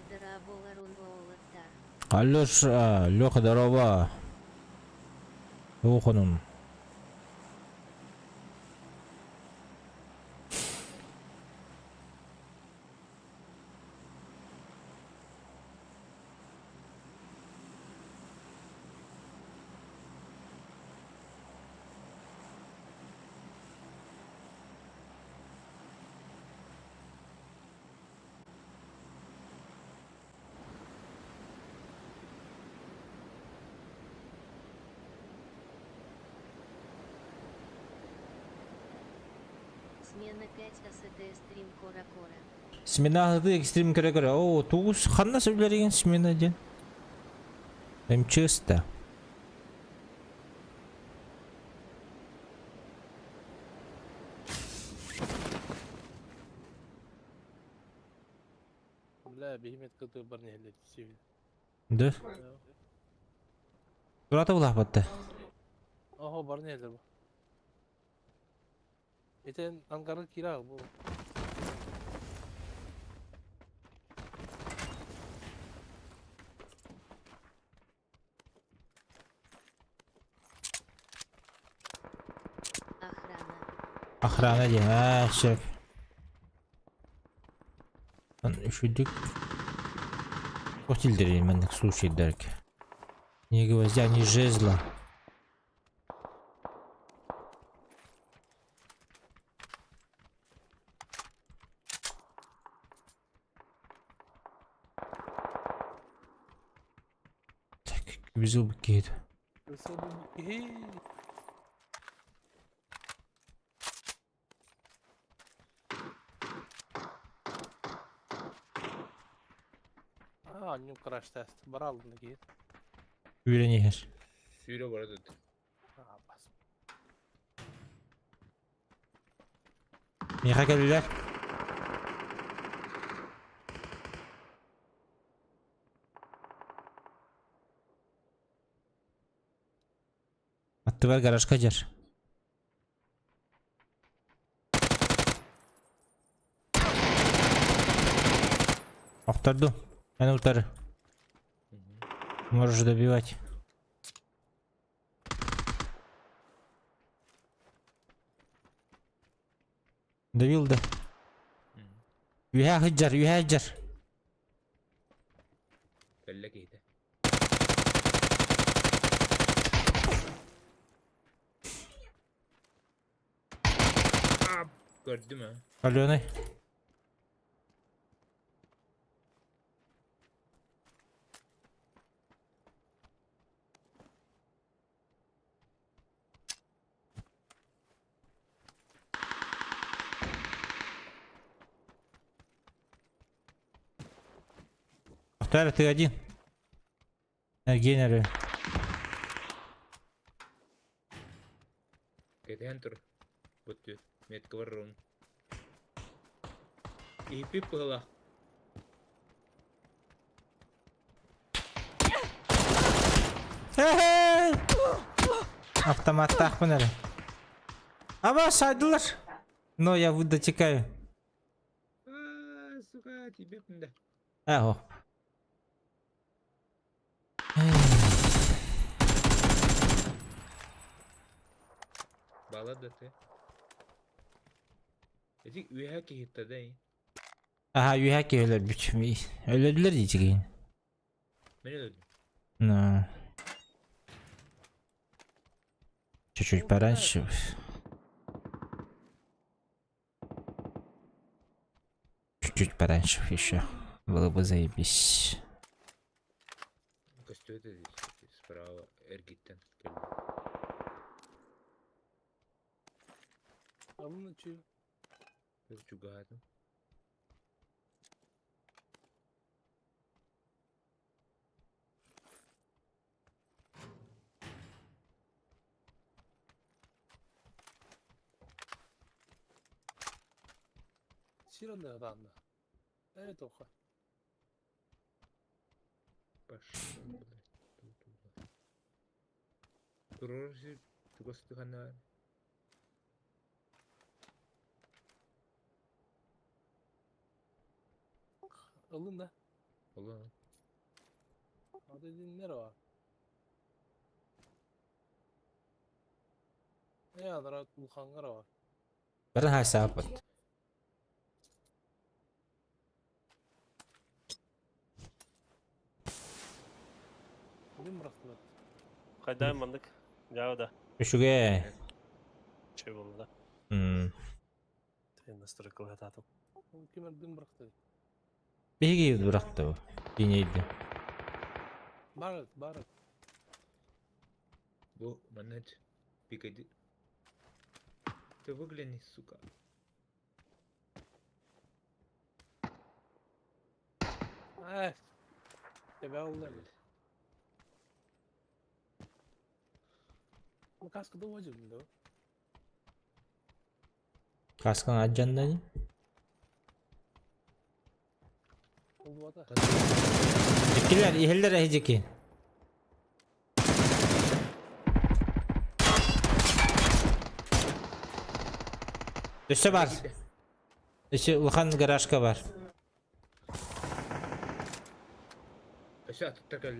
Драболарун Оулаттар. Алёша, Лёха, здорово. Оханун. Смена 5 АСТ стрим Кора-Кора. Сменады экстрим көре-көре. О, туғыз қанна сөйлереген смена ден? МЧС-та. Бля, бегемет кыты бар неле севил. Да? Турата бұлақ бәтті. Ого, бар неле bu. Eten Ankara kira bu. Охрана. Охрана ден, шеф. Üşüdük. Отилдер мендік суши дәрк. Не гвоздя, не жезла. Так, безил бы кейт. Annem crash test. Бар алдында кейт. Үйренегер. Sürü var dedi. Бас. Меха келілер. Атты бар гаражға жер. Ақтарды. Әне ұтары. Можешь добивать. Добил, да. Юха хыджар, юха хыджар. Belle giydi. Gördü mü? Аленый. Ахтар, ты один. Генеры. Gedi enter. Bot diyor. Метка варрун. Ипип пыла. Автомат мын әлі. Аба, шайдылар. Но я дотекаю. Сука, тебе да. О. Бала да ты. Эти уйха кихитта да. Aha, üyek öyle biçim. Öldüler diyecek yine. Мен öldüm. No. Чуть-чуть пораньше. Чуть-чуть пораньше еще. Было бы заебись. Костю это здесь. Справа Эргиттен. Alın açıyor. Чугатым. Сиренде adamda. Evet oka. Пошел, блядь. Туда. Турорси, тугастыгана. Alın da. Ulan. Hadi dedin nere var? Ne kadar Bulhangara var. Bir hesap et. Değil mi bıraktılar? Kaydan bandık. Ya da Düşüge. şey oldu da. Nasıl kılatatık. Kim öldüğünü bıraktı. Bir gibi bıraktı o. Yineydi. Барат. Бо, манать. Пикади. Ты выгляни, сука. Ay. Tebe oldu. Bu kaskı da vacım da. Kaskın acan da. Oldu da. Cekiler, ihiller ehceki. Düşse var. Düşse Ulhan garajka var. Aşağı tıktakal.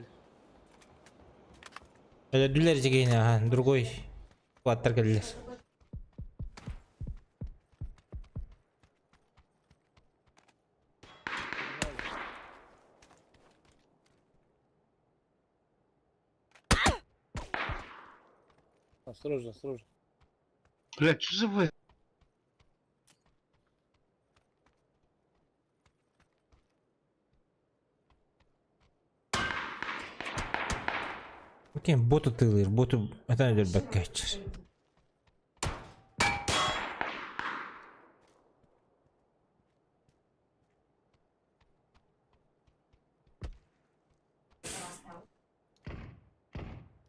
Öldüler cekeğine ha. Другой. Kuatlar geldiler. Осторожно. Блядь, что за вы? Bakayım botu tığılır. Botu atan ödür bak kaçır.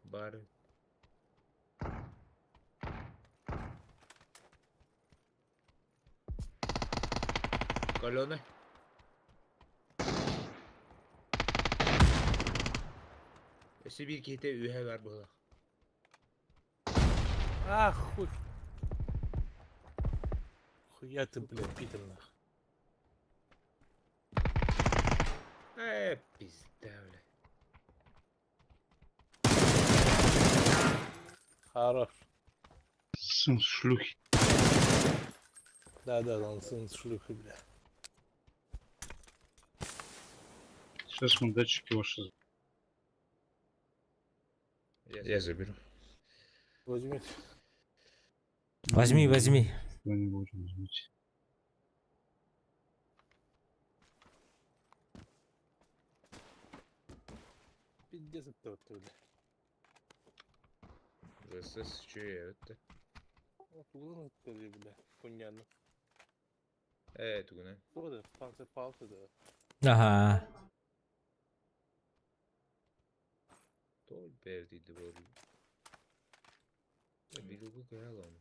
Бары. Колёна. Если bir kete ühe var burada. Ah хуй. Хуя ты, блядь, Питер нах. Пизда, бля. Хорош. Сын шлюхи. Да, он сын шлюхи, бля. Сейчас мы датчики ваши. Я заберу. Возьми. Возьми. Кто-нибудь возьмите. Пиздец это вот, бля. ВСС, что я это? Вот угодно это, бля. Понятно. Тугуна. Что это? Панцир палка, да. Aha. Тол бердiydi bu arada. Bir bu koyalım.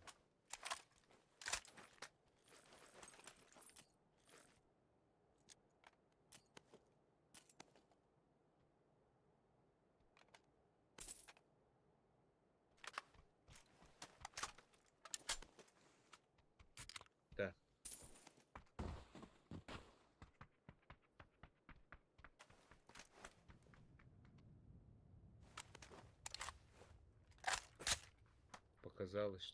Оказалось, что...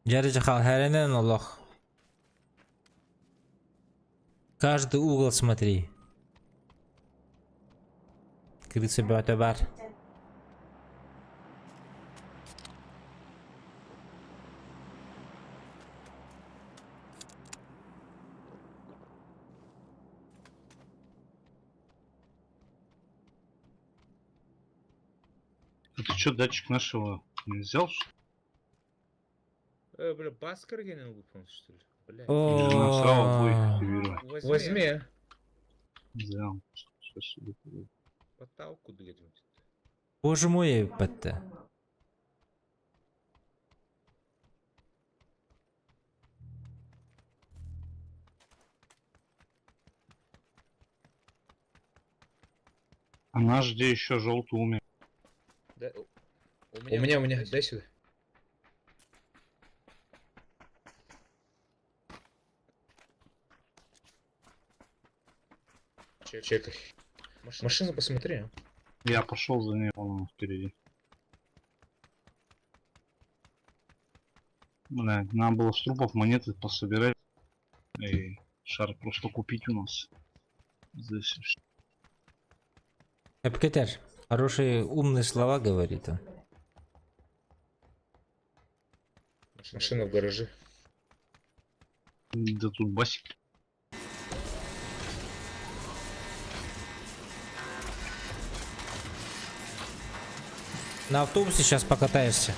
Жары жахал хәренен Аллах. Каждый угол смотри. Крыса бөтө бар. А ты чё, датчик нашего не взял, что ли? Бля, бас кіргенін выполнил, что ли? Бля. Или же нам сразу двоих О. активировать? Возьми. Взял. Сейчас себе подойду. Поталку дверь. Боже мой, бітті. А наш где еще желтый умер? Да, у меня, дай сюда. Чекай. Машину посмотри, а. Я пошел за ней, по-моему, впереди. Бля, надо было с трупов монеты пособирать. И шар просто купить у нас. Здесь. Эпкетер. Хорошие умные слова говорит он. Машина в гараже. Да тут басик. На автобусе сейчас покатаешься.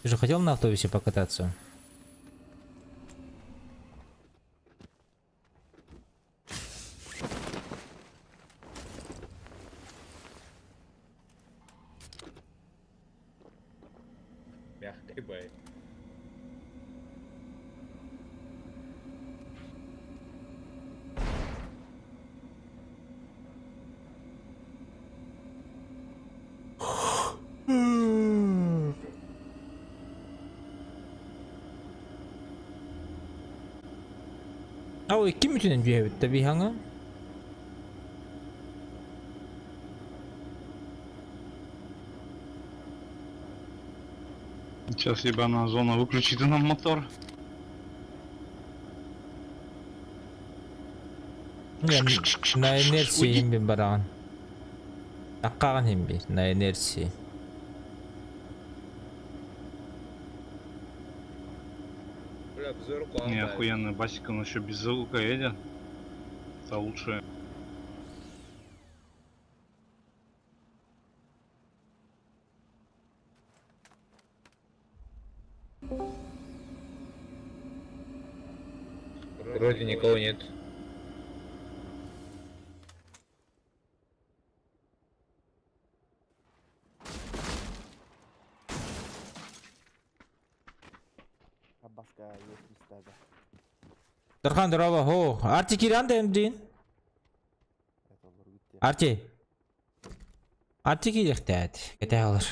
Ты же хотел на автобусе покататься? Мягкой бай. Ау, kim üçün cüyevette bir hangi? Сейчас ебаная зона выключит и нам мотор. На инерции им bir barağın. Taqqağın hem bir, на инерции. Бля, обзор Не, охуенный басик, он еще без звука едет. Это лучше. Вроде никого нет. Darkan durava ho. Arti kiran da emdin. Arti. Arti ki ihtiyat. Kete alır.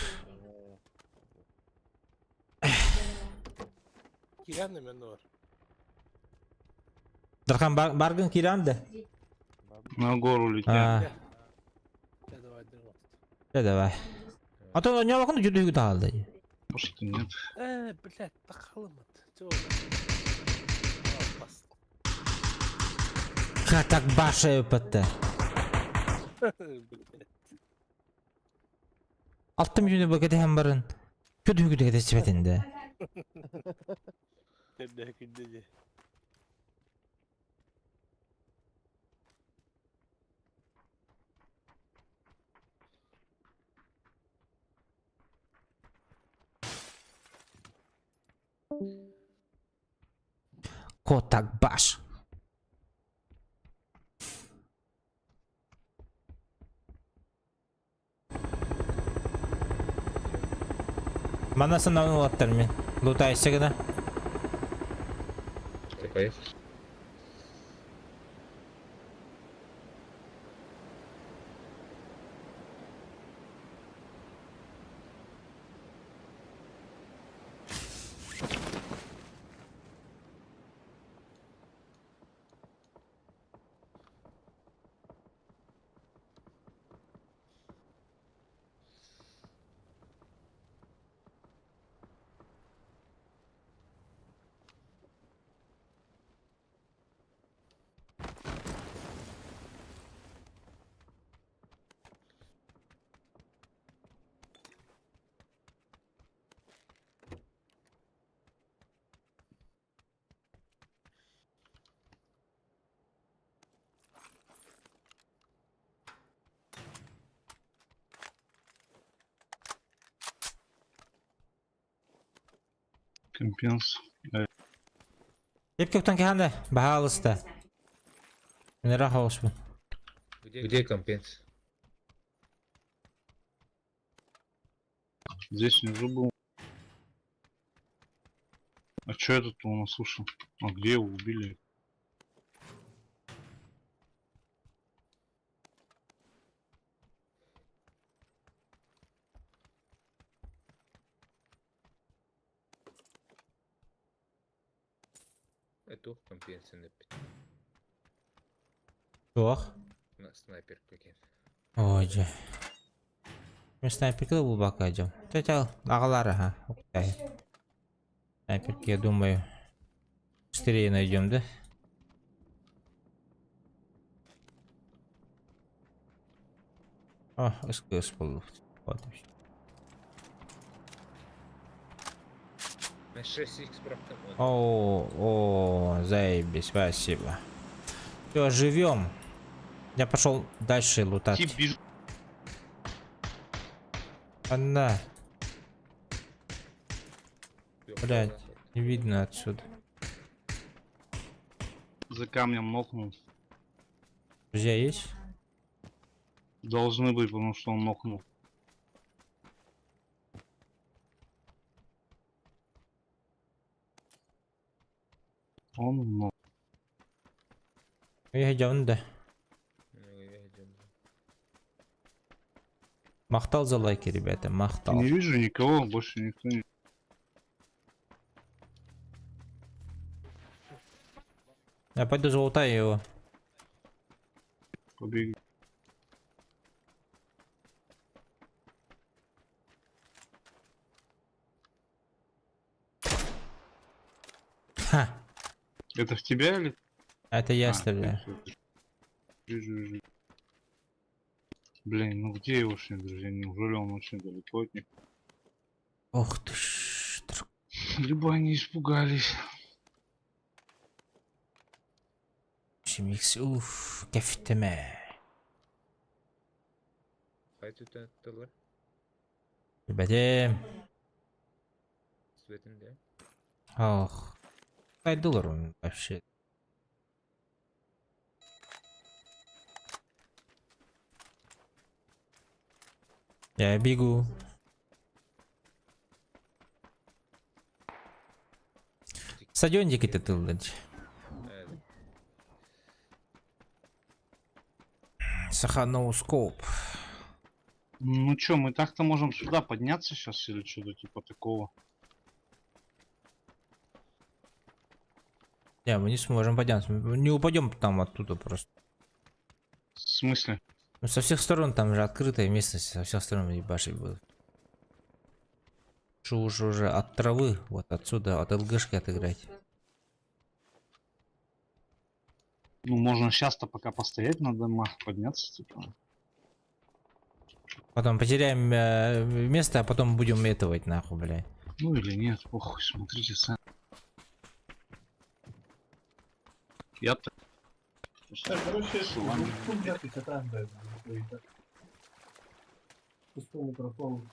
Kiren de bende var. Darkan bargın kiran da. На гору летят. Ha. Ya da vardır mı? Ya da var. Ata ne bakın judu yudu aldı. Может и нет. Блядь, takalım mı? Çok. Bas. Katak başı öpüttü. Altım yüzünü bakıdı hem barın. Kötü hüküde gede sipetinde. Ne hükündeci. Kotak baş. Bana sınavını ulaştır men. Luta ise Ты поехал? Компенс. Кеп көптен кәнді, баға алысты. Мен раха олшпын. Где компенс? Здесь внизу был. А чё этот у нас слушал? А где его убили? Это компенсный Жоқ. на снайпер какие. Ой, же. Мен снайперді бұл бака жам. Тәтәл, ағалары, ха. Оқтай. Снайперки, я думаю, быстрее найдем, да? О, СКС был. Вот и всё. На 6х правда. О, заебись, спасибо. Все, живем. Я пошел дальше лутать. Тип бежит. Она, блядь, не видно отсюда. За камнем нокнул. Друзья есть? Должны быть, потому что он нокнул. Он нок. Я идем, да. Махтал за лайки, ребята, махтал. Не вижу никого, больше никто не... Я пойду залутаю его. Побеги. Ха, Это в тебя или? это я А, оставляю. Вижу. Блин, ну где его шли, друзья? Неужели он очень далеко от них? Ох ты ж. Либо они испугались. Микс, уф, кефтеме. Қайтып өттілер? Ребята, Светінде. ох. $5 он вообще. Я бегу. Стадиончик это тылдать. Саханоускоп. Ну чё, мы так-то можем сюда подняться сейчас или что-то типа такого? Не, мы не сможем подняться. Мы не упадем там оттуда просто. В смысле? Ну, со всех сторон там же открытая местность, со всех сторон ебашить будут. Что уже от травы, вот отсюда, от ЛГшки отыграть. Ну можно сейчас-то пока постоять на домах, подняться типа. Потом потеряем место, а потом будем метывать нахуй, блядь. Ну или нет, похуй, смотрите сами. Я-то... Короче, С вами. Пустой микрофон.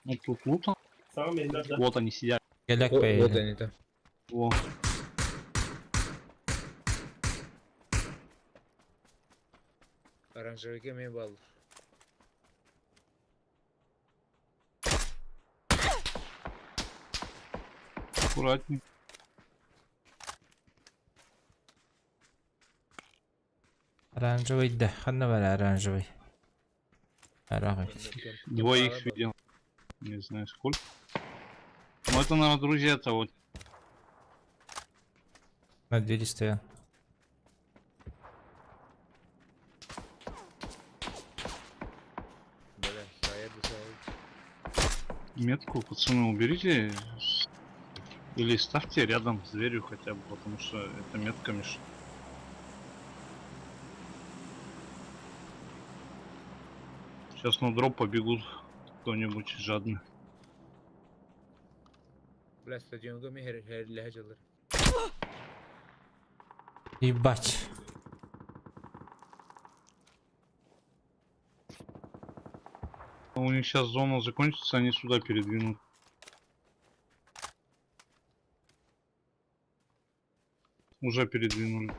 Ну тут лута. Сами, да. Вот они сидят. Голяк Вот поедет. они там. Во. Оранжевыйге мен балдыр. Аккуратней. Оранжевый, да, ханна бар оранжевый. Арахай. Двоих видел. Не знаю сколько. Ну это, наверное, друзья-то вот. На двери стоял. Бля, саяды салып. Метку, пацаны, уберите. Или ставьте рядом с дверью хотя бы, потому что это метка мешает. Сейчас на дроп побегут кто-нибудь жадный. Бля, стадионға мен хәрлі жылыр. Ебать. У них сейчас зона закончится, они сюда передвинут. Уже передвинули.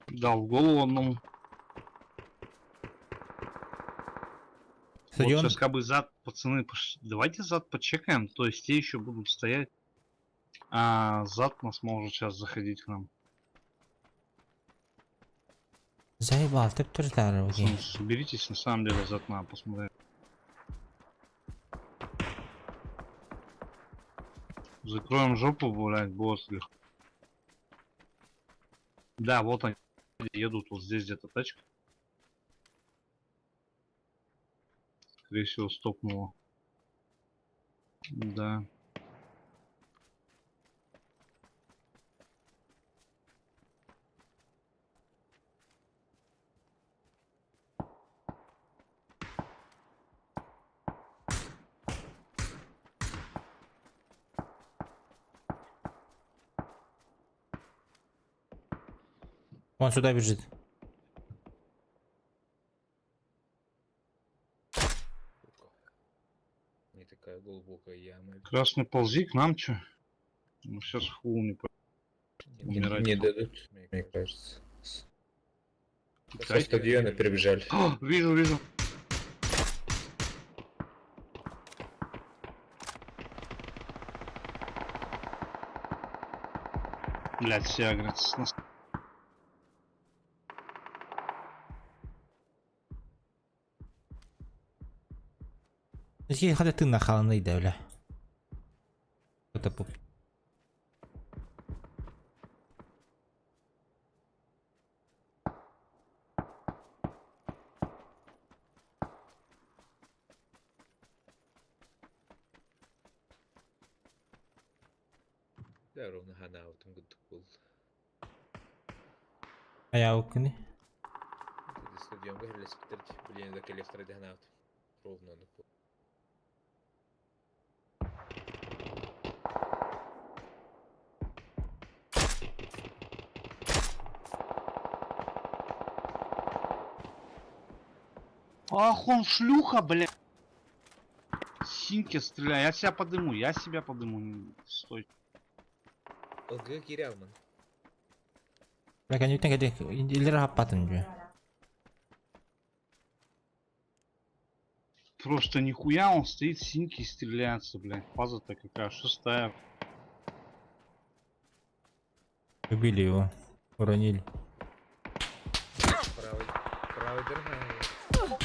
Дал в голову одному. Вот Стадион? сейчас как бы зад, пацаны, давайте зад почекаем, то есть те еще будут стоять. А зад нас может сейчас заходить к нам. Заебал, ты туртар, окей. Пацаны, соберитесь, на самом деле зад надо посмотреть. Закроем жопу, блядь, босс. Да, вот они едут, вот здесь где-то тачка. Скорее всего, стопнуло. Да. Он сюда бежит. Не такая глубокая яма. Красный, ползи к нам, чё? Ну, сейчас хул не по... Умирать Не не дадут, мне кажется. Со Кстати. стадиона перебежали. О, вижу, вижу. Блядь, все агрятся с нас. Эти ходы ты нахалный, да, бля. Это пуп. Да, ровно ханаутым гудук болды. Аяğı okuni. Dedi stadionga hillesip bitirdik. Bileni de keleftirdi hanautым. Ровно ондук болды. Ах, он шлюха, блядь. Синьки стреляй, я себя подыму, Стой. Ilgı geri alman. Bak hani bütün kedi ileri hapatın diyor. Просто нихуя он стоит, синьки стреляется, блядь. Фаза-то какая, 6-я. Убили его. Уронили. Правый дернал.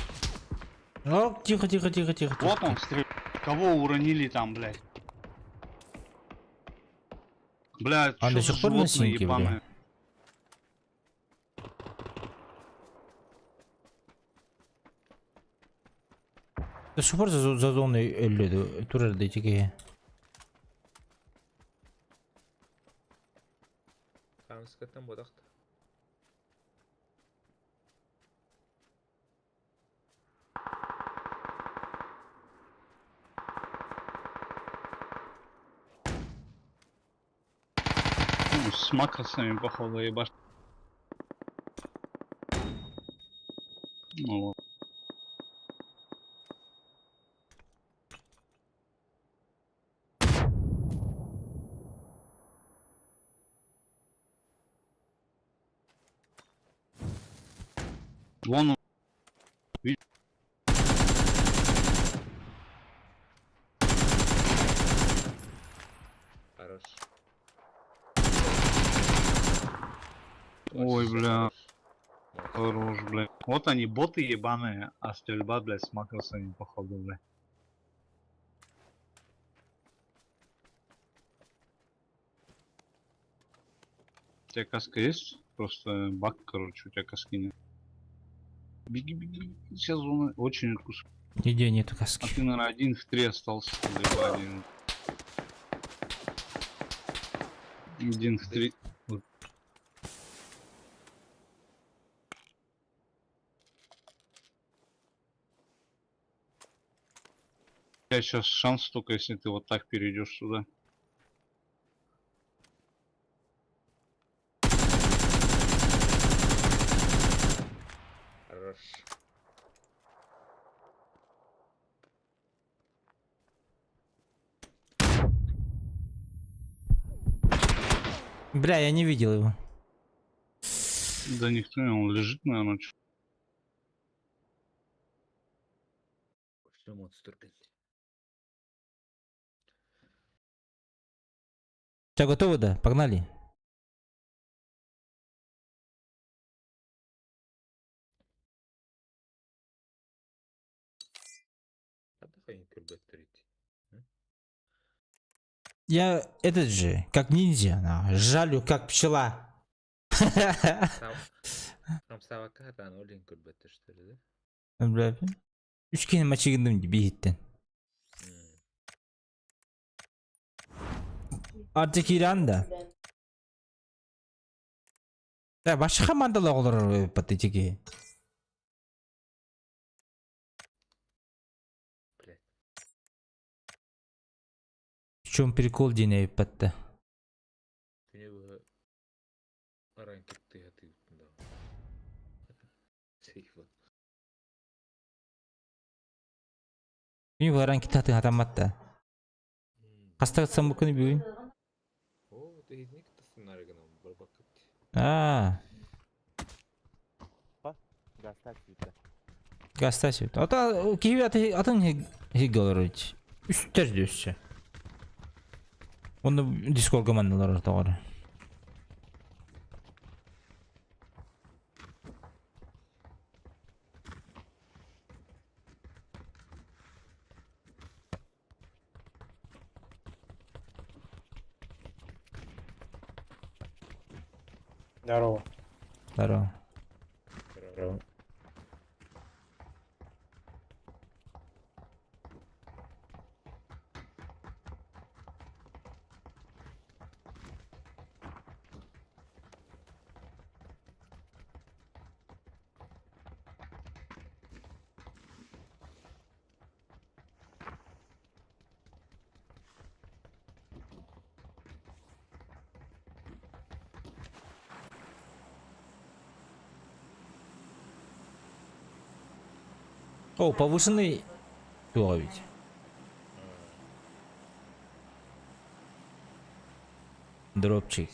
О, тихо, тихо, тихо, тихо. Вот он стреляет. Кого уронили там, блядь? Блядь, А чё до за сих пор на животные синьке, ебаные? бля? Да şu burada za zonu öldürdü. Turardı içki. Хамскаттан бодақта. Ну, с макросами, походу, ебашь. Ну вот. Вон он. Хорош. Ой, бля. Хорош. Хорош, блядь. Вот они, боты ебаные, а стрельба, блядь, с макросами, походу, блядь. У тебя каска есть? Просто баг, короче, у тебя каски нет. Беги, беги, беги. Сейчас зона очень вкус. Нигде нету А каски. ты, наверное, 1 в 3 остался. Либо 1 в 3. У тебя сейчас шанс только, если ты вот так перейдешь сюда. Хорош. Бля, я не видел его. Да никто не, он лежит, наверное, Ремонт ступень. Все готово, да? Погнали. Отдыхай, курбеттерить. Я этот же, как ниндзя, жалю, как пчела. Там Савакардан Олин курбеттер, что ли, да? Бля, 3 kere maça girdim bihitten. Artık İran'da. Ya başka mandalar olur patlıcık. В чем прикол день патта? Күне bu аран кетті ятып да. Сейфа. Gün varan kitatı hatammatta. Hasta katsam bu konu bir. О, ты не кто сценарий нам барбакат. Gastasi. Ata kivi atın hig olur. Üstler diyorsa. Onu Discord komandalar orada. Здорово. Здорово. О, повышенный ведь. Дропчик.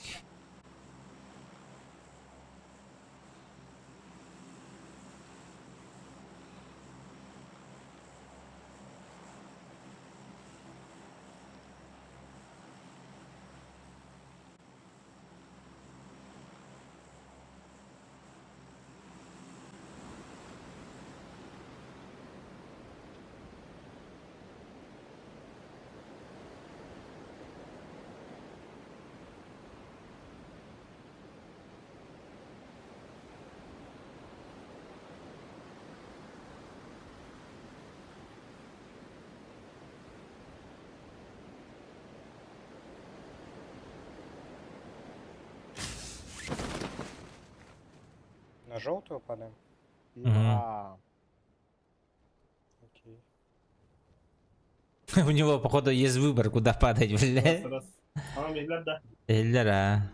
На желтую падаем? Окей. У него, походу, есть выбор, куда падать, бля. Эльдара.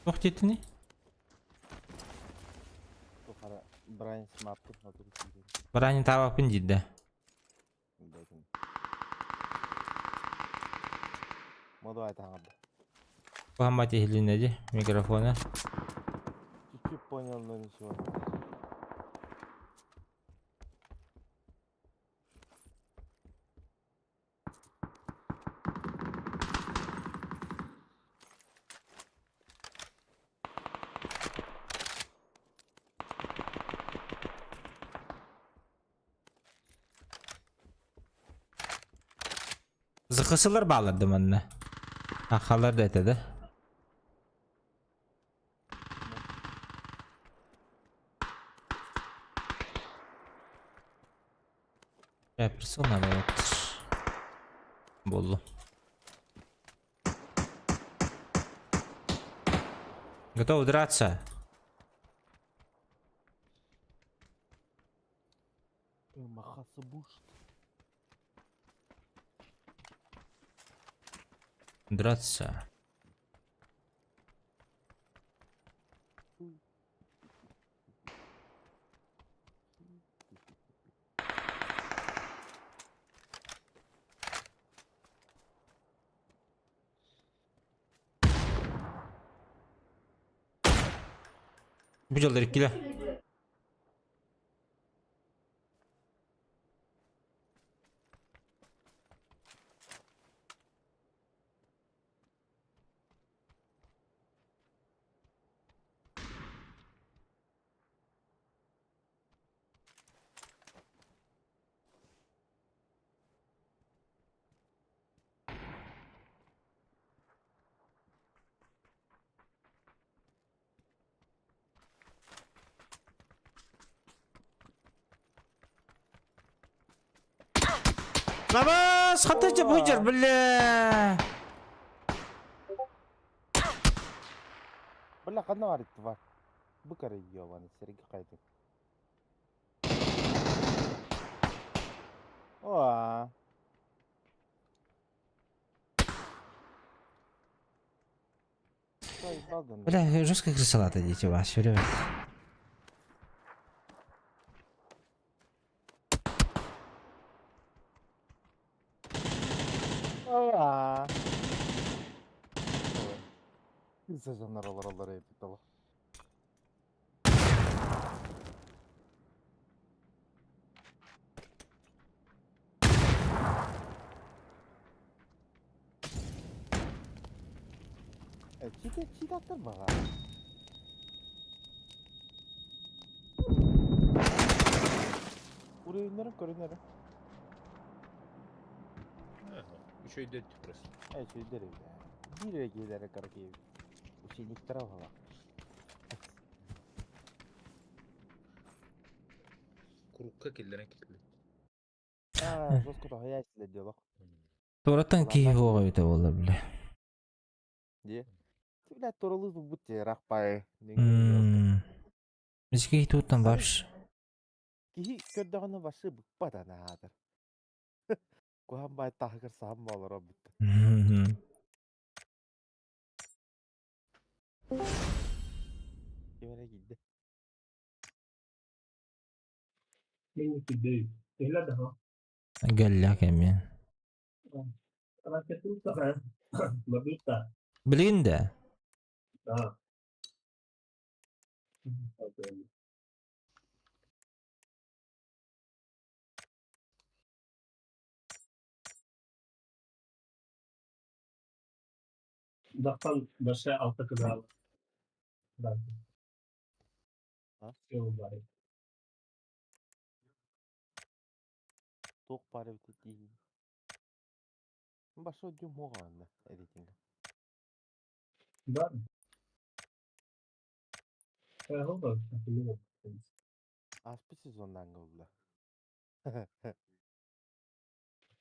Ух ты, ты не? Баранин тава пиндит, да. Похамать их микрофона. Чуть-чуть понял, но ничего. Zıkısılar bağladım anne. Akalar da etedi. Персона вот. Болу. Готов драться? Махасы буш. Драться. Bu yıldır ikkile. Namaz katıcı bıcır bile. Bala kan var itu var. Bu kadar yiyor bana sering kaydı. Wah. Say bazen. Бля, жестко крысалат идите вас, ребят. Wah. Bisa janlar oralara yedik dala. Cita terbang. Buraya ünlerim görünürüm. Bir şey dedi burası. Her şey derim ya. Bir yere giderek hareket ediyor. Bu şey ilk tarafa bak. Kurukka killerine kilitli. Aa, Zosko da hayal ediyor bak. Торатан ки хоо гэдэг болоо блэ. Diye. Bila toruluz bu terak pay. Миски хитүүтэн бавш. Kihi kördağına başı bıkpa da nadir. Kuhan bay tahkır saham olur o bitti. Kimene gitti? Benimki değil. Öyle daha. Galla kemen. Hareketi tutar. Bagus tak? Bilgin Ha. Daktan başa alta kadar. Belki. Ha? Yol var. Tok para bitti değil. Başı ucum hoğanlı editing. Var mı? Oldu. Hatırlıyorum. Aspi sezondan oldu.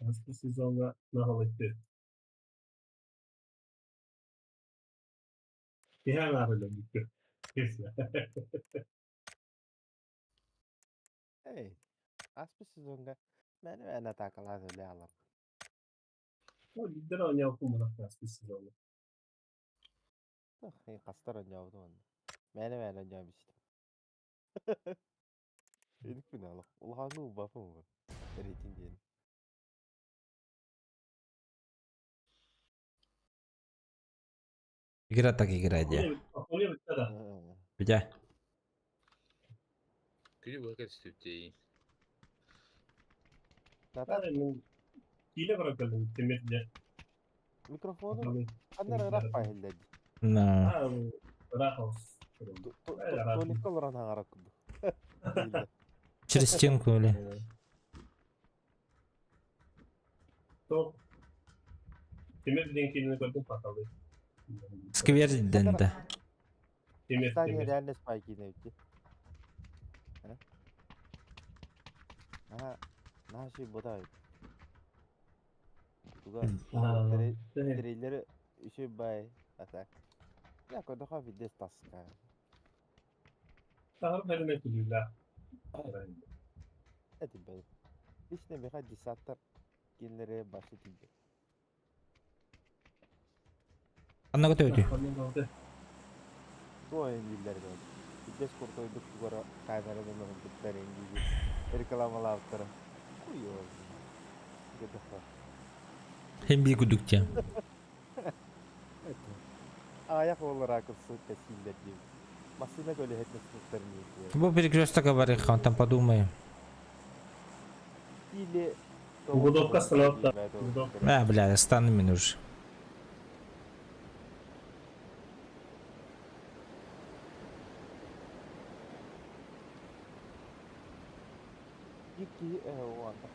Eski sezonda ne halıktı? Bir hemen öyle gitti. Kesin. Hey. Aspi sezonda beni takılar öyle alır. O gider oynayan kumuna eski sezonda. Hey kastar oynuyordu onu. Beni oynayamıştım. Edik mi ne alır? Ulağını ubafı mı var? Editing diyelim. Игра так играть я. Onu bitti de. Бля. Küçük vakit istiyor. Zaten Ben hile bırakalım temirle. mikrofonu anlar rak payladı. На. Ha, bırak olsun. Tolik olarak hangarak kudu. Через стенку или. Top. Temir denkliğini gördüm patalı. Скверден да. Temir Hastaneye temir. değerli spike yine bitti. Nah şey bu da. Juga traileri işi bay atak. Ya kau dah video taska. Tahar vermek üzere. Hadi bay. İşte mereka disaster genlere başlatıldı. Anna kata ödü. Bu oyun yılları oldu. Biz kurtulduk sonra kameradan untuk terengi. Reklamalar altara. Uyuyor. Gitu. Hem bir gudukça. Ayak olarak ısı kesildi. Машина böyle etmesini vermiyor. Bu перекресток аварийха, он там подумаем. Или... Угодовка слабта. Бля, стану мен уже. İki o anda.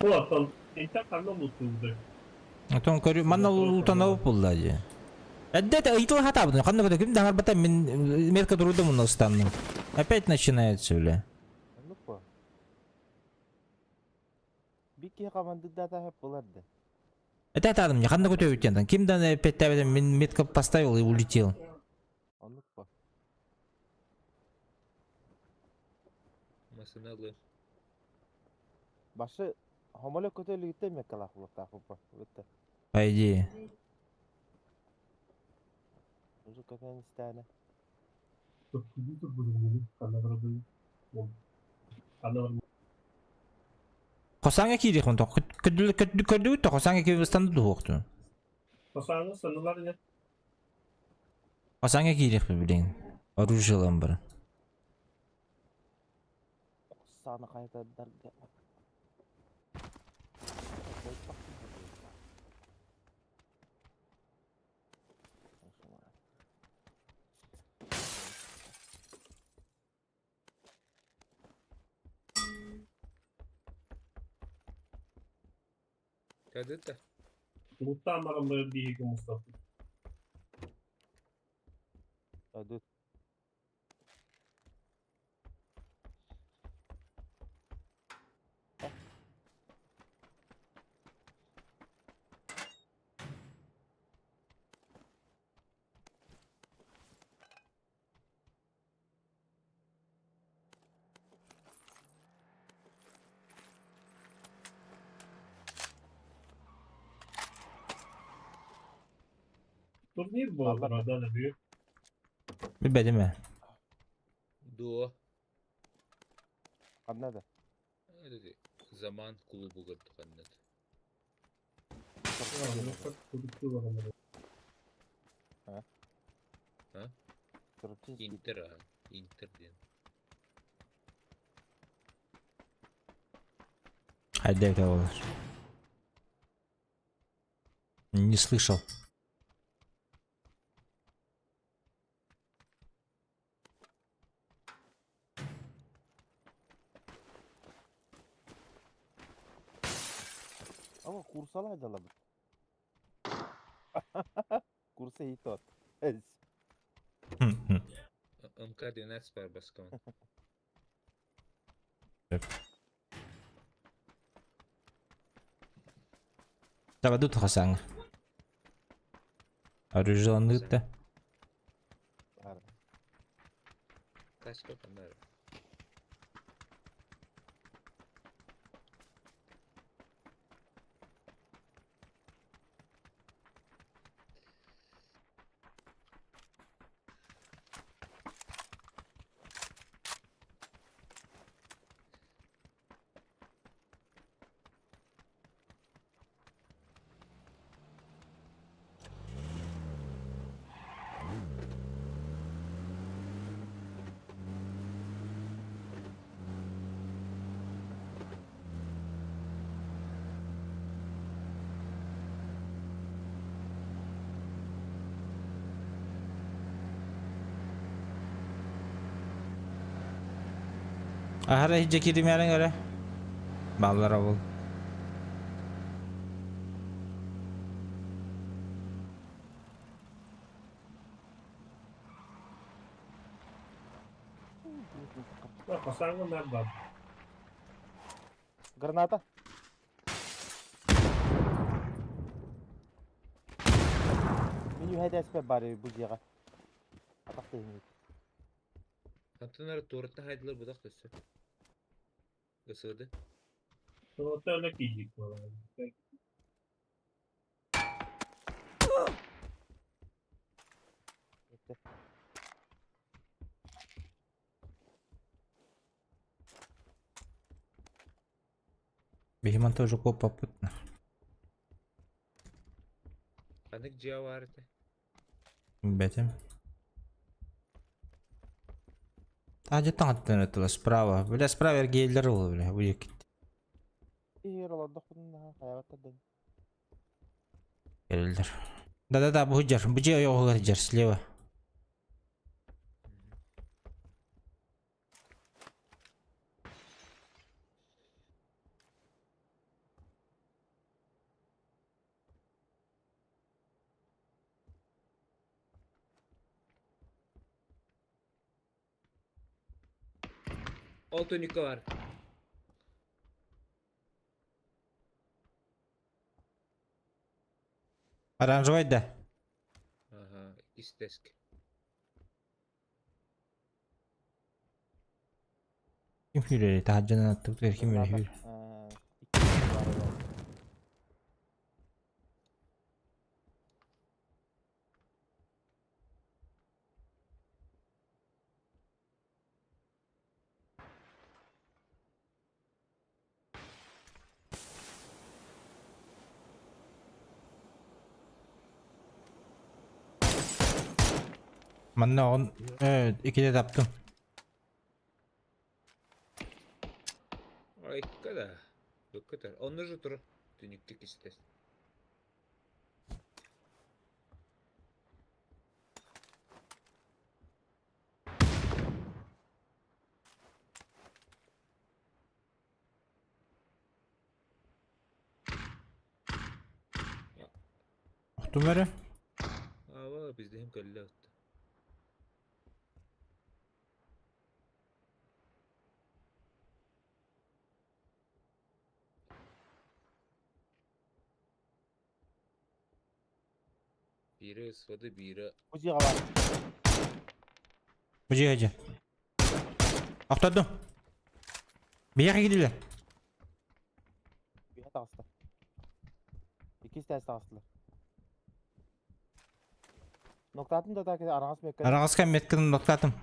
Ulan entä kannan muuttuude. Антон көрү, манна ултанабы булды аже. Әддәте ыйтыл хата бу. Кандай көтө ким даңар бата мен метка турдым мына станның. Опять начинается, бля. Ну по. Bir kere командада da hep bulardı. Это адам мне кандай көтө өттен. Кимден опять табеден мен метка поставил и улетел. Anlık bu. Masinalı. Başı homolog kötülüğü gitmemek kalaklık takıp. Bitti. По идее. Уже какая стана. Dur bunu. Kanavradı. Kanavradı. Косаңа кирих он ток. Көдү ток косаңа кирип станды дукту. Pasağını sanılar ya. Косаңа кирих билин. Оружиелем бар. Sana kayıtlar. Kadetta. Muhtemelen böyle bir iki Mustafa. Hadi. Турнир bu arada ne büyük. Билбедим мен. Дуо. Anladı. Öyle zaman klubu gördük annet. Çocukluğu var ama. Inter ha. Inter diyen. Хайде кого-то. Не слышал. Ama kursalaydı lan. Kursa iyi tot. МК-12 var başkan. Давай тут косаңа. Оружиеланды да. Kaç kapanlar? Ahara hiç ceketim yerine göre. Ballara bul. Pasağını nerede? Granata. Menü hedef bari bu ciğer. Atak değil. Kantonları torrette haydılar budak dössü. Isırdı. Sonra öyle giyecek bu arada. Бегемон тоже попутно. Ciavarete. Бетем. Тажы таңаттан өтілі справа. Бля, справа ергейлер олы, бля, bu екі. İyi olandık bundan hayatta da. Gelirler. Да, bu hüccar. Bu ciğe yok hüccar, слева. Altonika var. Оранжевый да. Aha, ikisi de eski. Kim hüreri? Tahaccadan attıkları kim hüreri? İki var öyle. Manna on... Evet, iki de taptım. Ay kadar. Bu kadar. Onu же tur. Tünüklük istesin. Oktum beri. Ava bizde hem kalle attı. Biri ısladı, biri Bu ciğe var. Bu ciğe hacı. Aktadım. Bir yere gidiyorlar. Bir hata aslı. İkisi de aslı. Noktatın da takip aranız mı? Arağızkan metkinin noktadım.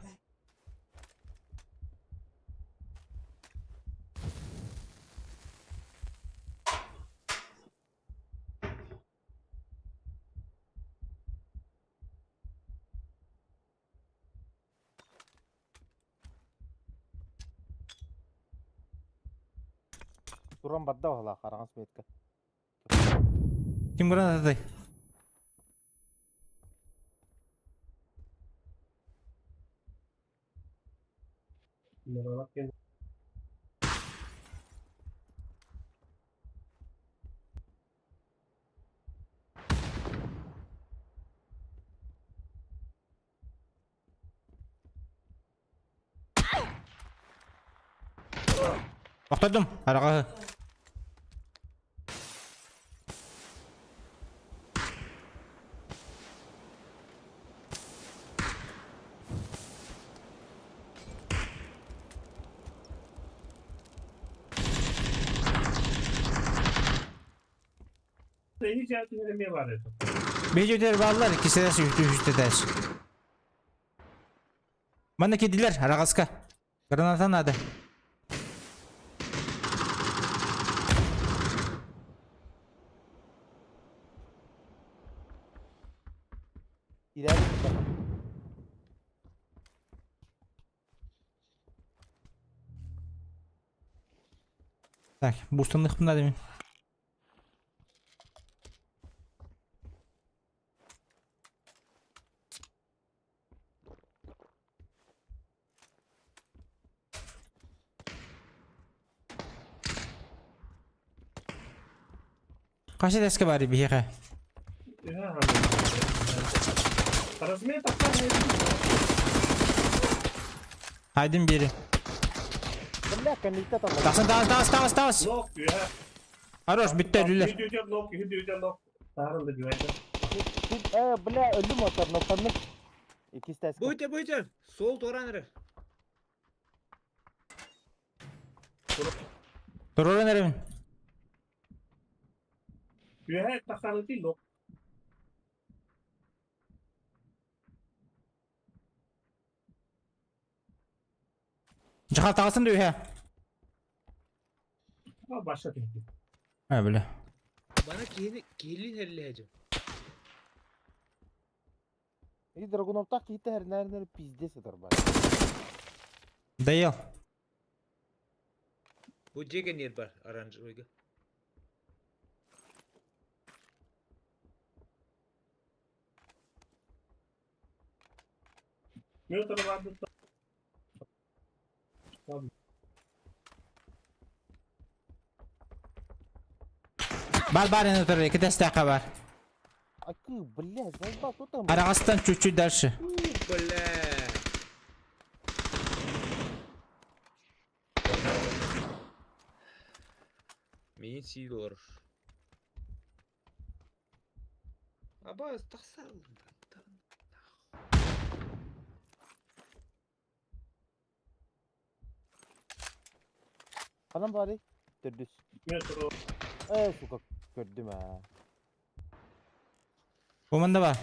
Duran badda valla aranız mı? Kim granat atay? Bunlara bak gene. Aktadım. Arağızı. Hiç hayatı veremeye var ya. Bir öter bağlılar ikisi de üstü ders. Bana kediler Arağızka. Granatan adı. İleride bir Так, bu ustanlık bunlar değil mi? Kaç eski var bir yere? Ya hani. Parasını taksan ne? Haydin biri. Bella kan nikta tamam. Tas. Nok diyor ha. Aroş bitti ölüler. Hüdüyeceğim nok, hüdüyeceğim nok. Tarım da güvence. Bella ölü motor noktanın. İkisi de eski. Buyurun. Sol toranırı. Dur oraya nereye? Diyor ha taksanı değil nok. Çıkar takasın diyor ya. Ha başla teknik. Ha böyle. Bana kirli helleyeceğim. И драгуновтак кийте her пиздец eder бар. Даял. Bu Jegen yer var aranjörge. Meu trabalho tá. Бар инвентарь, 2 dakika var. Акы, блядь, заебал, кто там? Арагастан чуть-чуть дальше. Bля. Мен силор. Аба тахсал. Anam bari. Dördüz. Meu trabalho. Suka gördüm ha. Komanda var.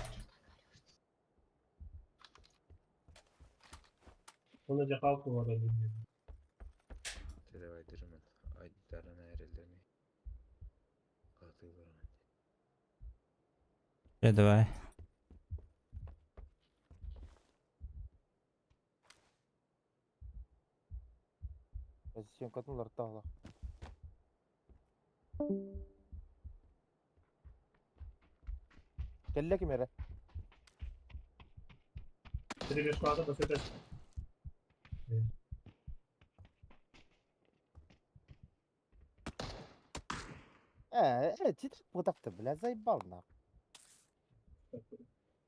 Onu da kalkı var öyle. Давай держим. Aydarına erellerine. Katılır. Давай. Sen kadınlar tağla. Kelle ki mere. Seni bir sırada basit et. Çitir budaktı bile zaybal na.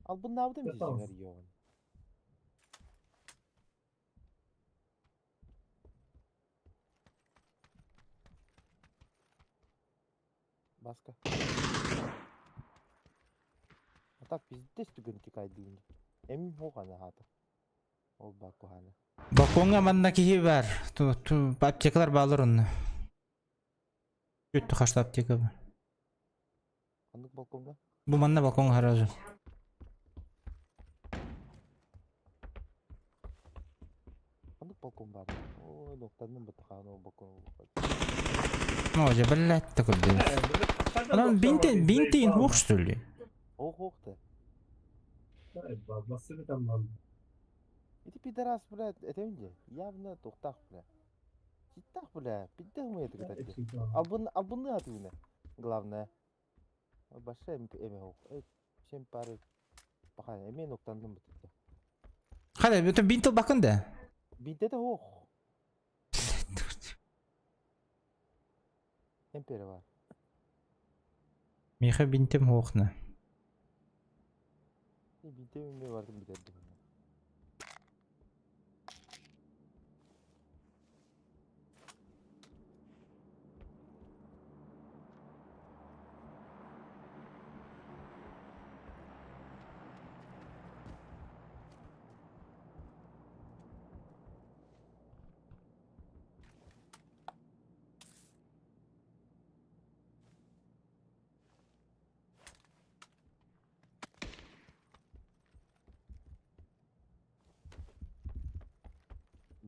Al bunu avdım Tamam. bizim yoğun. Başka. Так пиздец түгөнки кайдыгын. Эми хогана хаты. Ол баку хана. Балконга манда кихи бар. Ту аптекалар балыр онны. Көттү кашта аптека бар. Кандык балконга? Бу манда балконга харазы. Кандык балкон бар? Ой, доктанын бытыканы ол балкон. Може блядь такырды. Анан бинтин хук что ли? Ох-ох-то. Basit tamam. Эти пидорас, блядь, это где? Явно тухтах, блядь. Читах, блядь, пидор мы это кстати. Албуны атуны. Главное. Большая эме хок. Чем пары. Пахай, эме ноктандым бутты. Хада, это бинтил бакында. Бинте де хок. Эмпери бар. Миха бинтим хокна. Бинте эме бардым бидерди.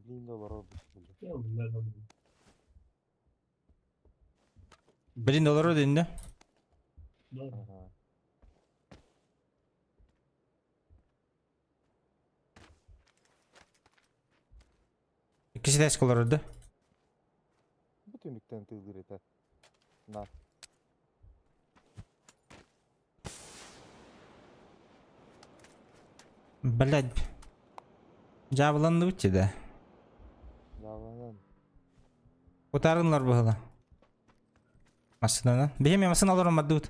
$1.000 $1.000 ödedi. Ага. İkisi de eskolar ödedi. Bütünlükten tığdır yeter. Na. Блядь. Жабыланды бутче да. Жаланан. Отарынлар бұғыла. Масынана. Бейме масын алырым маддут.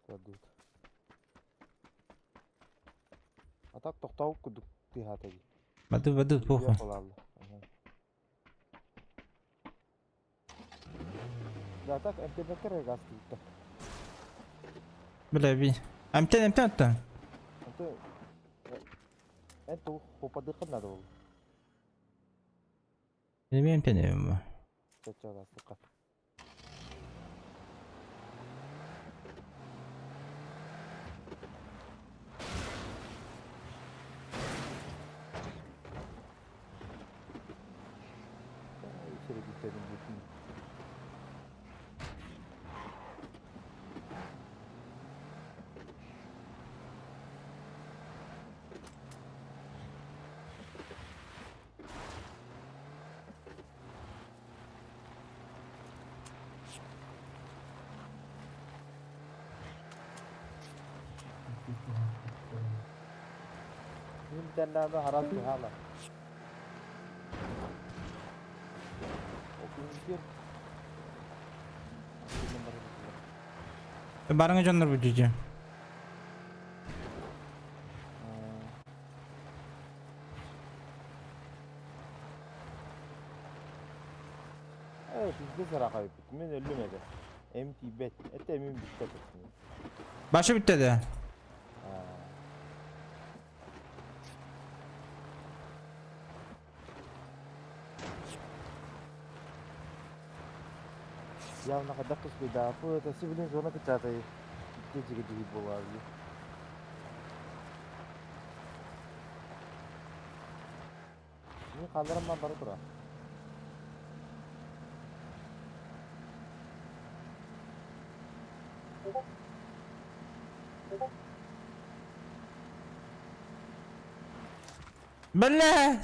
Кадут. Атак тоқтауық күдік тихатаги. Маддут похуй. Да так МТБ-кер газ күйтті. Бля би. Амтен отта. Это хопадықы надо ол. Неме амтен емі. Чача гастыққа. İçeri gitledim bütün. Bizimden daha da haram ki hala. Okuyun gidiyor. Barıngı canlar bu cüce. Evet, bizde sıra kaybettim. Ben ölmedi. MT bet. Et emin bitti etsin. Başı bitti de. Ya ne kadar kız bir daha bu da sivilin zona kıçatayı. Gece gece bu var ya. Ini kamera mah baru turun. Bella.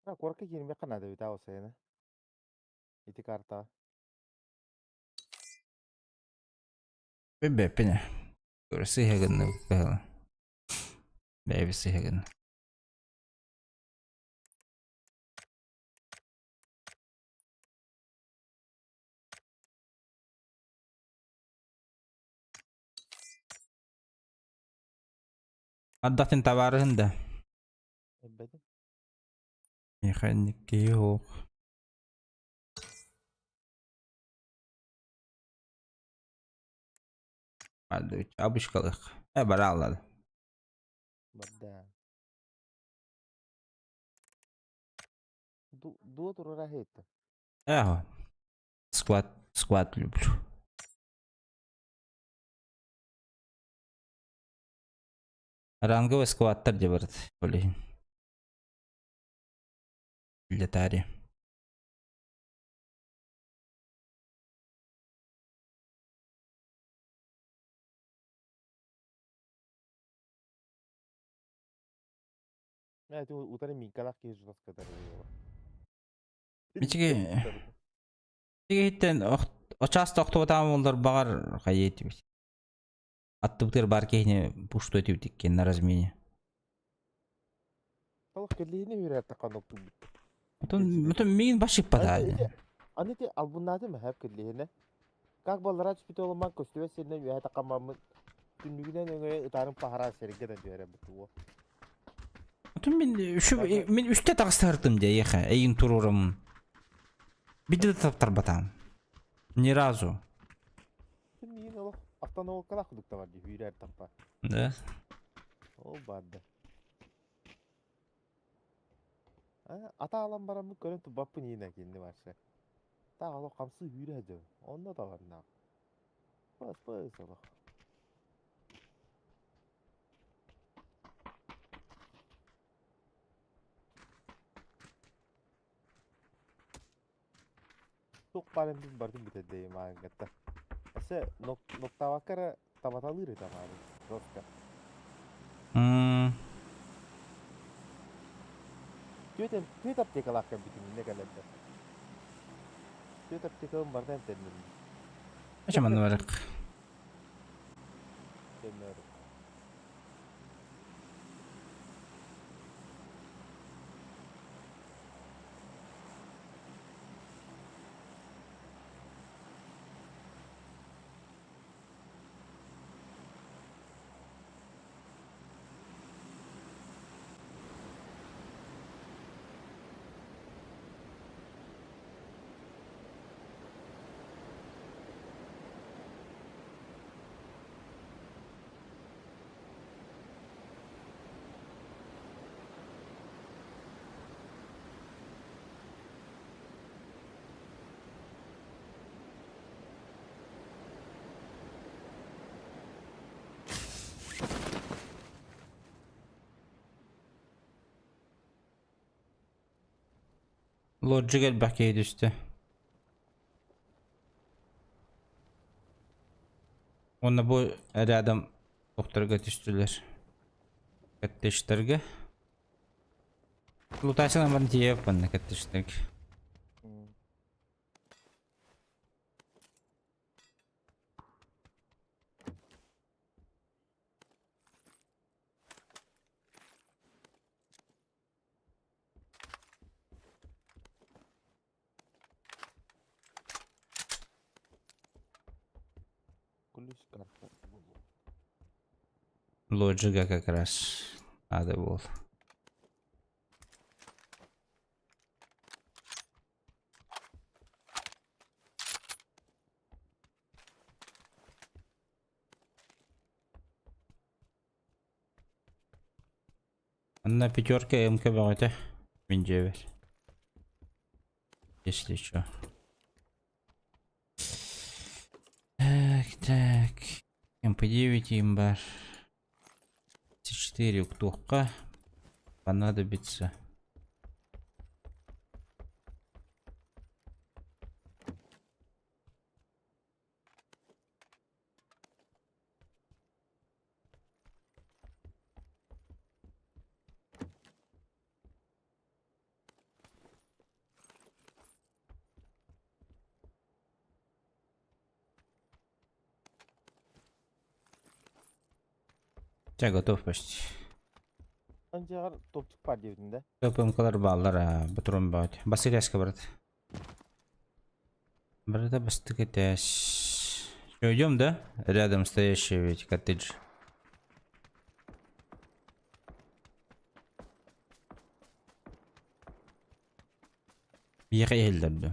Nah, korka gini kan ada tahu saya nah. Itu karta. Bebe pene. Görse hegenni bakalım. Bebesi hegenni. Addatin tabarında. Betul. Mekanik yok. Hadi abışkalık. Bara ağladı. Beda. Dua turun rahit. Eho. Squat люблю. Ранговый скваттер жібірді. Ойлайын. Летари. Ya itu utara mingkalak ki jurus kadar. Мичиге хиттен очас тоқтотам олар бағар қайет бит. Аттыбытыр бар кейіне пушто етіп диккен на размене. Kalau kelihini hürer takanok tu. Мутун мигин башып бата. Аны те албуннады mı hep kelihini? Как балара чпит olmak көстөбө сенен үе такамамын. Күнүгүнөн өңө ытарын пахара серигеден жөре буту. Мутун мен үстө тагыстырдым де яха, эйин турурум. Биде таптар батам. Ни разу. Мин ол автонол кала кудукта бар ди hürer таппа. Да. Ол барды. Ата алам барамы көрөntү баппы нина кенди барса. Та ало камсы hürеді. Онда да бар на. Бас олох. Çok param biz bardın bitedeyim ağatta. Ese nokta vakara tabatalır da var. Roska. Tüytap tekalakkan bitin ne kadar. Tüytap tekalım bardan tendim. Açaman varak. Tendim. Lodcu gel bakayım düştü. Onda bu рядом Doktorga düştüler. Kattıştırgı. Lutasın ama diye yapın kattıştırgı. М. Ключ карта. Лоджига как раз надо было. На пятерке МК это Вин9. Если что. Так. МП9 имбар. 4 уктухка понадобится. Я готов почти. Anca topçuk var cebinde. Topum kadar bağlar bu durum bağlı. Basiliyaska брат. Брата бастык этаж. Что, идем, да? Рядом стоящий ведь коттедж. Ехай бу.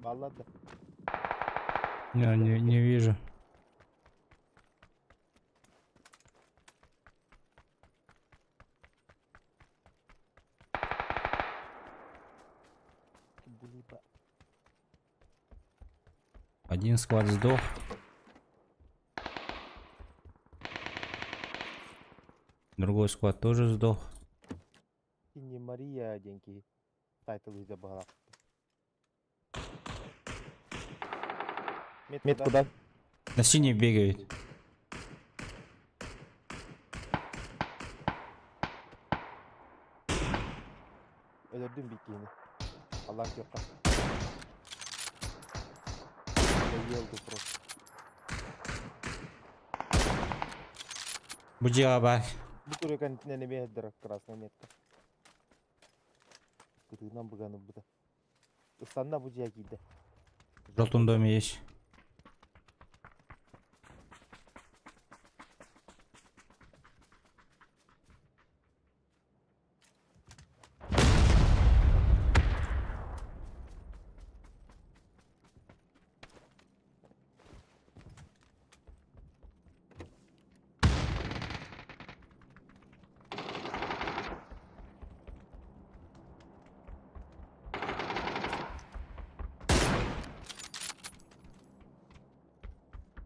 Vallahi de. Не вижу. Один склад сдох. Другой склад тоже сдох. Не Мария деньги. Тайтл из забрала. Мет куда? На синий бегает. Öldürdüm bittiğini. Allah yok. Öldü просто. Буди абар. Bu turu kantine ne bir direkt krasna metka. Kırığından bıganı bu da. Istanla bu ciğer giydi. В желтом доме есть.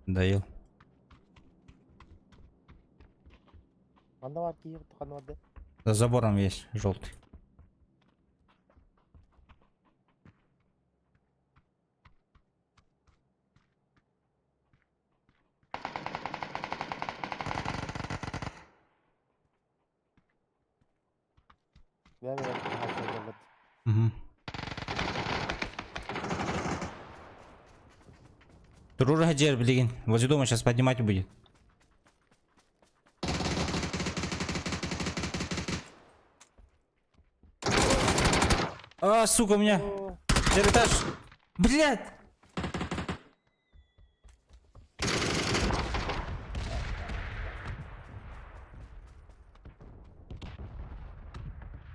Доел. Anda var ki yok tukan vardı. За забором есть желтый. Ver ver. Угу. Дружа Хаджер, блин. Возле дома сейчас поднимать будет. А, сука, у меня. Первый этаж. Блядь.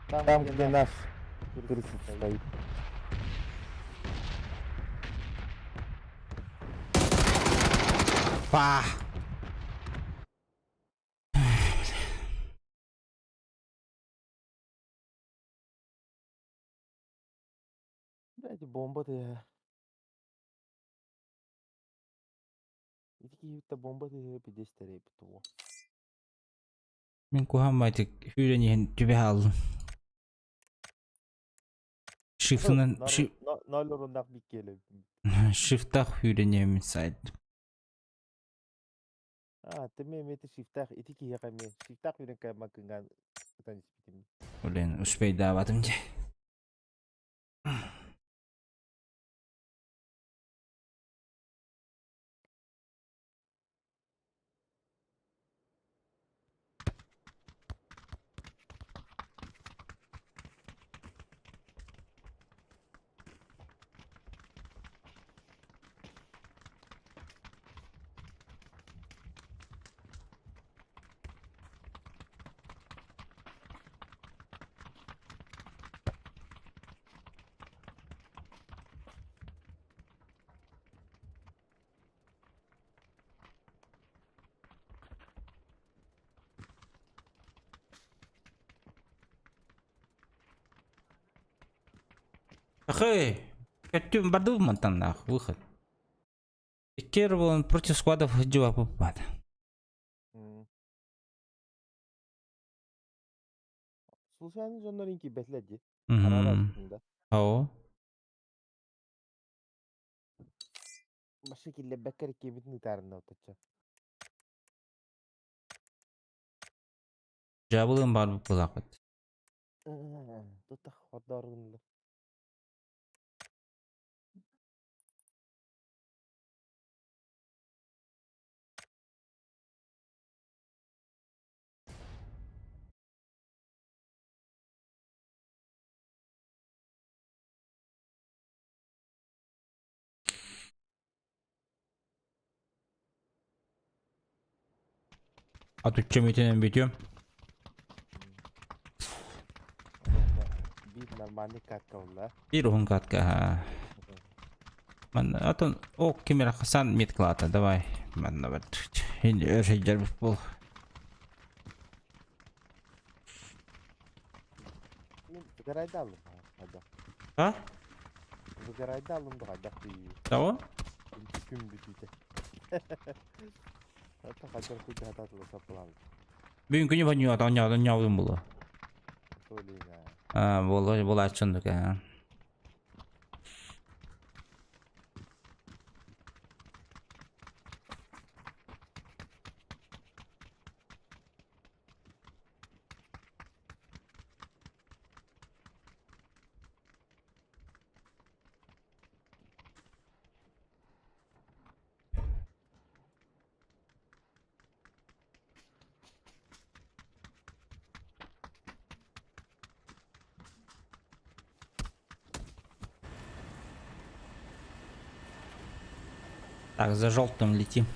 Там, где наш крыса стоит. Пах! Блядь, бомба-то я. Эти бомба-то я пидестерей биту. Мен кухаммайтык үйренген түбе алдым. Шифтынан Ноль орындак бик келіп. шифтах үйренемін сайт. Теме мети шифтах ити кия кайме. Шифтах үйрен кайма кынган. Кытан испитим. Олен успей даватым же. Ахей, каттюм баду мантан нах, выход. Первый он против складов дела попад. Случайно жоноринки бетледи. Мгм. Ау. Башы килле беккер кебитин тарында отача. Жабылым бар bu kulakıt. Тута хордорунду. Atütçem itenen bitiyorum. Bir нормальный катка ула. Bir ohun katka ha. Man atın o kimera kasan mit klata давай. Man da bet. Hindi örseycer bir bol. Выгорайда алым. Ha? Выгорайда алым да кайда күй. Tamam. Күн бүтүтө. Ата кайдар күйдө ататылы сапылалы. Bugün günü banyo atan yavrum bulu. Толина. Ha bolu açındık ha. Так, за желтым летим.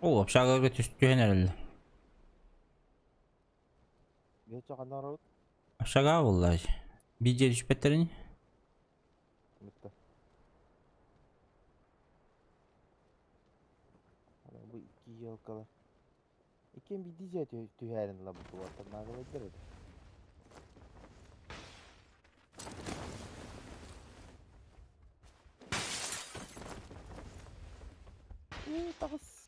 O общага түстүген herhalde. Geçe kadar ot. Общага vallahi. Bir cer düşpetlerini. Bitti. Bu iki yılkalar. İken bir dizi tüherin la bu tuvatta. Nağıl edilir. Takız.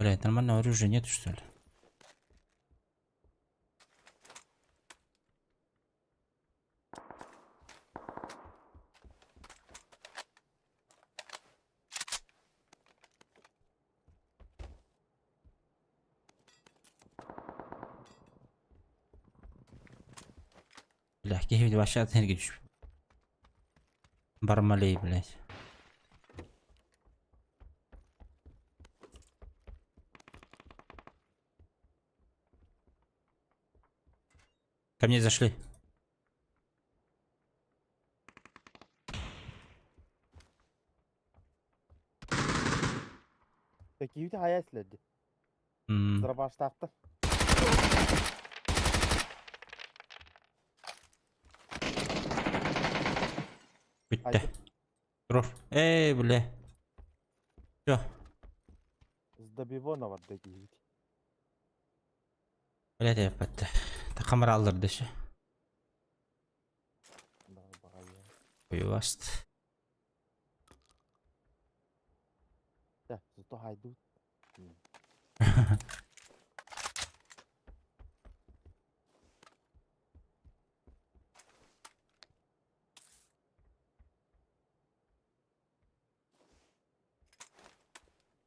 Блядь, нормального оружия нету, что ли? Блядь, кефи вообще от энергии düşüp. Бармалей, блядь. Ко мне зашли. Такие hayaslardı. М, Sıra başlattı. Bitti. Haydi. Dur. Bля. Все. Здобивона var такие. Блядь, я bitti. Kamera alırdı şu. Koyu bastı. Да, зато хайдут.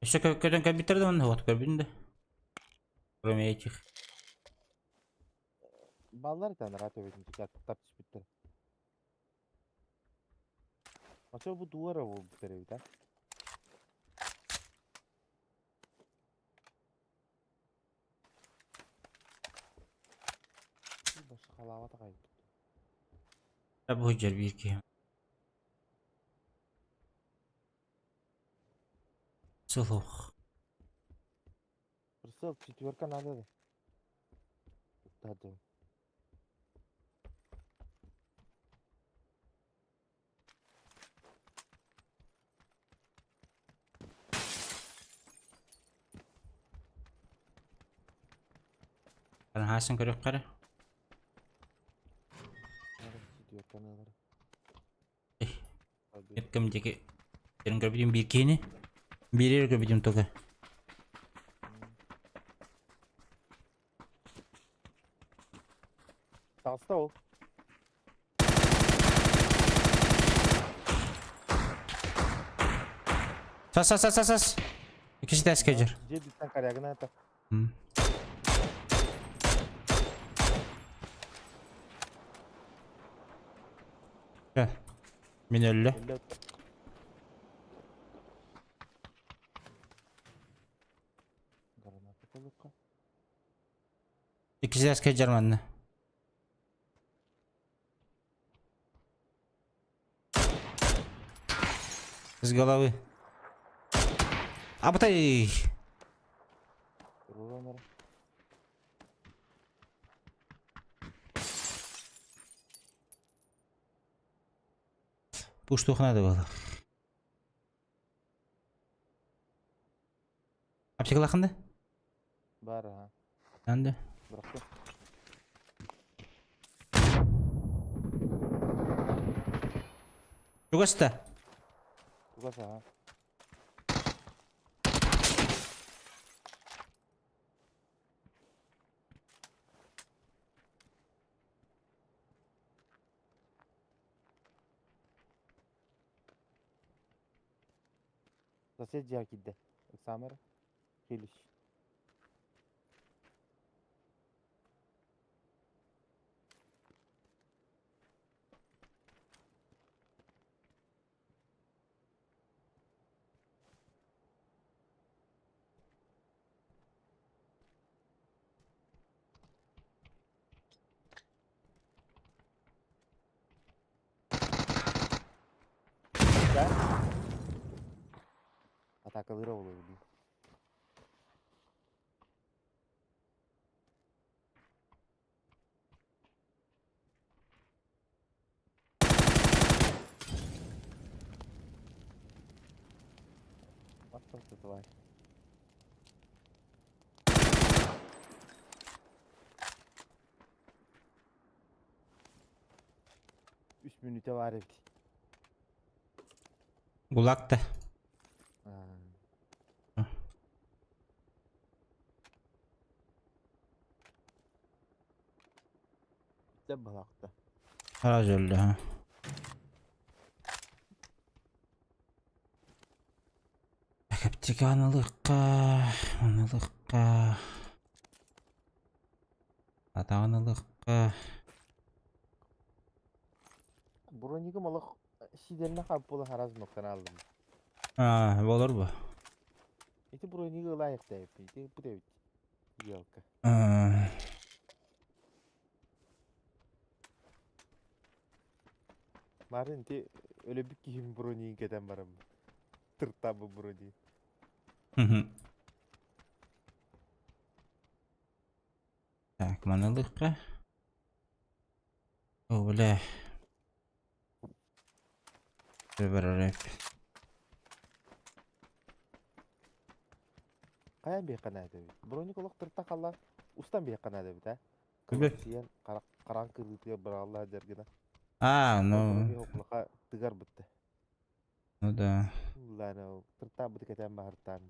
Еще когда биtirdim onu вот gördün. Кроме этих. Ballar tane rahat öğretince kitap bitti. Açıyor bu duvara vur bir kere bir tane. Başka halavata kayıp. Bu hüccer bir iki. Слух. Присыл, четверка надо да. Да. Ben Hasan görüp kara. Четверка надо. Yakımdaki senin görebildiğin bir ikini. Bir yere görebildiğim toka. Sağsta o. Sas. İkisi de askercer. Cebitten karyagına atar. Gel. Minöllü. Elle atar. Granatı kolukka. İkisi de askercer bende. С головы. Абтай. Rulanlara. Bu штука надо было. Аптека лақында? Бар ha. Нанды? Bıraktım. Югаста. Ugasa ha. Соседи акиде. Самер. Хилиш. Да? Атака лыровала уйди. Вот что тварь. Üç minüte var evli. Гулаг-то. balakta. Haraj öldü ha. Kaptik anılıkka. Ata anılıkka. Bronigi malık şiderine kap bolu haraz noktan aldım. Ha, olur bu. İti bronigi layık da yapıyor. İti bu da yalka. Ha. Marin ti öyle bir kihim bronigi keden barım. Tırta bu broni. Hı hı. Tak, manılıkka. Öyle. Rep. Kayan bir kana edebi. Broni kolok tırta kalla ustan bir kana edebi ta. Tabii. Kılak karan kırgıtıya bir Allah dergine. No. Broni hoklaka tıgar bitti. No da. Lano tırta bitti keten bahartan.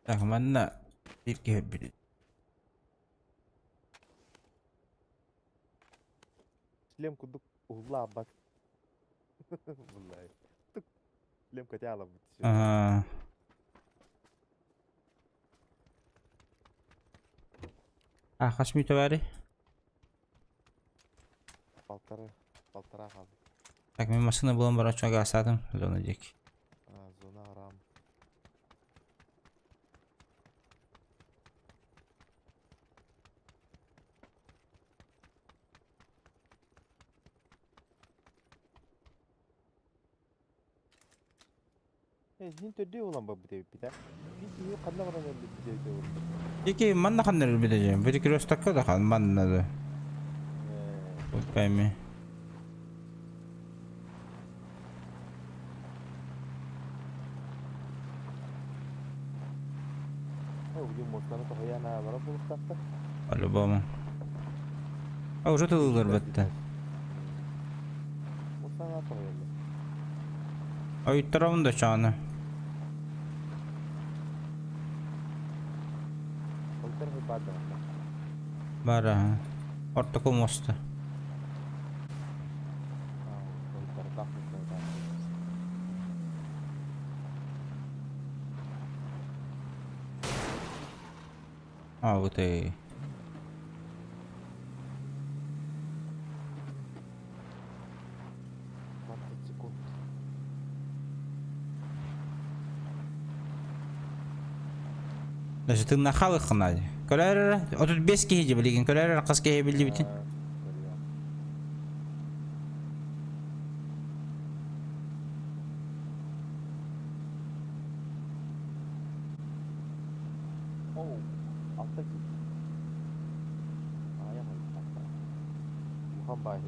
Tak, mana bir gibi. Silem kuduk ulla abat. Vallahi. Tık. Silem kete alam bitti. Aha. Ah, kaç müteveri? Baltara kaldı. Tak, ben masını bulan bara çok asadım. Zona diyecek. Zona aram. Hin tödü olan bu bir de. Bir yok kanla var öyle bir de olur. Peki, mana kan nerede bileceğim? Bir iki röstakka da kan mana da. Bakayım. Bugün motorla tohaya na var bu uçakta. Alo baba. Уже тылылар бітті. Motorla tohaya. Ой, тарауында чаны. Baltar hep bada. Бара. Ортакол мосты. Baltar takmışlar. Вот и. Даже ты нахал их надо. Колер, а тут без киги блин, колер, каски билди битин. Oh, alttaki. Aya bak. Wuhan bayı.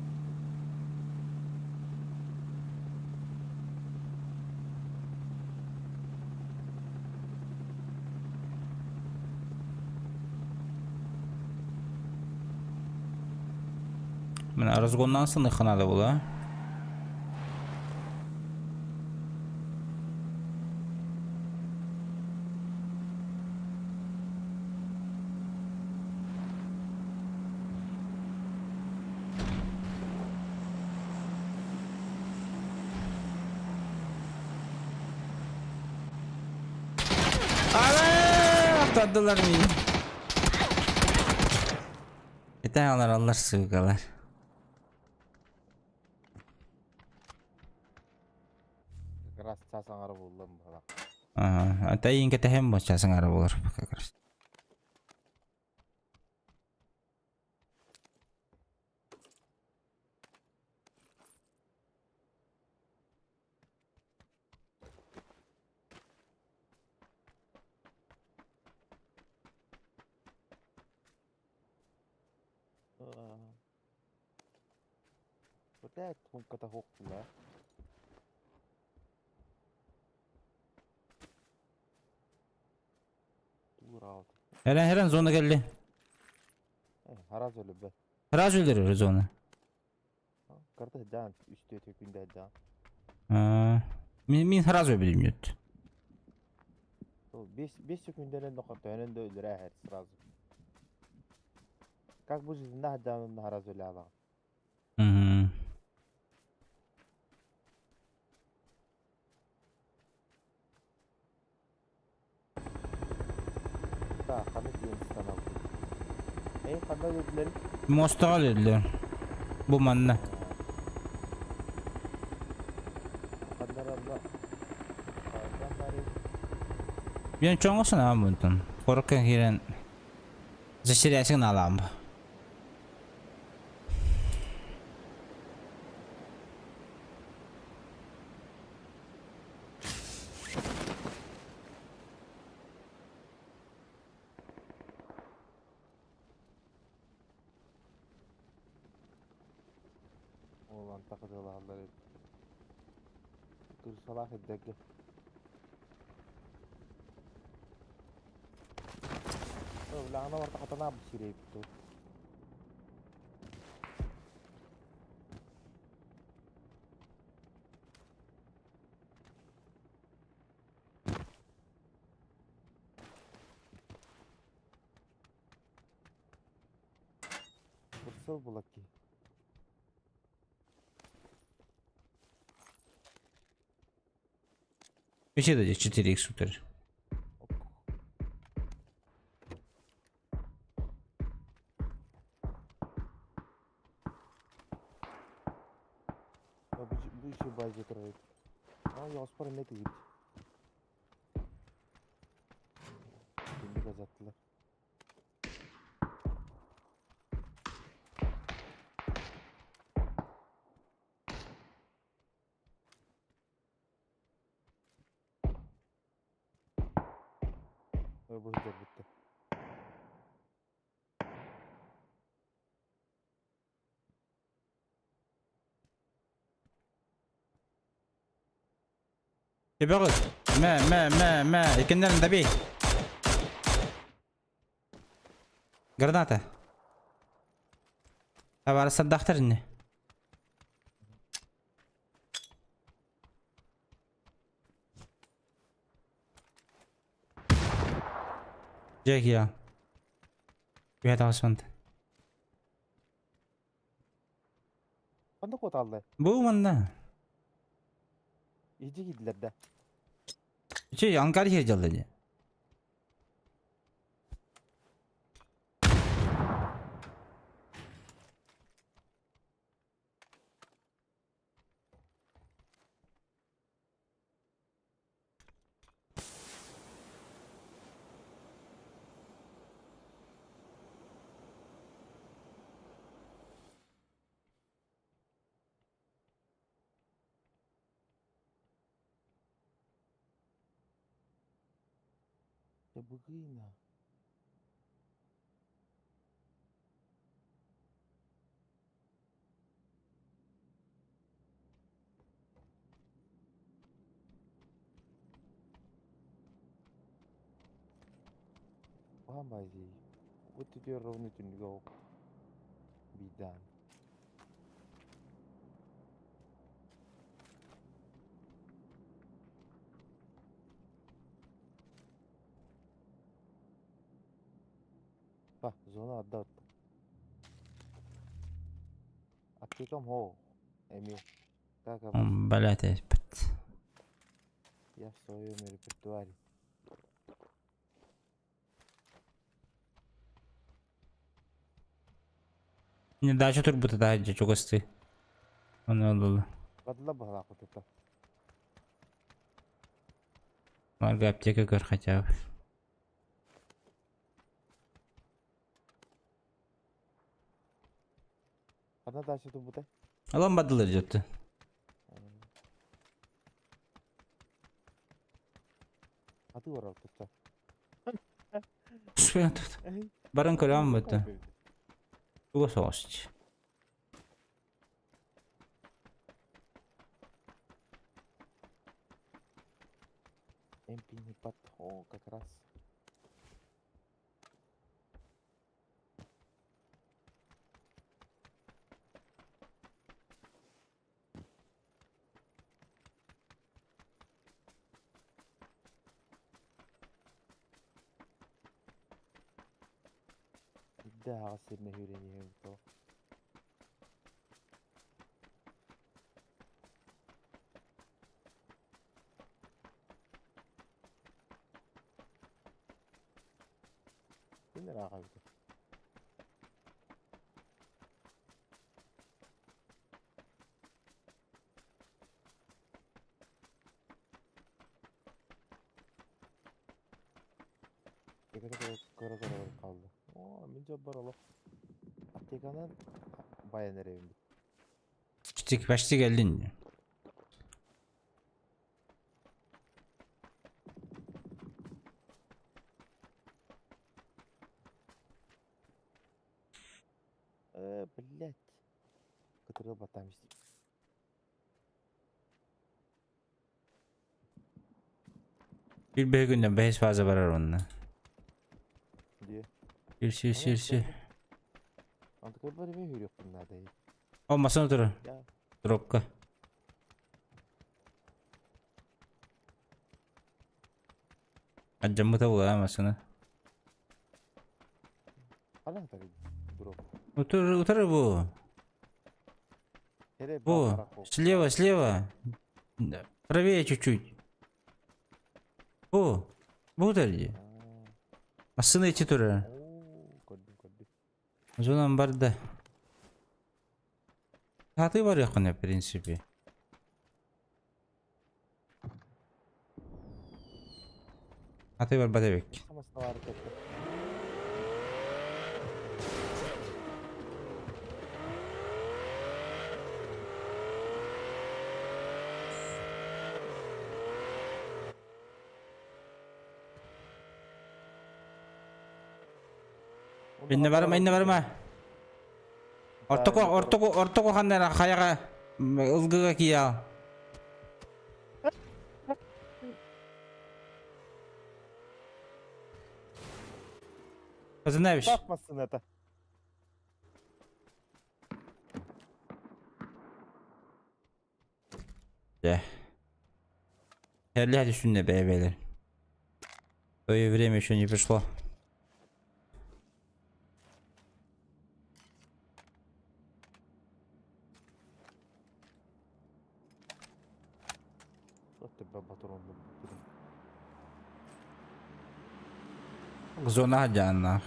Мен разгоннан сыныхы надо было. Atladılar beni. Yeter Allah sığgalar. Keras casangar bulan bala. Aha, ata yung katahem mo siya sa araw or pagkakaras. Udah kung katahok pula. Uğradı. Her an zona geldi. Haraz öyle be. Raz öldürür zona. Karda can üstü tökünde can. Min haraz öldürmüyordu. 5 секундерен нокотойнен да өлүрәһәр сразу. Как бы жизнь нахаджанын хараз өлә ала. Мгм. Да, каны кийин станал. Кандай өдүлөр? Мостага өлдүлөр. Бу манна. Кандаралла. Кандари. Мен чоңосын амынтын. Коркан кирен. Заширясың алам. Olan takıdılarlar. Kırsalak eddeki. Lana var takatana bir şey yaptı. Kırsal bulak ki. Еще дадим 4х утер. Bu işi bayca durayım. Ama Yaspar ne değil. Şimdi gazattılar. Bu hücret bitti. يبغى ما يكنا ندبي جرناته تبع الصدق ترني جاك يا بيت عصمت Kandı kot aldı. بو منا İyice gittiler de. شيء انكار هي جلدي Ya bugün ya. Paham aja. Itu dia rawon itu juga. Bidan. Pak, zona ada. Aqui como ho. Emil. Kakak. بلاته بت Ya soy mi repertorio. не дача турбута да чогосты она лола Kadla bahala aku tetap. марга аптека көр хотя бы Karena dah situ buta. алам бадылыр жетти Atu orang tetap. баран көрөм бөтө туга соосч MP не под. О, как раз. Bilde ağa seninle hüreniyorum to. Kimler ağa bir de? Kara kaldı. Oo, mince baralı. Attekan'ın bayan evinde. Çıktık başta geldin. Блять. Который батамись. Bir günden beş fazla varar onunla. Diye. Sil. Antıklar böyle bir hürüyor bunlar değil. Olmasın otur. Ya. Dropka. Acım bu da ulaşamasını. Hala tabii. Drop. Otur bu. Hele Bu. Слева. Правее чуть-чуть. Bu. Bu derece. Aslında içi turu. Gördüm. O zaman barda. Hatı var ya kone prinsipi. Hatı var bada bek. Ama sağ hareket. Inne barma. Ortoko hanlara kayaga ılgıga kiya. Kızın neymiş? Bakmasın ata. De. Hadi şunne beyler. Твое время еще не пришло. Тебе патрон. Зона canına.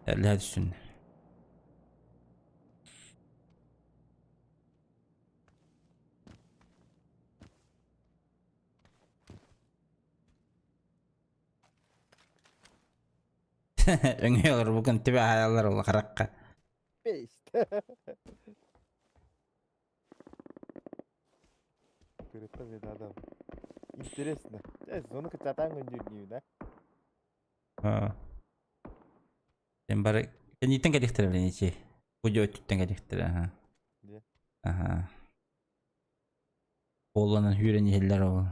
Hadi şunne. Öngör bugün tipe hayaller ol karakka. İşte. Kırıkta bir adam. Интересно. Соны кычатан көндүрнүү да. Ha. Sen bari sen itten geliştirebilir niçi. Koca ötütten geliştirir ha. Ne? Aha. Oğlanın hüreni heller o.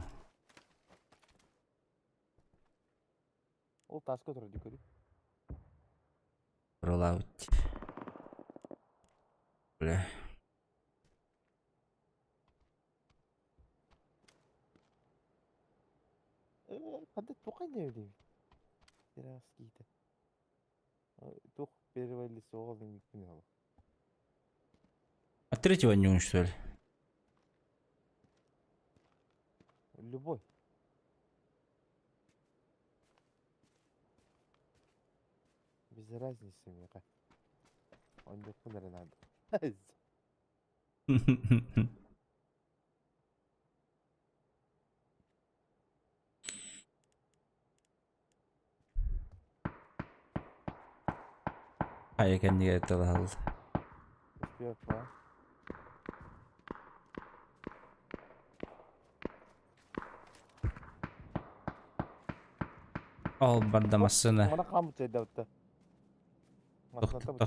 Ол ташка турду көрүп. Rollout. Böyle. Кандай тукай не дейм. Biraz giydi. Тух перевели соғалдың микпіне алып. А третьего не уничтожили? Любой. Без разницы мне как. Он не куда надо. Hayır kendi geldi aldı. Успеет, да? Al bandamasını. Bana kamut şeyde öttü.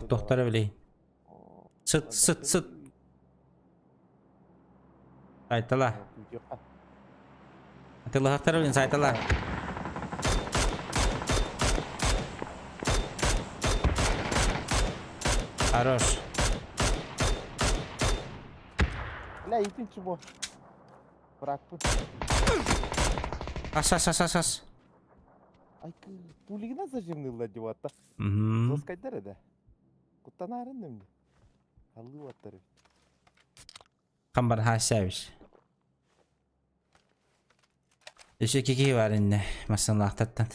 Doktora bileyim. Sıt. Saytala. Atilla doktora bileyim saytala. Хорош. Бля, иди чего? Враг тут. Ас. Ай, пулигина зачем нылла деватта? Мгм. Соскайдар эде. Куттанарын немде. Аллы ваттар. Камбар хасябиш. Еще кики var inne. Masanın ahtattan.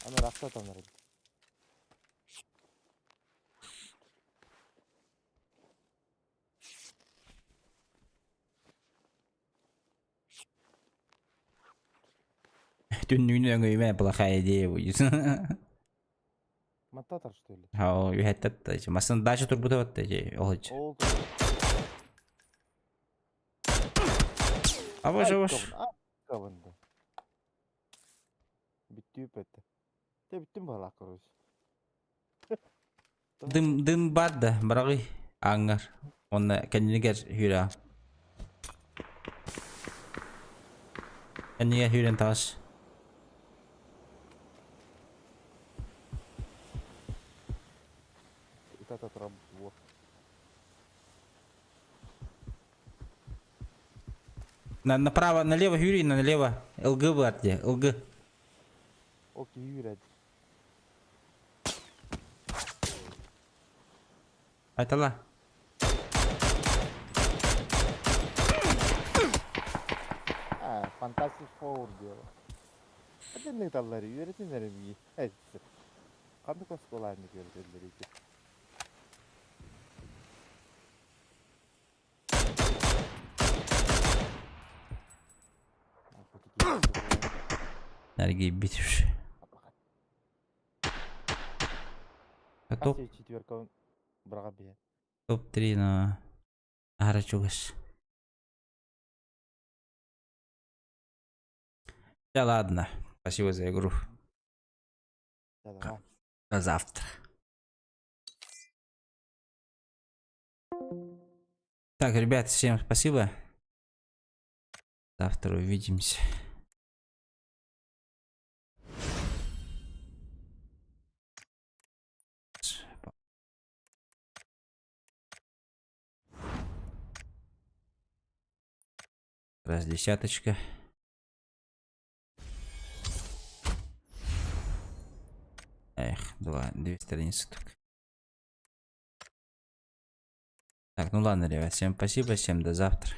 Ана рахса танар. Dünlüğünü öngöйме плохая идея будет. Маттатар что ли? Хау юхеттат. Масан дача турбута ватта же. Олж. Ол. Аваш аваш. Каванда. Биттүп этти. Те биттим бала корус. Дым бадда, брагы аңгар. Онна кеннигер хүрә. Кеннигер хүрен таш. Итата траб. Направо, налево Юрий, налево ЛГ бар где? ЛГ. Окей, юрәд. Айтала. Fantastic Four diyor. Hadi ne dalları öğretinlerim iyi. Evet. Kandı koskolarını gördüler iki. Nerede bitir. Топ, Топ четверка брага бе. топ-3 на Арачугас. Да ладно. Спасибо за игру. Да. До завтра. Так, ребят, всем спасибо. Завтра увидимся. Раз десяточка. Эх, две страницы только. Так, ну ладно, ребят, всем спасибо, всем до завтра.